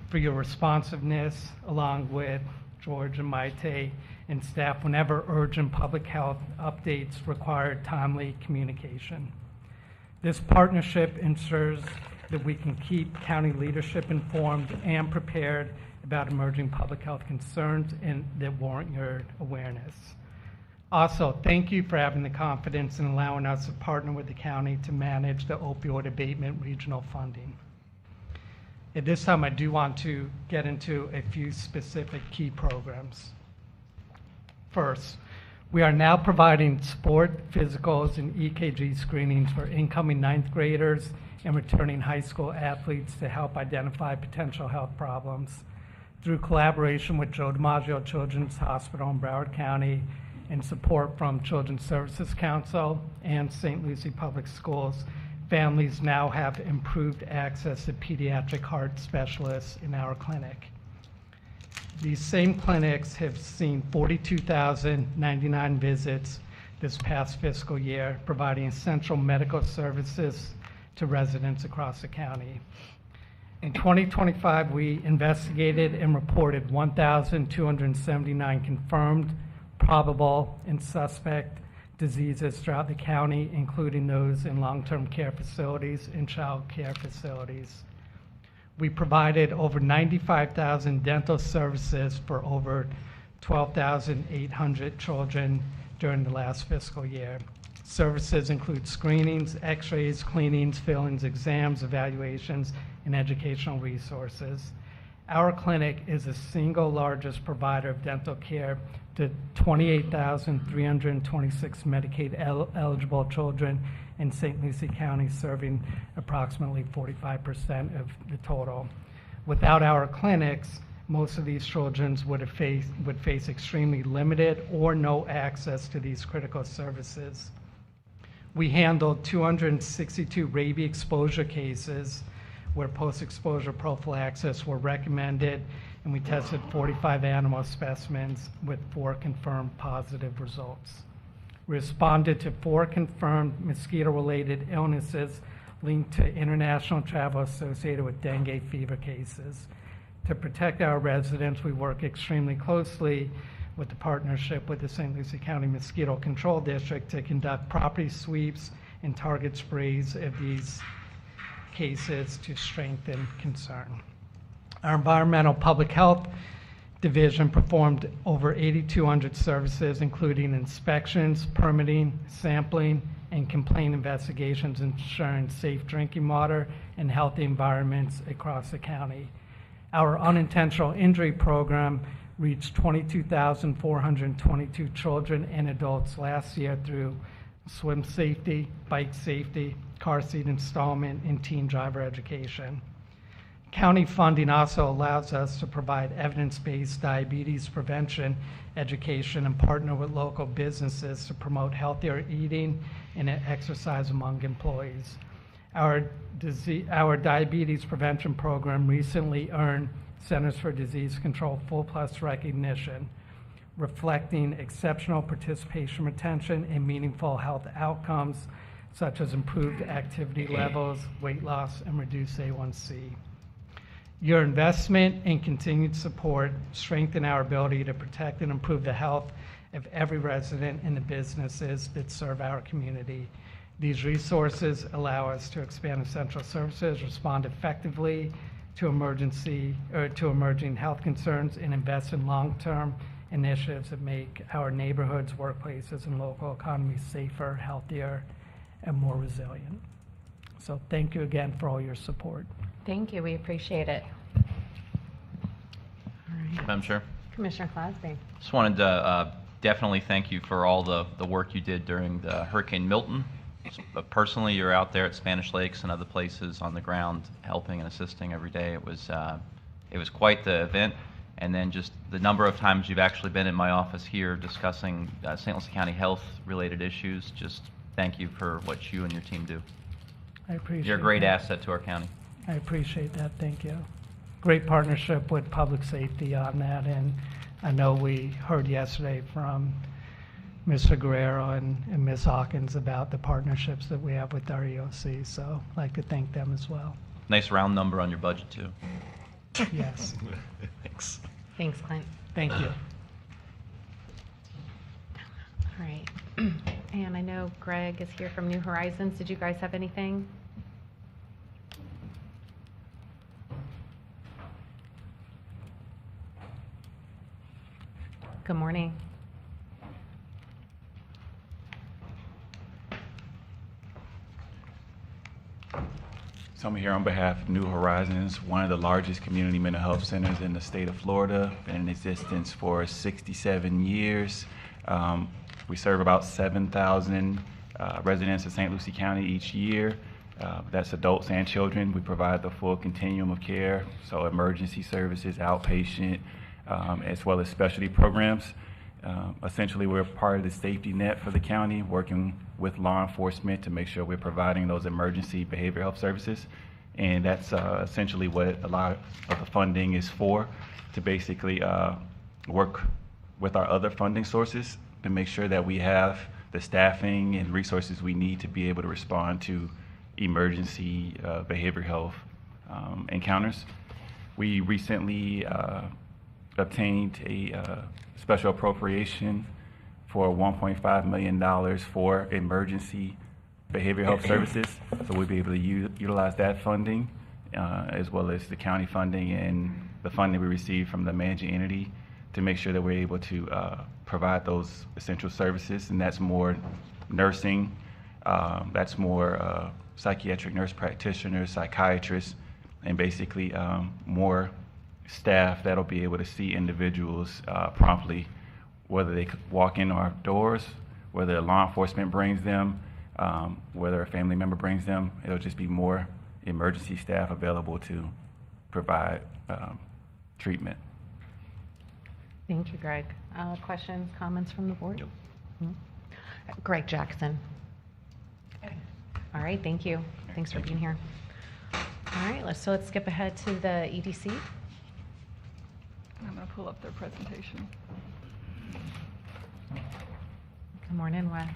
for your responsiveness, along with George and Maite and staff, whenever urgent public health updates require timely communication. This partnership ensures that we can keep county leadership informed and prepared about emerging public health concerns and that warrant your awareness. Also, thank you for having the confidence in allowing us to partner with the county to manage the opioid abatement regional funding. At this time, I do want to get into a few specific key programs. First, we are now providing sport, physicals, and EKG screenings for incoming 9th graders and returning high school athletes to help identify potential health problems. Through collaboration with Joe DiMaggio Children's Hospital in Broward County and support from Children's Services Council and St. Lucie Public Schools, families now have improved access to pediatric heart specialists in our clinic. These same clinics have seen 42,099 visits this past fiscal year, providing essential medical services to residents across the county. In 2025, we investigated and reported 1,279 confirmed, probable, and suspect diseases throughout the county, including those in long-term care facilities and child care facilities. We provided over 95,000 dental services for over 12,800 children during the last fiscal year. Services include screenings, x-rays, cleanings, fillings, exams, evaluations, and educational resources. Our clinic is the single largest provider of dental care to 28,326 Medicaid eligible children in St. Lucie County, serving approximately 45% of the total. Without our clinics, most of these children would face extremely limited or no access to these critical services. We handled 262 rabies exposure cases where post-exposure prophylaxis were recommended, and we tested 45 animal specimens with 4 confirmed positive results. We responded to 4 confirmed mosquito-related illnesses linked to international travel associated with dengue fever cases. To protect our residents, we work extremely closely with the partnership with the St. Lucie County Mosquito Control District to conduct property sweeps and target sprays of these cases to strengthen concern. Our environmental public health division performed over 8,200 services, including inspections, permitting, sampling, and complaint investigations, ensuring safe drinking water and healthy environments across the county. Our unintentional injury program reached 22,422 children and adults last year through swim safety, bike safety, car seat installment, and teen driver education. County funding also allows us to provide evidence-based diabetes prevention education and partner with local businesses to promote healthier eating and exercise among employees. Our diabetes prevention program recently earned Centers for Disease Control Full Plus recognition, reflecting exceptional participation retention and meaningful health outcomes such as improved activity levels, weight loss, and reduced A1C. Your investment and continued support strengthen our ability to protect and improve the health of every resident and the businesses that serve our community. These resources allow us to expand essential services, respond effectively to emerging health concerns, and invest in long-term initiatives that make our neighborhoods, workplaces, and local economies safer, healthier, and more resilient. So thank you again for all your support. Thank you. We appreciate it. Madam Chair, Commissioner Clasby. just wanted to definitely thank you for all the work you did during the Hurricane Milton. Personally, you're out there at Spanish Lakes and other places on the ground helping and assisting every day. It was quite the event. And then just the number of times you've actually been in my office here discussing St. Lucie County health-related issues, just thank you for what you and your team do. I appreciate it. You're a great asset to our county. I appreciate that. Thank you. Great partnership with public safety on that. And I know we heard yesterday from Mr. Guerrero and Ms. Hawkins about the partnerships that we have with our EOC. So I'd like to thank them as well. Nice round number on your budget, too. Yes. Thanks. Thanks, Clint. Thank you. All right. And I know Greg is here from New Horizons. Did you guys have anything? Good morning. So I'm here on behalf of New Horizons, one of the largest community mental health centers in the state of Florida, been in existence for 67 years. We serve about 7,000 residents of St. Lucie County each year. That's adults and children. We provide the full continuum of care, so emergency services, outpatient, as well as specialty programs. Essentially, we're part of the safety net for the county, working with law enforcement to make sure we're providing those emergency behavioral health services. And that's essentially what a lot of the funding is for, to basically work with our other funding sources to make sure that we have the staffing and resources we need to be able to respond to emergency behavioral health encounters. We recently obtained a special appropriation for $1.5 million for emergency behavioral health services. So we'll be able to utilize that funding as well as the county funding and the funding we receive from the managing entity to make sure that we're able to provide those essential services. And that's more nursing, that's more psychiatric nurse practitioners, psychiatrists, and basically more staff that'll be able to see individuals promptly, whether they walk in our doors, whether law enforcement brings them, whether a family member brings them. It'll just be more emergency staff available to provide treatment. Thank you, Greg. Questions, comments from the board? No. Greg Jackson. All right, thank you. Thanks for being here. All right, let's skip ahead to the EDC. I'm going to pull up their presentation. Good morning, Wes.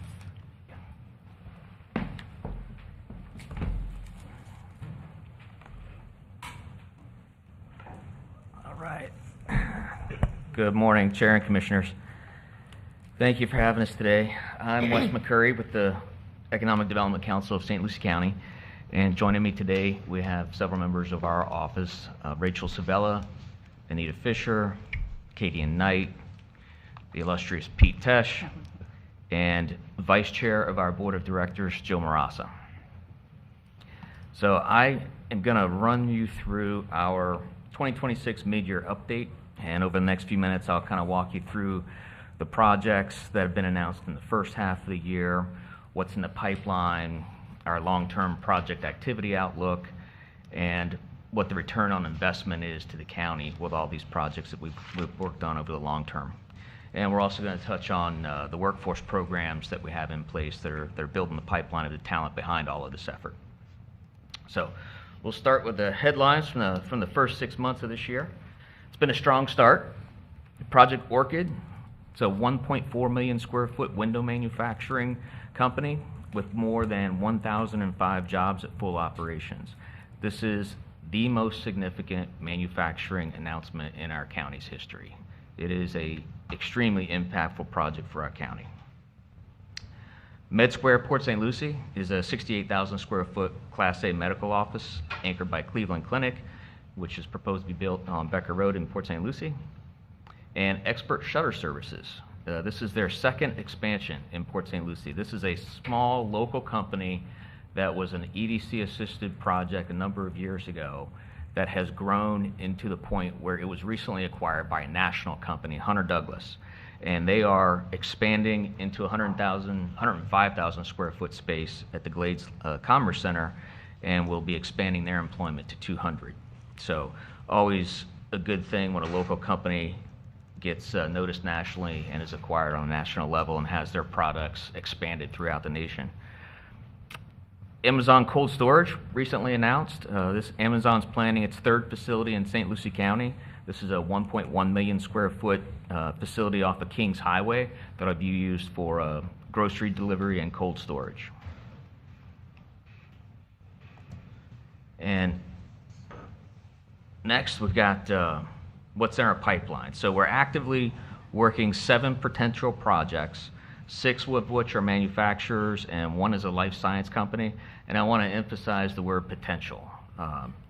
All right. Good morning, Chair and Commissioners. Thank you for having us today. I'm Wes McCurry with the Economic Development Council of St. Lucie County, and joining me today we have several members of our office, Rachel Savella, Anita Fisher, Katie and Knight, the illustrious Pete Tesh, and Vice Chair of our Board of Directors, Joe Marassa. So I am going to run you through our 2026 mid-year update, and over the next few minutes I'll kind of walk you through the projects that have been announced in the first half of the year, what's in the pipeline, our long-term project activity outlook, and what the return on investment is to the county with all these projects that we've worked on over the long term. And we're also going to touch on the workforce programs that we have in place that are building the pipeline of the talent behind all of this effort. So we'll start with the headlines from the first 6 months of this year. It's been a strong start. Project Orchid, it's a 1.4 million square foot window manufacturing company with more than 1,005 jobs at full operations. This is the most significant manufacturing announcement in our county's history. It is a extremely impactful project for our county. MedSquare Port St. Lucie is a 68,000 square foot Class A medical office anchored by Cleveland Clinic, which is proposed to be built on Becker Road in Port St. Lucie. And Expert Shutter Services. This is their second expansion in Port St. Lucie. This is a small local company that was an EDC-assisted project a number of years ago that has grown into the point where it was recently acquired by a national company, Hunter Douglas. And they are expanding into 105,000 square foot space at the Glades Commerce Center, and will be expanding their employment to 200. So always a good thing when a local company gets noticed nationally and is acquired on a national level and has their products expanded throughout the nation. Amazon Cold Storage recently announced. Amazon's planning its third facility in St. Lucie County. This is a 1.1 million square foot facility off of Kings Highway that will be used for grocery delivery and cold storage. And next we've got what's in our pipeline. So we're actively working 7 potential projects, 6 of which are manufacturers and 1 is a life science company. And I want to emphasize the word potential.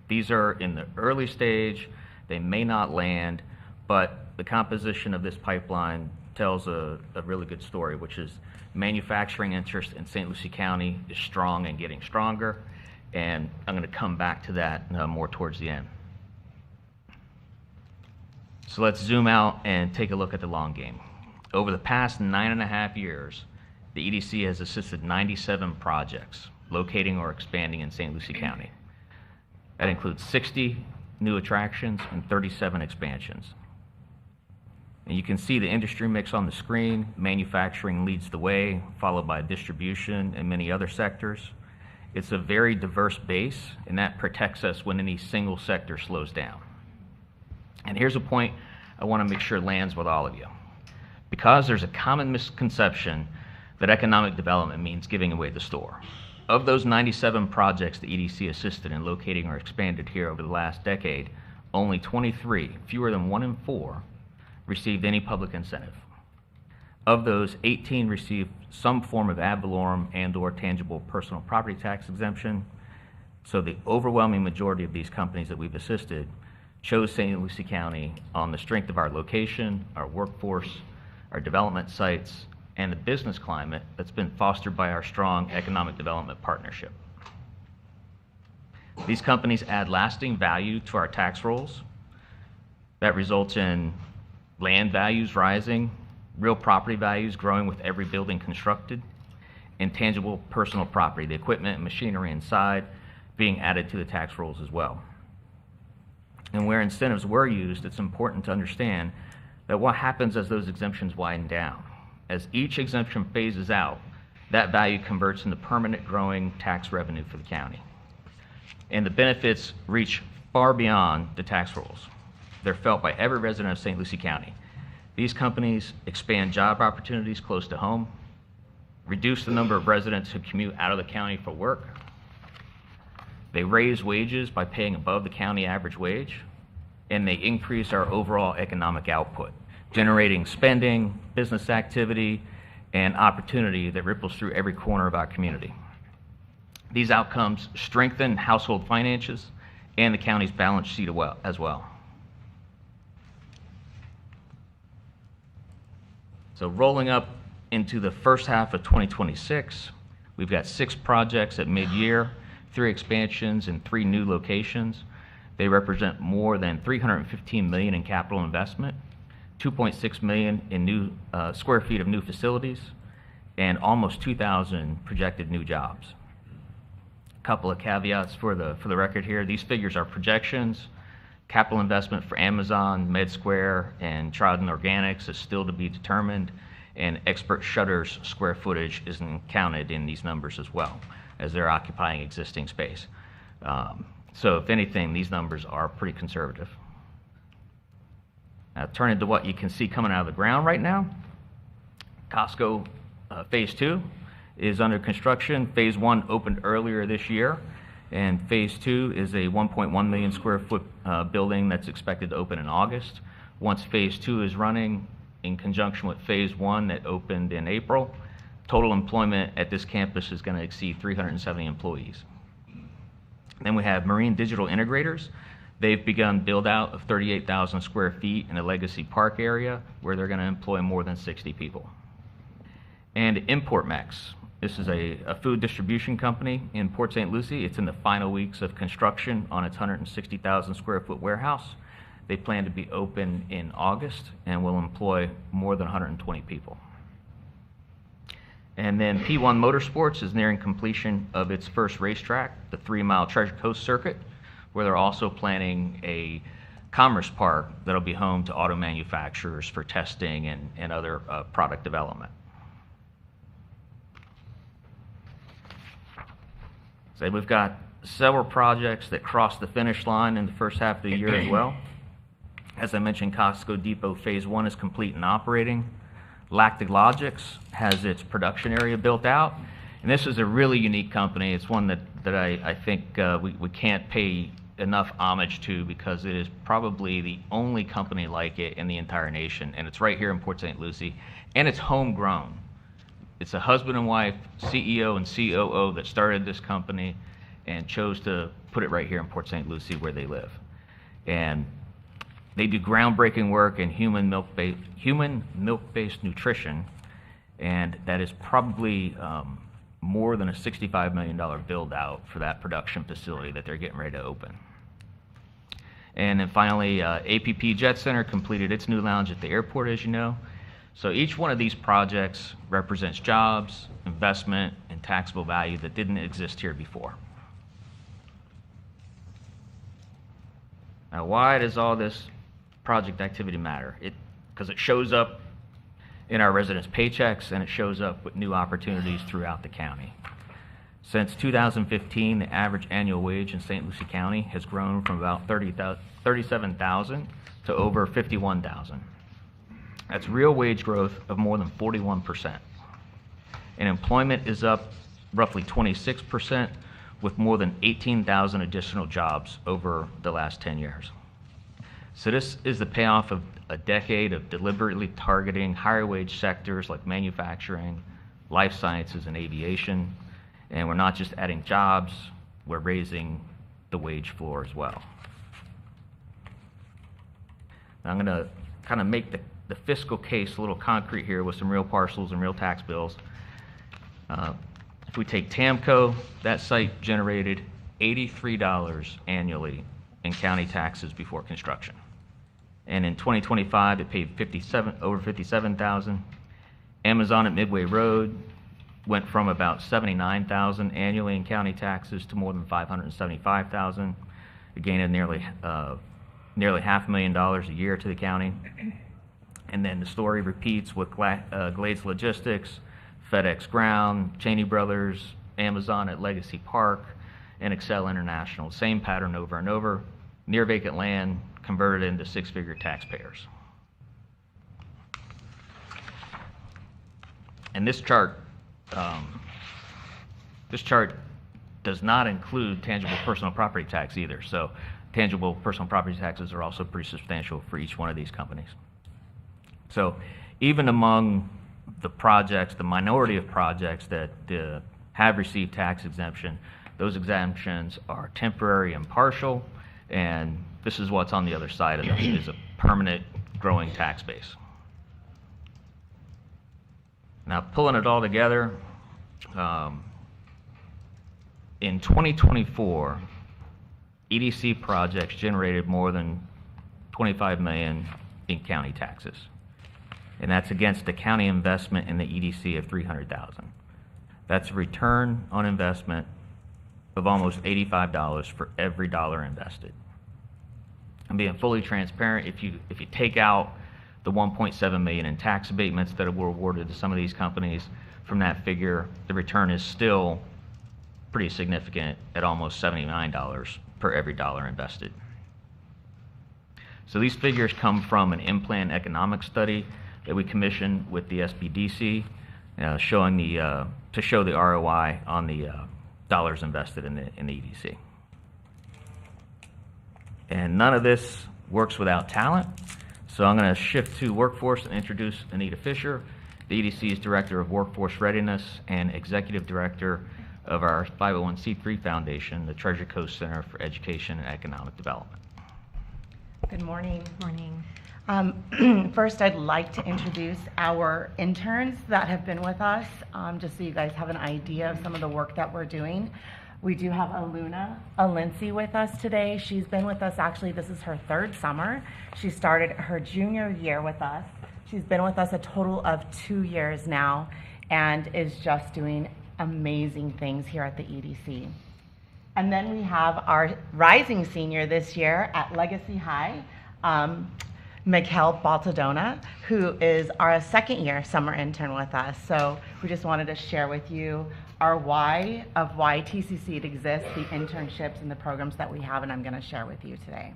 These are in the early stage. They may not land, but the composition of this pipeline tells a really good story, which is manufacturing interest in St. Lucie County is strong and getting stronger. And I'm going to come back to that more towards the end. So let's zoom out and take a look at the long game. Over the past 9.5 years, the EDC has assisted 97 projects locating or expanding in St. Lucie County. That includes 60 new attractions and 37 expansions. And you can see the industry mix on the screen. Manufacturing leads the way, followed by distribution and many other sectors. It's a very diverse base, and that protects us when any single sector slows down. And here's a point I want to make sure lands with all of you. Because there's a common misconception that economic development means giving away the store. Of those 97 projects the EDC assisted in locating or expanded here over the last decade, only 23, fewer than 1 in 4, received any public incentive. Of those, 18 received some form of ad valorem and/or tangible personal property tax exemption. So the overwhelming majority of these companies that we've assisted chose St. Lucie County on the strength of our location, our workforce, our development sites, and the business climate that's been fostered by our strong economic development partnership. These companies add lasting value to our tax rolls. That results in land values rising, real property values growing with every building constructed, and tangible personal property, the equipment and machinery inside, being added to the tax rolls as well. And where incentives were used, it's important to understand that what happens as those exemptions wind down. As each exemption phases out, that value converts into permanent growing tax revenue for the county. And the benefits reach far beyond the tax rolls. They're felt by every resident of St. Lucie County. These companies expand job opportunities close to home, reduce the number of residents who commute out of the county for work. They raise wages by paying above the county average wage, and they increase our overall economic output, generating spending, business activity, and opportunity that ripples through every corner of our community. These outcomes strengthen household finances and the county's balance sheet as well. So rolling up into the first half of 2026, we've got 6 projects at mid-year, 3 expansions and 3 new locations. They represent more than $315 million in capital investment, 2.6 million in new square feet of new facilities, and almost 2,000 projected new jobs. A couple of caveats for the record here. These figures are projections. Capital investment for Amazon, MedSquare, and Trodden Organics is still to be determined, and Expert Shutter's square footage isn't counted in these numbers as well, as they're occupying existing space. So if anything, these numbers are pretty conservative. Now turning to what you can see coming out of the ground right now. Costco Phase 2 is under construction. Phase 1 opened earlier this year, and Phase 2 is a 1.1 million square foot building that's expected to open in August. Once Phase 2 is running, in conjunction with Phase 1 that opened in April, total employment at this campus is going to exceed 370 employees. Then we have Marine Digital Integrators. They've begun build-out of 38,000 square feet in a Legacy Park area where they're going to employ more than 60 people. And ImportMex. This is a food distribution company in Port St. Lucie. It's in the final weeks of construction on its 160,000 square foot warehouse. They plan to be open in August and will employ more than 120 people. And then P1 Motorsports is nearing completion of its first racetrack, the 3-mile Treasure Coast Circuit, where they're also planning a commerce park that'll be home to auto manufacturers for testing and other product development. So we've got several projects that crossed the finish line in the first half of the year as well. As I mentioned, Costco Depot Phase 1 is complete and operating. Lactalogics has its production area built out. And this is a really unique company. It's one that I think we can't pay enough homage to because it is probably the only company like it in the entire nation. And it's right here in Port St. Lucie. And it's homegrown. It's a husband and wife, CEO and COO that started this company and chose to put it right here in Port St. Lucie where they live. And they do groundbreaking work in human milk-based nutrition, and that is probably more than a $65 million build-out for that production facility that they're getting ready to open. And then finally, APP Jet Center completed its new lounge at the airport, as you know. So each one of these projects represents jobs, investment, and taxable value that didn't exist here before. Now, why does all this project activity matter? Because it shows up in our residents' paychecks and it shows up with new opportunities throughout the county. Since 2015, the average annual wage in St. Lucie County has grown from about $37,000 to over $51,000. That's real wage growth of more than 41%. And employment is up roughly 26%, with more than 18,000 additional jobs over the last 10 years. So this is the payoff of a decade of deliberately targeting higher wage sectors like manufacturing, life sciences, and aviation. And we're not just adding jobs, we're raising the wage floor as well. Now I'm going to kind of make the fiscal case a little concrete here with some real parcels and real tax bills. If we take Tamco, that site generated $83 annually in county taxes before construction. And in 2025, it paid over $57,000. Amazon at Midway Road went from about $79,000 annually in county taxes to more than $575,000, a gain of nearly $500,000 a year to the county. And then the story repeats with Glades Logistics, FedEx Ground, Cheney Brothers, Amazon at Legacy Park, and Excel International. Same pattern over and over. Near vacant land converted into six-figure taxpayers. And this chart does not include tangible personal property tax either. So tangible personal property taxes are also pretty substantial for each one of these companies. So even among the projects, the minority of projects that have received tax exemption, those exemptions are temporary and partial, and this is what's on the other side of them, is a permanent growing tax base. Now, pulling it all together, in 2024, EDC projects generated more than $25 million in county taxes. And that's against a county investment in the EDC of $300,000. That's a return on investment of almost $85 for every dollar invested. And being fully transparent, if you take out the $1.7 million in tax abatements that were awarded to some of these companies from that figure, the return is still pretty significant at almost $79 per every dollar invested. So these figures come from an in-plan economic study that we commissioned with the SBDC, showing to show the ROI on the dollars invested in the EDC. And none of this works without talent. So I'm going to shift to workforce and introduce Anita Fisher, the EDC's Director of Workforce Readiness and Executive Director of our 501c3 foundation, the Treasure Coast Center for Education and Economic Development. Good morning. Morning. First, I'd like to introduce our interns that have been with us, just so you guys have an idea of some of the work that we're doing. We do have Aluna Alinci with us today. She's been with us, actually, this is her third summer. She started her junior year with us. She's been with us a total of 2 years now and is just doing amazing things here at the EDC. And then we have our rising senior this year at Legacy High, Mikhail Baltadona, who is our second year summer intern with us. So we just wanted to share with you our why of why TCC exists, the internships and the programs that we have, and I'm going to share with you today.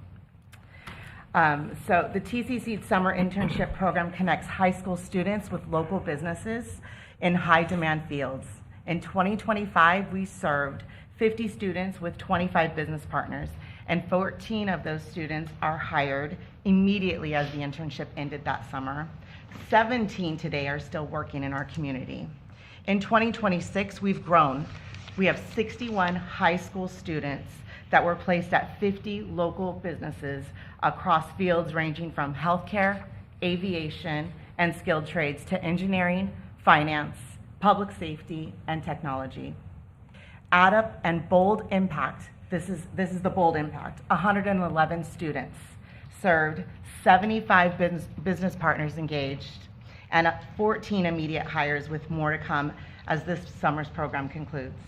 So the TCC Summer Internship Program connects high school students with local businesses in high demand fields. In 2025, we served 50 students with 25 business partners, and 14 of those students are hired immediately as the internship ended that summer. 17 today are still working in our community. In 2026, we've grown. We have 61 high school students that were placed at 50 local businesses across fields ranging from healthcare, aviation, and skilled trades to engineering, finance, public safety, and technology. Add up and bold impact. This is the bold impact. 111 students served, 75 business partners engaged, and 14 immediate hires with more to come as this summer's program concludes.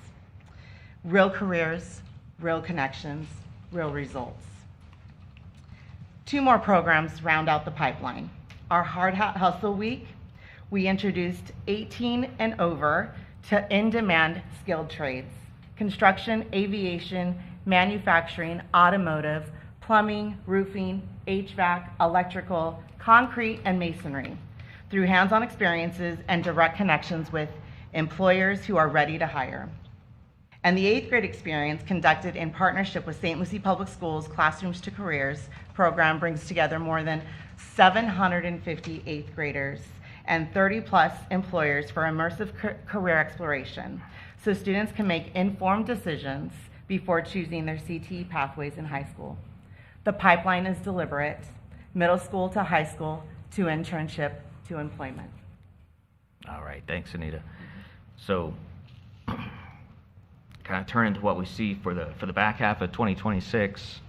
Real careers, real connections, real results. 2 more programs round out the pipeline. Our Hard Hat Hustle Week, we introduced 18 and over to in-demand skilled trades: construction, aviation, manufacturing, automotive, plumbing, roofing, HVAC, electrical, concrete, and masonry, through hands-on experiences and direct connections with employers who are ready to hire. And the 8th grade experience, conducted in partnership with St. Lucie Public Schools Classrooms to Careers program, brings together more than 750 8th graders and 30+ employers for immersive career exploration, so students can make informed decisions before choosing their CTE pathways in high school. The pipeline is deliberate, middle school to high school to internship to employment. All right, thanks, Anita. So, kind of turn into what we see for the back half of 2026.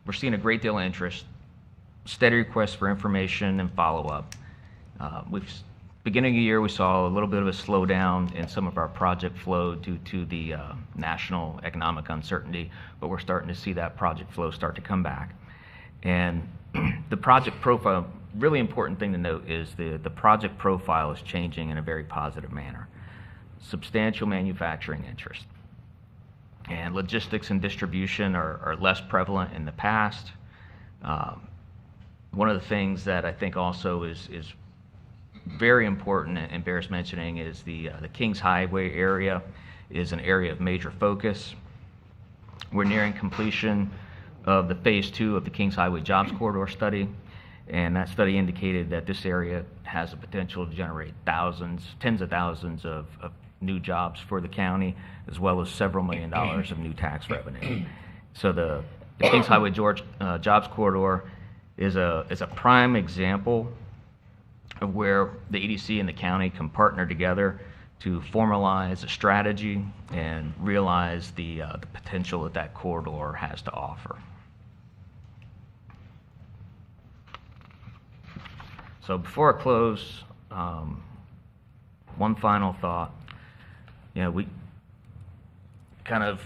We're seeing a great deal of interest, steady requests for information and follow-up. Beginning of the year, we saw a little bit of a slowdown in some of our project flow due to the national economic uncertainty, but we're starting to see that project flow start to come back. And the project profile, really important thing to note is the project profile is changing in a very positive manner. Substantial manufacturing interest. And logistics and distribution are less prevalent in the past. One of the things that I think also is very important and bears mentioning is the Kings Highway area is an area of major focus. We're nearing completion of the phase 2 of the Kings Highway Jobs Corridor study, and that study indicated that this area has the potential to generate tens of thousands of new jobs for the county, as well as several $1 million of new tax revenue. So the Kings Highway Jobs Corridor is a prime example of where the EDC and the county can partner together to formalize a strategy and realize the potential that corridor has to offer. So before I close, one final thought. We kind of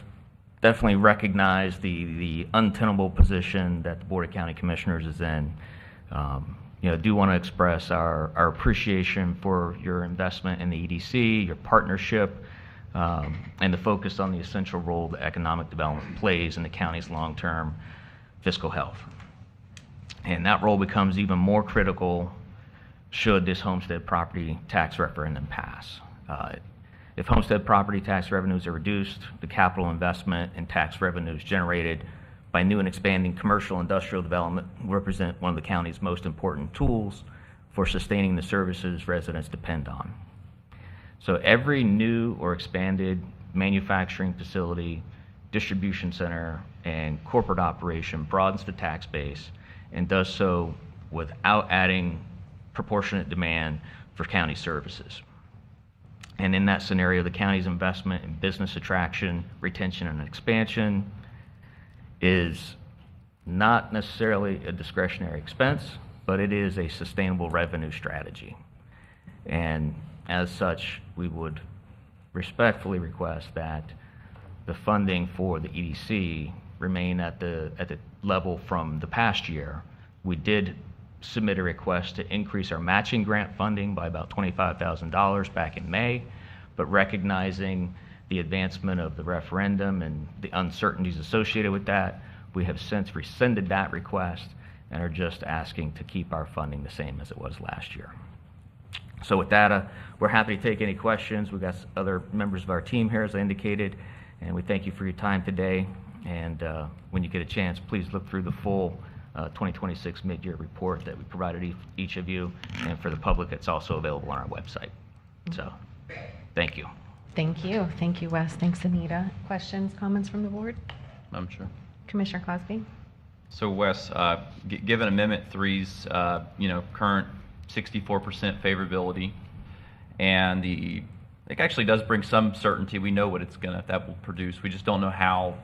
definitely recognize the untenable position that the Board of County Commissioners is in. Do want to express our appreciation for your investment in the EDC, your partnership, and the focus on the essential role that economic development plays in the county's long-term fiscal health. And that role becomes even more critical should this homestead property tax referendum pass. If homestead property tax revenues are reduced, the capital investment and tax revenues generated by new and expanding commercial industrial development represent one of the county's most important tools for sustaining the services residents depend on. So every new or expanded manufacturing facility, distribution center, and corporate operation broadens the tax base and does so without adding proportionate demand for county services. And in that scenario, the county's investment in business attraction, retention, and expansion is not necessarily a discretionary expense, but it is a sustainable revenue strategy. And as such, we would respectfully request that the funding for the EDC remain at the level from the past year. We did submit a request to increase our matching grant funding by about $25,000 back in May, but recognizing the advancement of the referendum and the uncertainties associated with that, we have since rescinded that request and are just asking to keep our funding the same as it was last year. So with that, we're happy to take any questions. We've got other members of our team here, as I indicated, and we thank you for your time today. And when you get a chance, please look through the full 2026 mid-year report that we provided each of you, and for the public, it's also available on our website. So, thank you. Thank you. Thank you, Wes. Thanks, Anita. Questions, comments from the board? I'm sure. Commissioner Cosby? So Wes, given Amendment 3's current 64% favorability, and it actually does bring some certainty. We know what that will produce. We just don't know how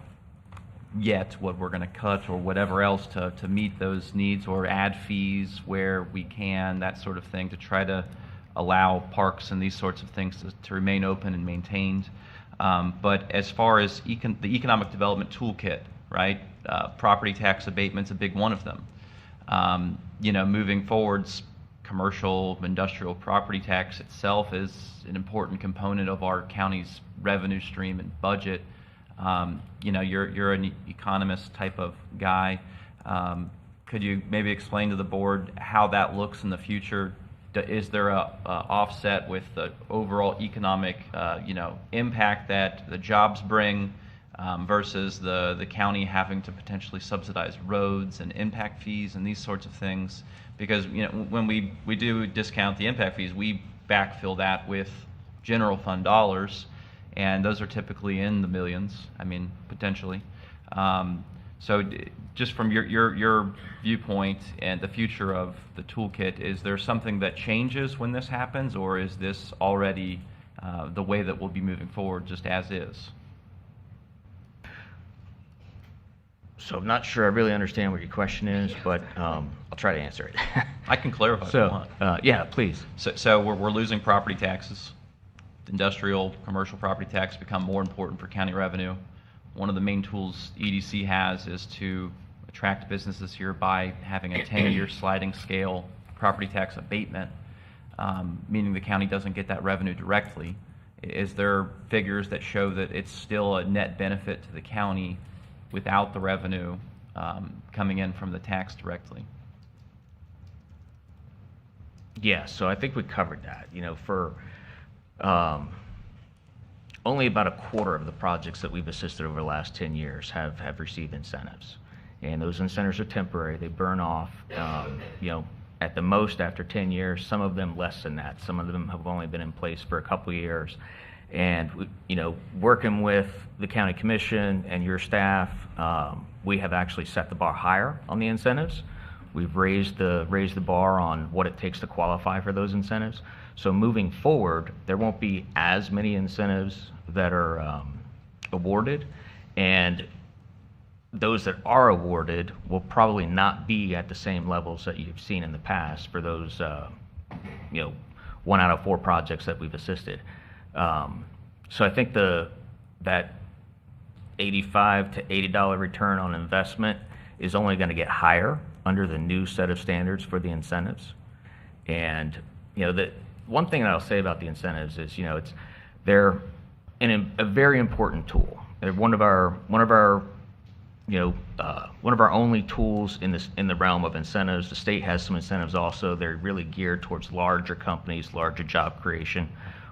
yet what we're going to cut or whatever else to meet those needs, or add fees where we can, that sort of thing, to try to allow parks and these sorts of things to remain open and maintained. But as far as the economic development toolkit, right? Property tax abatement's a big one of them. Moving forwards, commercial, industrial property tax itself is an important component of our county's revenue stream and budget. You're an economist type of guy. Could you maybe explain to the board how that looks in the future? Is there a offset with the overall economic impact that the jobs bring versus the county having to potentially subsidize roads and impact fees and these sorts of things? Because when we do discount the impact fees, we backfill that with general fund dollars. and those are typically in the millions, I mean, potentially. Just from your viewpoint and the future of the toolkit, is there something that changes when this happens, or is this already the way that we'll be moving forward just as is? So I'm not sure I really understand what your question is, but I'll try to answer it. I can clarify if you want. Yeah, please. So we're losing property taxes. Industrial, commercial property tax become more important for county revenue. One of the main tools EDC has is to attract businesses here by having a 10-year sliding scale property tax abatement, meaning the county doesn't get that revenue directly. Is there figures that show that it's still a net benefit to the county without the revenue coming in from the tax directly? Yeah, so I think we covered that. You know, for only about a quarter of the projects that we've assisted over the last 10 years have received incentives. And those incentives are temporary. They burn off, you know, at the most after 10 years, some of them less than that. Some of them have only been in place for a couple of years. And, you know, working with the county commission and your staff, we have actually set the bar higher on the incentives. We've raised the bar on what it takes to qualify for those incentives. So moving forward, there won't be as many incentives that are awarded, and those that are awarded will probably not be at the same levels that you've seen in the past for those, you know, 1 out of 4 projects that we've assisted. So I think that $85 to $80 return on investment is only going to get higher under the new set of standards for the incentives. And, you know, the one thing that I'll say about the incentives is, you know, they're a very important tool. They're one of our only tools in the realm of incentives. The state has some incentives also. They're really geared towards larger companies, larger job creation.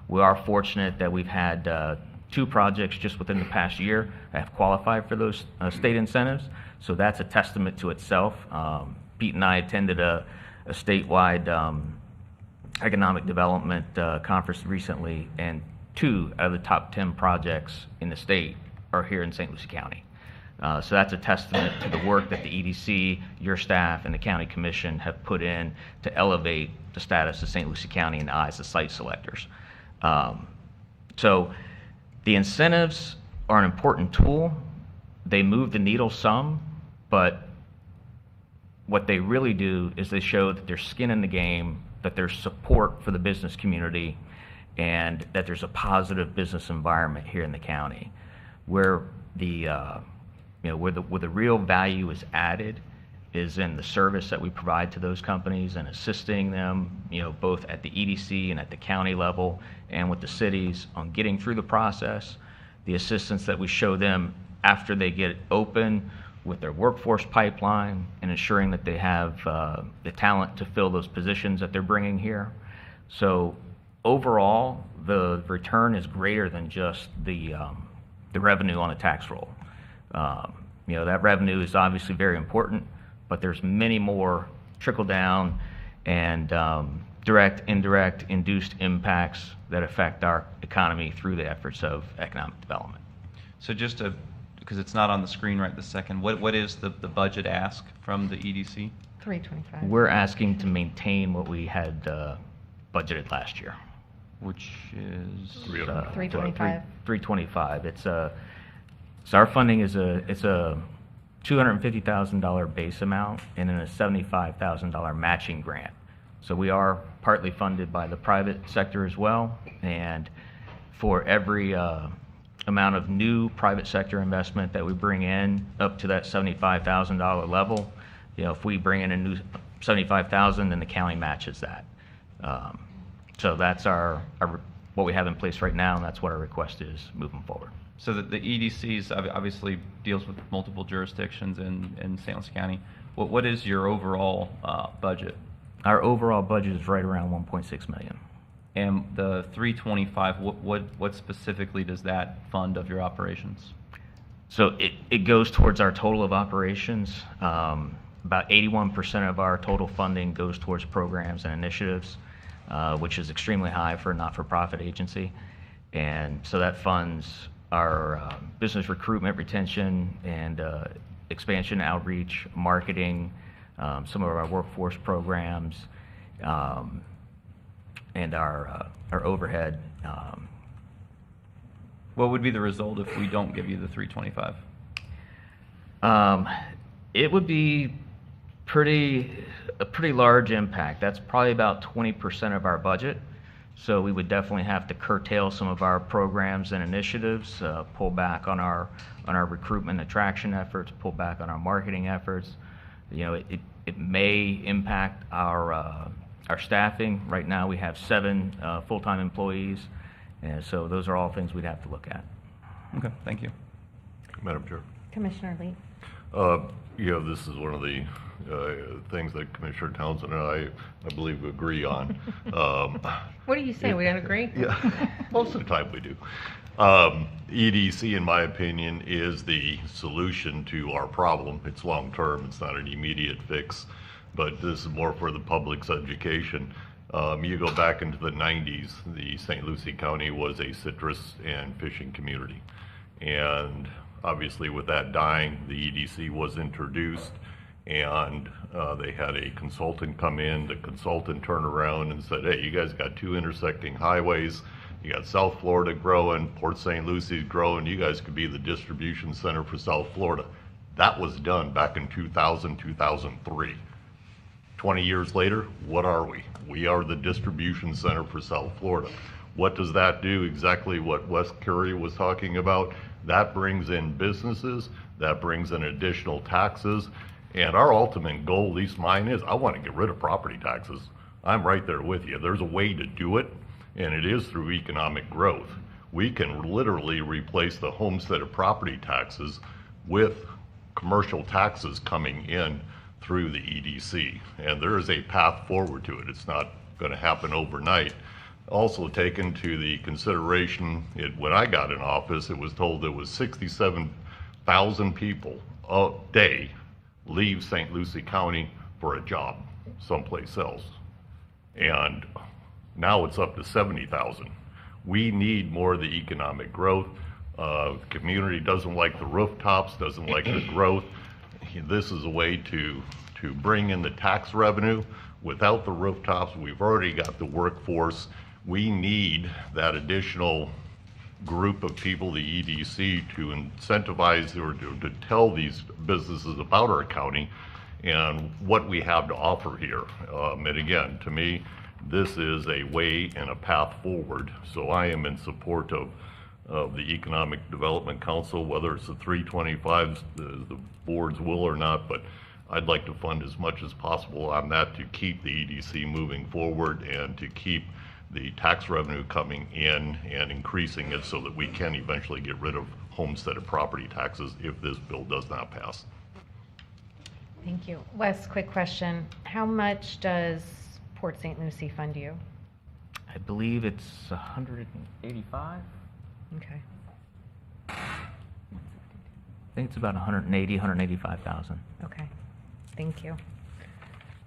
We are fortunate that we've had 2 projects just within the past year that have qualified for those state incentives. So that's a testament to itself. Pete and I attended a statewide economic development conference recently, and 2 out of the top 10 projects in the state are here in St. Lucie County. So that's a testament to the work that the EDC, your staff, and the county commission have put in to elevate the status of St. Lucie County in the eyes of site selectors. So the incentives are an important tool. They move the needle some, but what they really do is they show that there's skin in the game, that there's support for the business community, and that there's a positive business environment here in the county. Where the where the real value is added is in the service that we provide to those companies and assisting them, you know, both at the EDC and at the county level and with the cities on getting through the process, the assistance that we show them after they get open with their workforce pipeline and ensuring that they have the talent to fill those positions that they're bringing here. So overall, the return is greater than just the revenue on a tax roll. You know, that revenue is obviously very important, but there's many more trickle down and direct, indirect, induced impacts that affect our economy through the efforts of economic development. So just to, because it's not on the screen right this second, what is the budget ask from the EDC? $325. We're asking to maintain what we had budgeted last year. Which is? $325. $325. So our funding is it's a $250,000 base amount and then a $75,000 matching grant. So we are partly funded by the private sector as well. And for every amount of new private sector investment that we bring in up to that $75,000 level, you know, if we bring in a new $75,000, then the county matches that. So that's our what we have in place right now, and that's what our request is moving forward. So the EDCs obviously deals with multiple jurisdictions in St. Lucie County. What is your overall budget? Our overall budget is right around $1.6 million. And the 325, what specifically does that fund of your operations? So it goes towards our total of operations. About 81% of our total funding goes towards programs and initiatives, which is extremely high for a not-for-profit agency. And so that funds our business recruitment, retention, and expansion, outreach, marketing, some of our workforce programs, and our overhead. What would be the result if we don't give you the 325? It would be a pretty large impact. That's probably about 20% of our budget. So we would definitely have to curtail some of our programs and initiatives, pull back on our recruitment attraction efforts, pull back on our marketing efforts. You know, it may impact our staffing. Right now we have 7 full-time employees, and so those are all things we'd have to look at. Okay, thank you. Madam Chair. Commissioner Lee. This is one of the things that Commissioner Townsend and I believe, agree on. What do you say? We don't agree? Yeah, most of the time we do. EDC, in my opinion, is the solution to our problem. It's long-term. It's not an immediate fix, but this is more for the public's education. You go back into the 90s, the St. Lucie County was a citrus and fishing community. And obviously with that dying, the EDC was introduced, and they had a consultant come in. The consultant turned around and said, hey, you guys got 2 intersecting highways. You got South Florida growing, Port St. Lucie's growing. You guys could be the distribution center for South Florida. That was done back in 2000, 2003. 20 years later, what are we? We are the distribution center for South Florida. What does that do? Exactly what Wes Curry was talking about. That brings in businesses, that brings in additional taxes, and our ultimate goal, at least mine, is I want to get rid of property taxes. I'm right there with you. There's a way to do it, and it is through economic growth. We can literally replace the homestead of property taxes with commercial taxes coming in through the EDC, and there is a path forward to it. It's not going to happen overnight. Also take into the consideration, when I got in office, it was told there was 67,000 people a day leave St. Lucie County for a job someplace else. And now it's up to 70,000. We need more of the economic growth. The community doesn't like the rooftops, doesn't like the growth. This is a way to bring in the tax revenue. Without the rooftops, we've already got the workforce. We need that additional group of people, the EDC, to incentivize or to tell these businesses about our county and what we have to offer here. And again, to me, this is a way and a path forward. So I am in support of the Economic Development Council, whether it's the 325s, the board's will or not, but I'd like to fund as much as possible on that to keep the EDC moving forward and to keep the tax revenue coming in and increasing it so that we can eventually get rid of homestead and property taxes if this bill does not pass. Thank you. Wes, quick question. How much does Port St. Lucie fund you? I believe it's 185. Okay. I think it's about 180, 185,000. Okay. Thank you.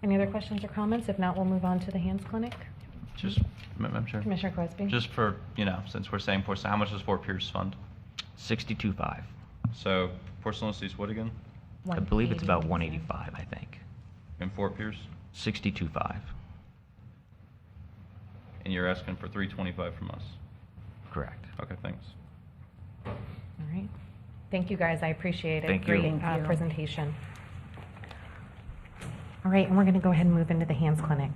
Any other questions or comments? If not, we'll move on to the Hands Clinic. Just, Madam Chair. Commissioner Crosby. Just for, since we're saying Port, how much does Fort Pierce fund? 62.5. So Port St. Lucie's what again? I believe it's about 185, I think. And Fort Pierce? 62.5. And you're asking for 325 from us? Correct. Okay, thanks. All right. Thank you, guys. I appreciate it. Thank you. Great presentation. All right, and we're going to go ahead and move into the Hands Clinic.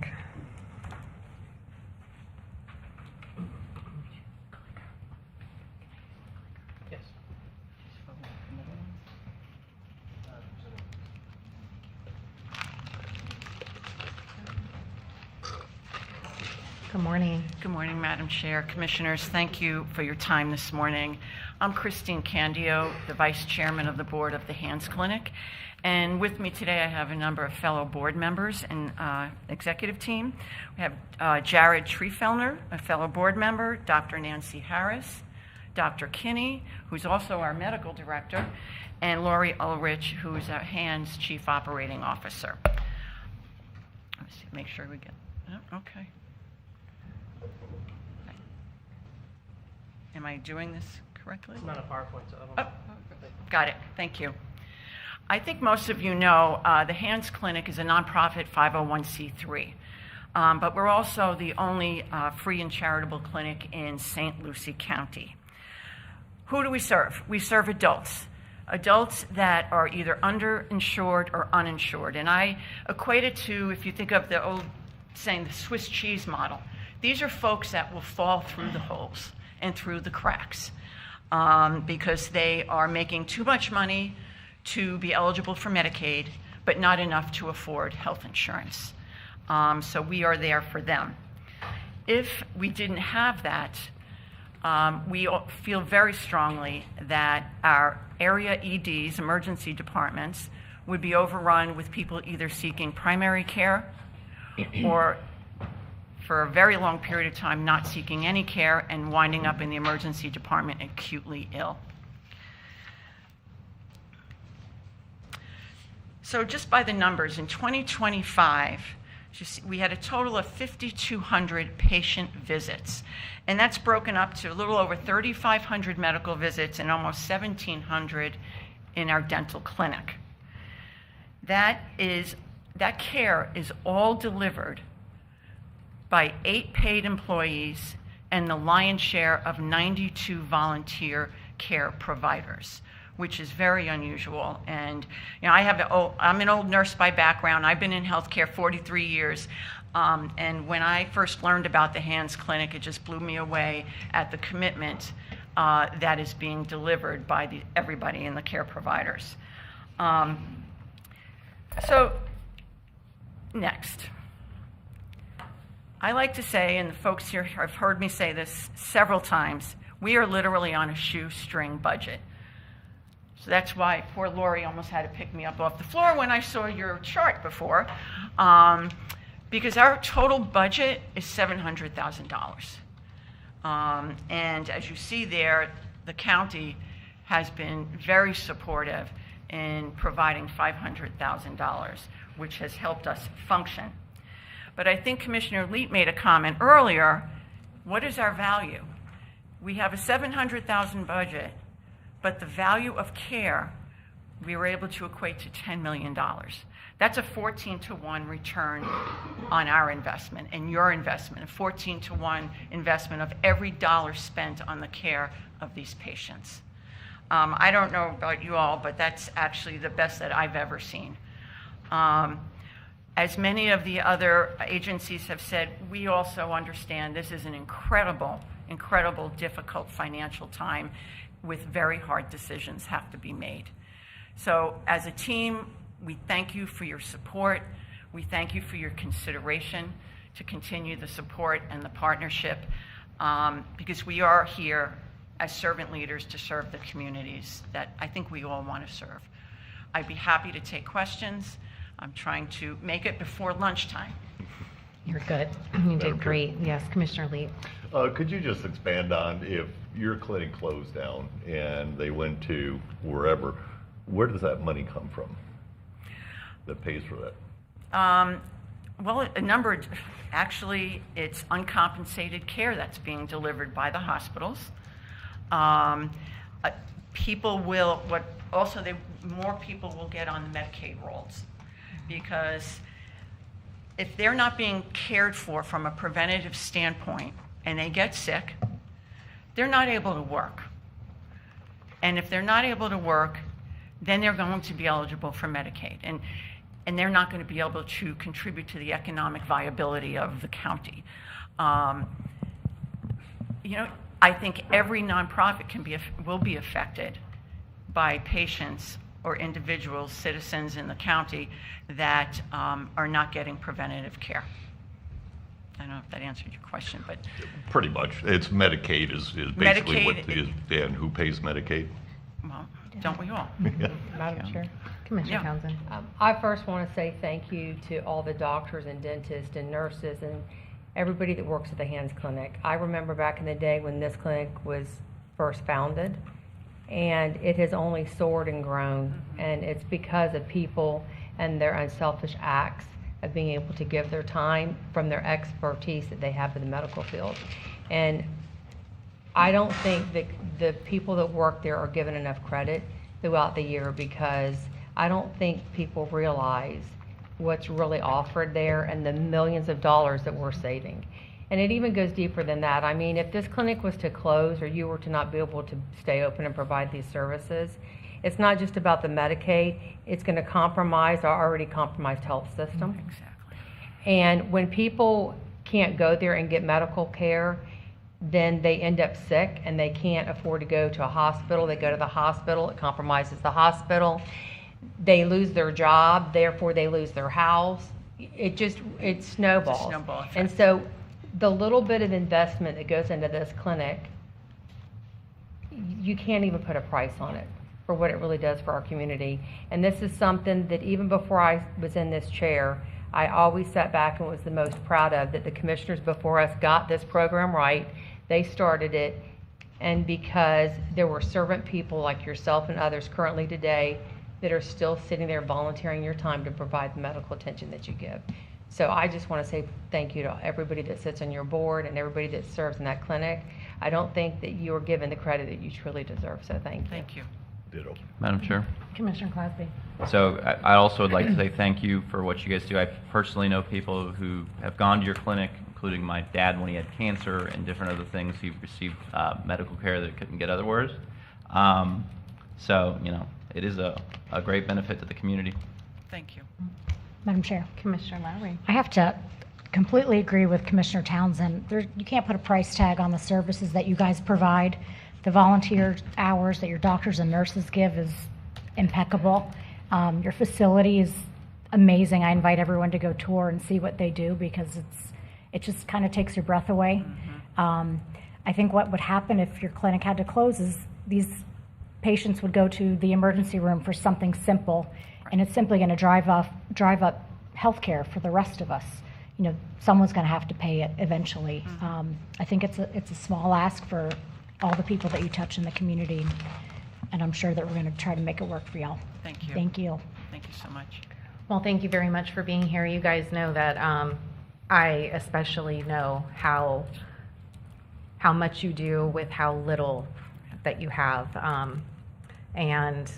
Good morning. Good morning, Madam Chair, Commissioners. Thank you for your time this morning. I'm Christine Candio, the Vice Chairman of the Board of the Hands Clinic. And with me today, I have a number of fellow board members and executive team. We have Jared Treefellner, a fellow board member, Dr. Nancy Harris, Dr. Kinney, who's also our medical director, and Lori Ulrich, who is our Hands Chief Operating Officer. Let's see, make sure we get, okay. Am I doing this correctly? It's not a PowerPoint, so I don't know. Got it. Thank you. I think most of you know the Hands Clinic is a nonprofit 501c3, but we're also the only free and charitable clinic in St. Lucie County. Who do we serve? We serve adults that are either underinsured or uninsured. And I equate it to, if you think of the old saying, the Swiss cheese model. These are folks that will fall through the holes and through the cracks because they are making too much money to be eligible for Medicaid, but not enough to afford health insurance. So we are there for them. If we didn't have that, we feel very strongly that our area EDs, emergency departments, would be overrun with people either seeking primary care or for a very long period of time not seeking any care and winding up in the emergency department acutely ill. So just by the numbers, in 2025, we had a total of 5,200 patient visits, and that's broken up to a little over 3,500 medical visits and almost 1,700 in our dental clinic. That care is all delivered by 8 paid employees and the lion's share of 92 volunteer care providers, which is very unusual. And I'm an old nurse by background. I've been in healthcare 43 years. And when I first learned about the Hands Clinic, it just blew me away at the commitment that is being delivered by everybody in the care providers. So next. I like to say, and the folks here have heard me say this several times, we are literally on a shoestring budget. So that's why poor Lori almost had to pick me up off the floor when I saw your chart before, because our total budget is $700,000. And as you see there, the county has been very supportive in providing $500,000, which has helped us function. But I think Commissioner Leet made a comment earlier, what is our value? We have a $700,000 budget, but the value of care, we were able to equate to $10 million. That's a 14-to-1 return on our investment and your investment, a 14-to-1 investment of every dollar spent on the care of these patients. I don't know about you all, but that's actually the best that I've ever seen. As many of the other agencies have said, we also understand this is an incredible, difficult financial time with very hard decisions have to be made. So as a team, we thank you for your support. We thank you for your consideration to continue the support and the partnership because we are here as servant leaders to serve the communities that I think we all want to serve. I'd be happy to take questions. I'm trying to make it before lunchtime. You're good. You did great. Yes, Commissioner Lee. Could you just expand on if your clinic closed down and they went to wherever, where does that money come from that pays for that? Well, a number, actually, it's uncompensated care that's being delivered by the hospitals. People will, more people will get on the Medicaid rolls because if they're not being cared for from a preventative standpoint and they get sick, they're not able to work. And if they're not able to work, then they're going to be eligible for Medicaid. And they're not going to be able to contribute to the economic viability of the county. I think every nonprofit will be affected by patients or individuals, citizens in the county that are not getting preventative care. I don't know if that answered your question, but pretty much. It's Medicaid is basically what is, and who pays Medicaid? Well, don't we all? Madam Chair. Commissioner Townsend. I first want to say thank you to all the doctors and dentists and nurses and everybody that works at the Hands Clinic. I remember back in the day when this clinic was first founded, and it has only soared and grown, and it's because of people and their unselfish acts of being able to give their time from their expertise that they have in the medical field. And I don't think that the people that work there are given enough credit throughout the year, because I don't think people realize what's really offered there and the millions of dollars that we're saving. And it even goes deeper than that. I mean, if this clinic was to close or you were to not be able to stay open and provide these services, it's not just about the Medicaid, it's going to compromise our already compromised health system. Exactly. And when people can't go there and get medical care, then they end up sick and they can't afford to go to a hospital. They go to the hospital, it compromises the hospital. They lose their job, therefore they lose their house. It snowballs. It's a snowball effect. And so the little bit of investment that goes into this clinic, you can't even put a price on it for what it really does for our community. And this is something that even before I was in this chair, I always sat back and was the most proud of, that the commissioners before us got this program right. They started it, and because there were servant people like yourself and others currently today that are still sitting there volunteering your time to provide the medical attention that you give. So I just want to say thank you to everybody that sits on your board and everybody that serves in that clinic. I don't think that you are given the credit that you truly deserve, so thank you. Thank you. Ditto. Madam Chair. Commissioner Clasby. So I also would like to say thank you for what you guys do. I personally know people who have gone to your clinic, including my dad when he had cancer and different other things. He received medical care that he couldn't get otherwise. So, you know, it is a great benefit to the community. Thank you. Madam Chair. Commissioner Lowry. I have to completely agree with Commissioner Townsend. You can't put a price tag on the services that you guys provide. The volunteer hours that your doctors and nurses give is impeccable. Your facility is amazing. I invite everyone to go tour and see what they do, because it just kind of takes your breath away. I think what would happen if your clinic had to close is these patients would go to the emergency room for something simple, and it's simply going to drive up health care for the rest of us. You know, someone's going to have to pay it eventually. I think it's a small ask for all the people that you touch in the community, and I'm sure that we're going to try to make it work for y'all. Thank you. Thank you. Thank you so much. Well, thank you very much for being here. You guys know that I especially know how much you do with how little that you have. And,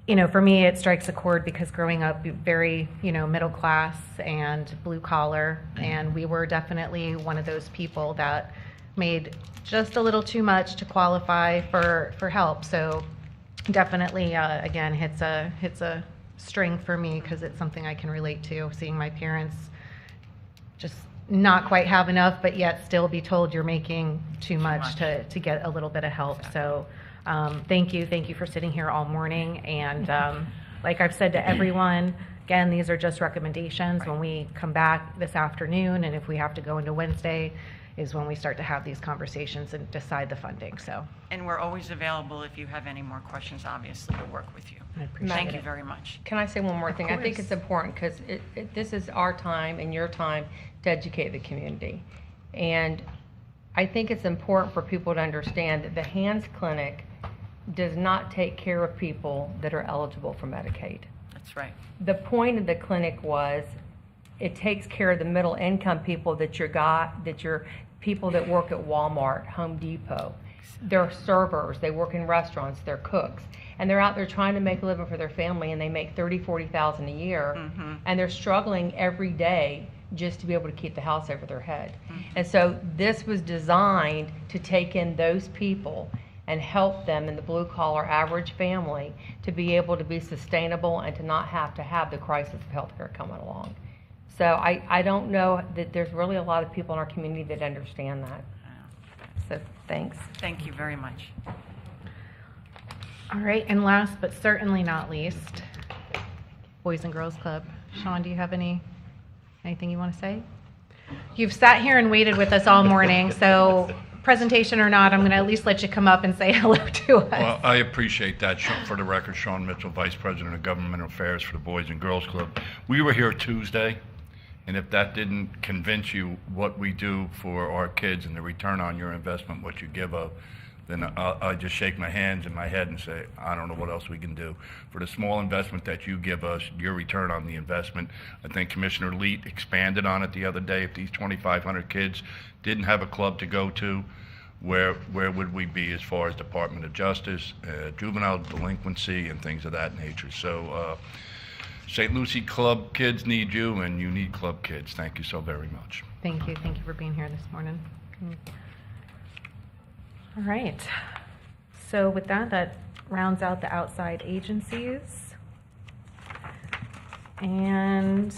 you know, for me, it strikes a chord because growing up very, you know, middle class and blue collar, and we were definitely one of those people that made just a little too much to qualify for help. So definitely, again, hits a string for me, because it's something I can relate to, seeing my parents just not quite have enough, but yet still be told you're making too much to get a little bit of help. So thank you for sitting here all morning. And like I've said to everyone, again, these are just recommendations. When we come back this afternoon, and if we have to go into Wednesday, is when we start to have these conversations and decide the funding. So, And we're always available if you have any more questions, obviously, to work with you. I appreciate Thank it. you very much. Can I say one more Of thing? I think course. it's important, because this is our time and your time to educate the community. And I think it's important for people to understand that the Hands Clinic does not take care of people that are eligible for Medicaid. That's right. The point of the clinic was it takes care of the middle income people that you're people that work at Walmart, Home Depot. They're servers, they work in restaurants, they're cooks, and they're out there trying to make a living for their family, and they make $30,000, $40,000 a year, and they're struggling every day just to be able to keep the house over their head. And so this was designed to take in those people and help them in the blue collar average family to be able to be sustainable and to not have to have the crisis of healthcare coming along. So I don't know that there's really a lot of people in our community that understand that. So thanks. Thank you very much. All right, and last but certainly not least, Boys and Girls Club. Sean, do you have anything you want to say? You've sat here and waited with us all morning, so presentation or not, I'm going to at least let you come up and say hello to us. Well, I appreciate that. For the record, Sean Mitchell, Vice President of Government Affairs for the Boys and Girls Club. We were here Tuesday, and if that didn't convince you what we do for our kids and the return on your investment, what you give up, then I'll just shake my hands in my head and say, I don't know what else we can do. For the small investment that you give us, your return on the investment, I think Commissioner Leet expanded on it the other day. If these 2,500 kids didn't have a club to go to, where would we be as far as Department of Justice, juvenile delinquency, and things of that nature. So St. Lucie Club kids need you, and you need club kids. Thank you so very much. Thank you. Thank you for being here this morning. All right. So with that, that rounds out the outside agencies. And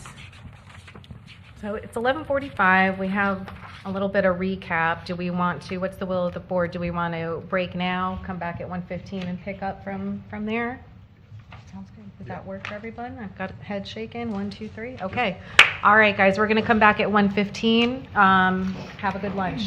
so it's 11:45. We have a little bit of recap. Do we want to, what's the will of the board? Do we want to break now, come back at 1:15 and pick up from there? Sounds good. Does that work for everyone? I've got head shaking. 1, 2, 3. Okay. All right, guys, we're going to come back at 1:15. Have a good lunch.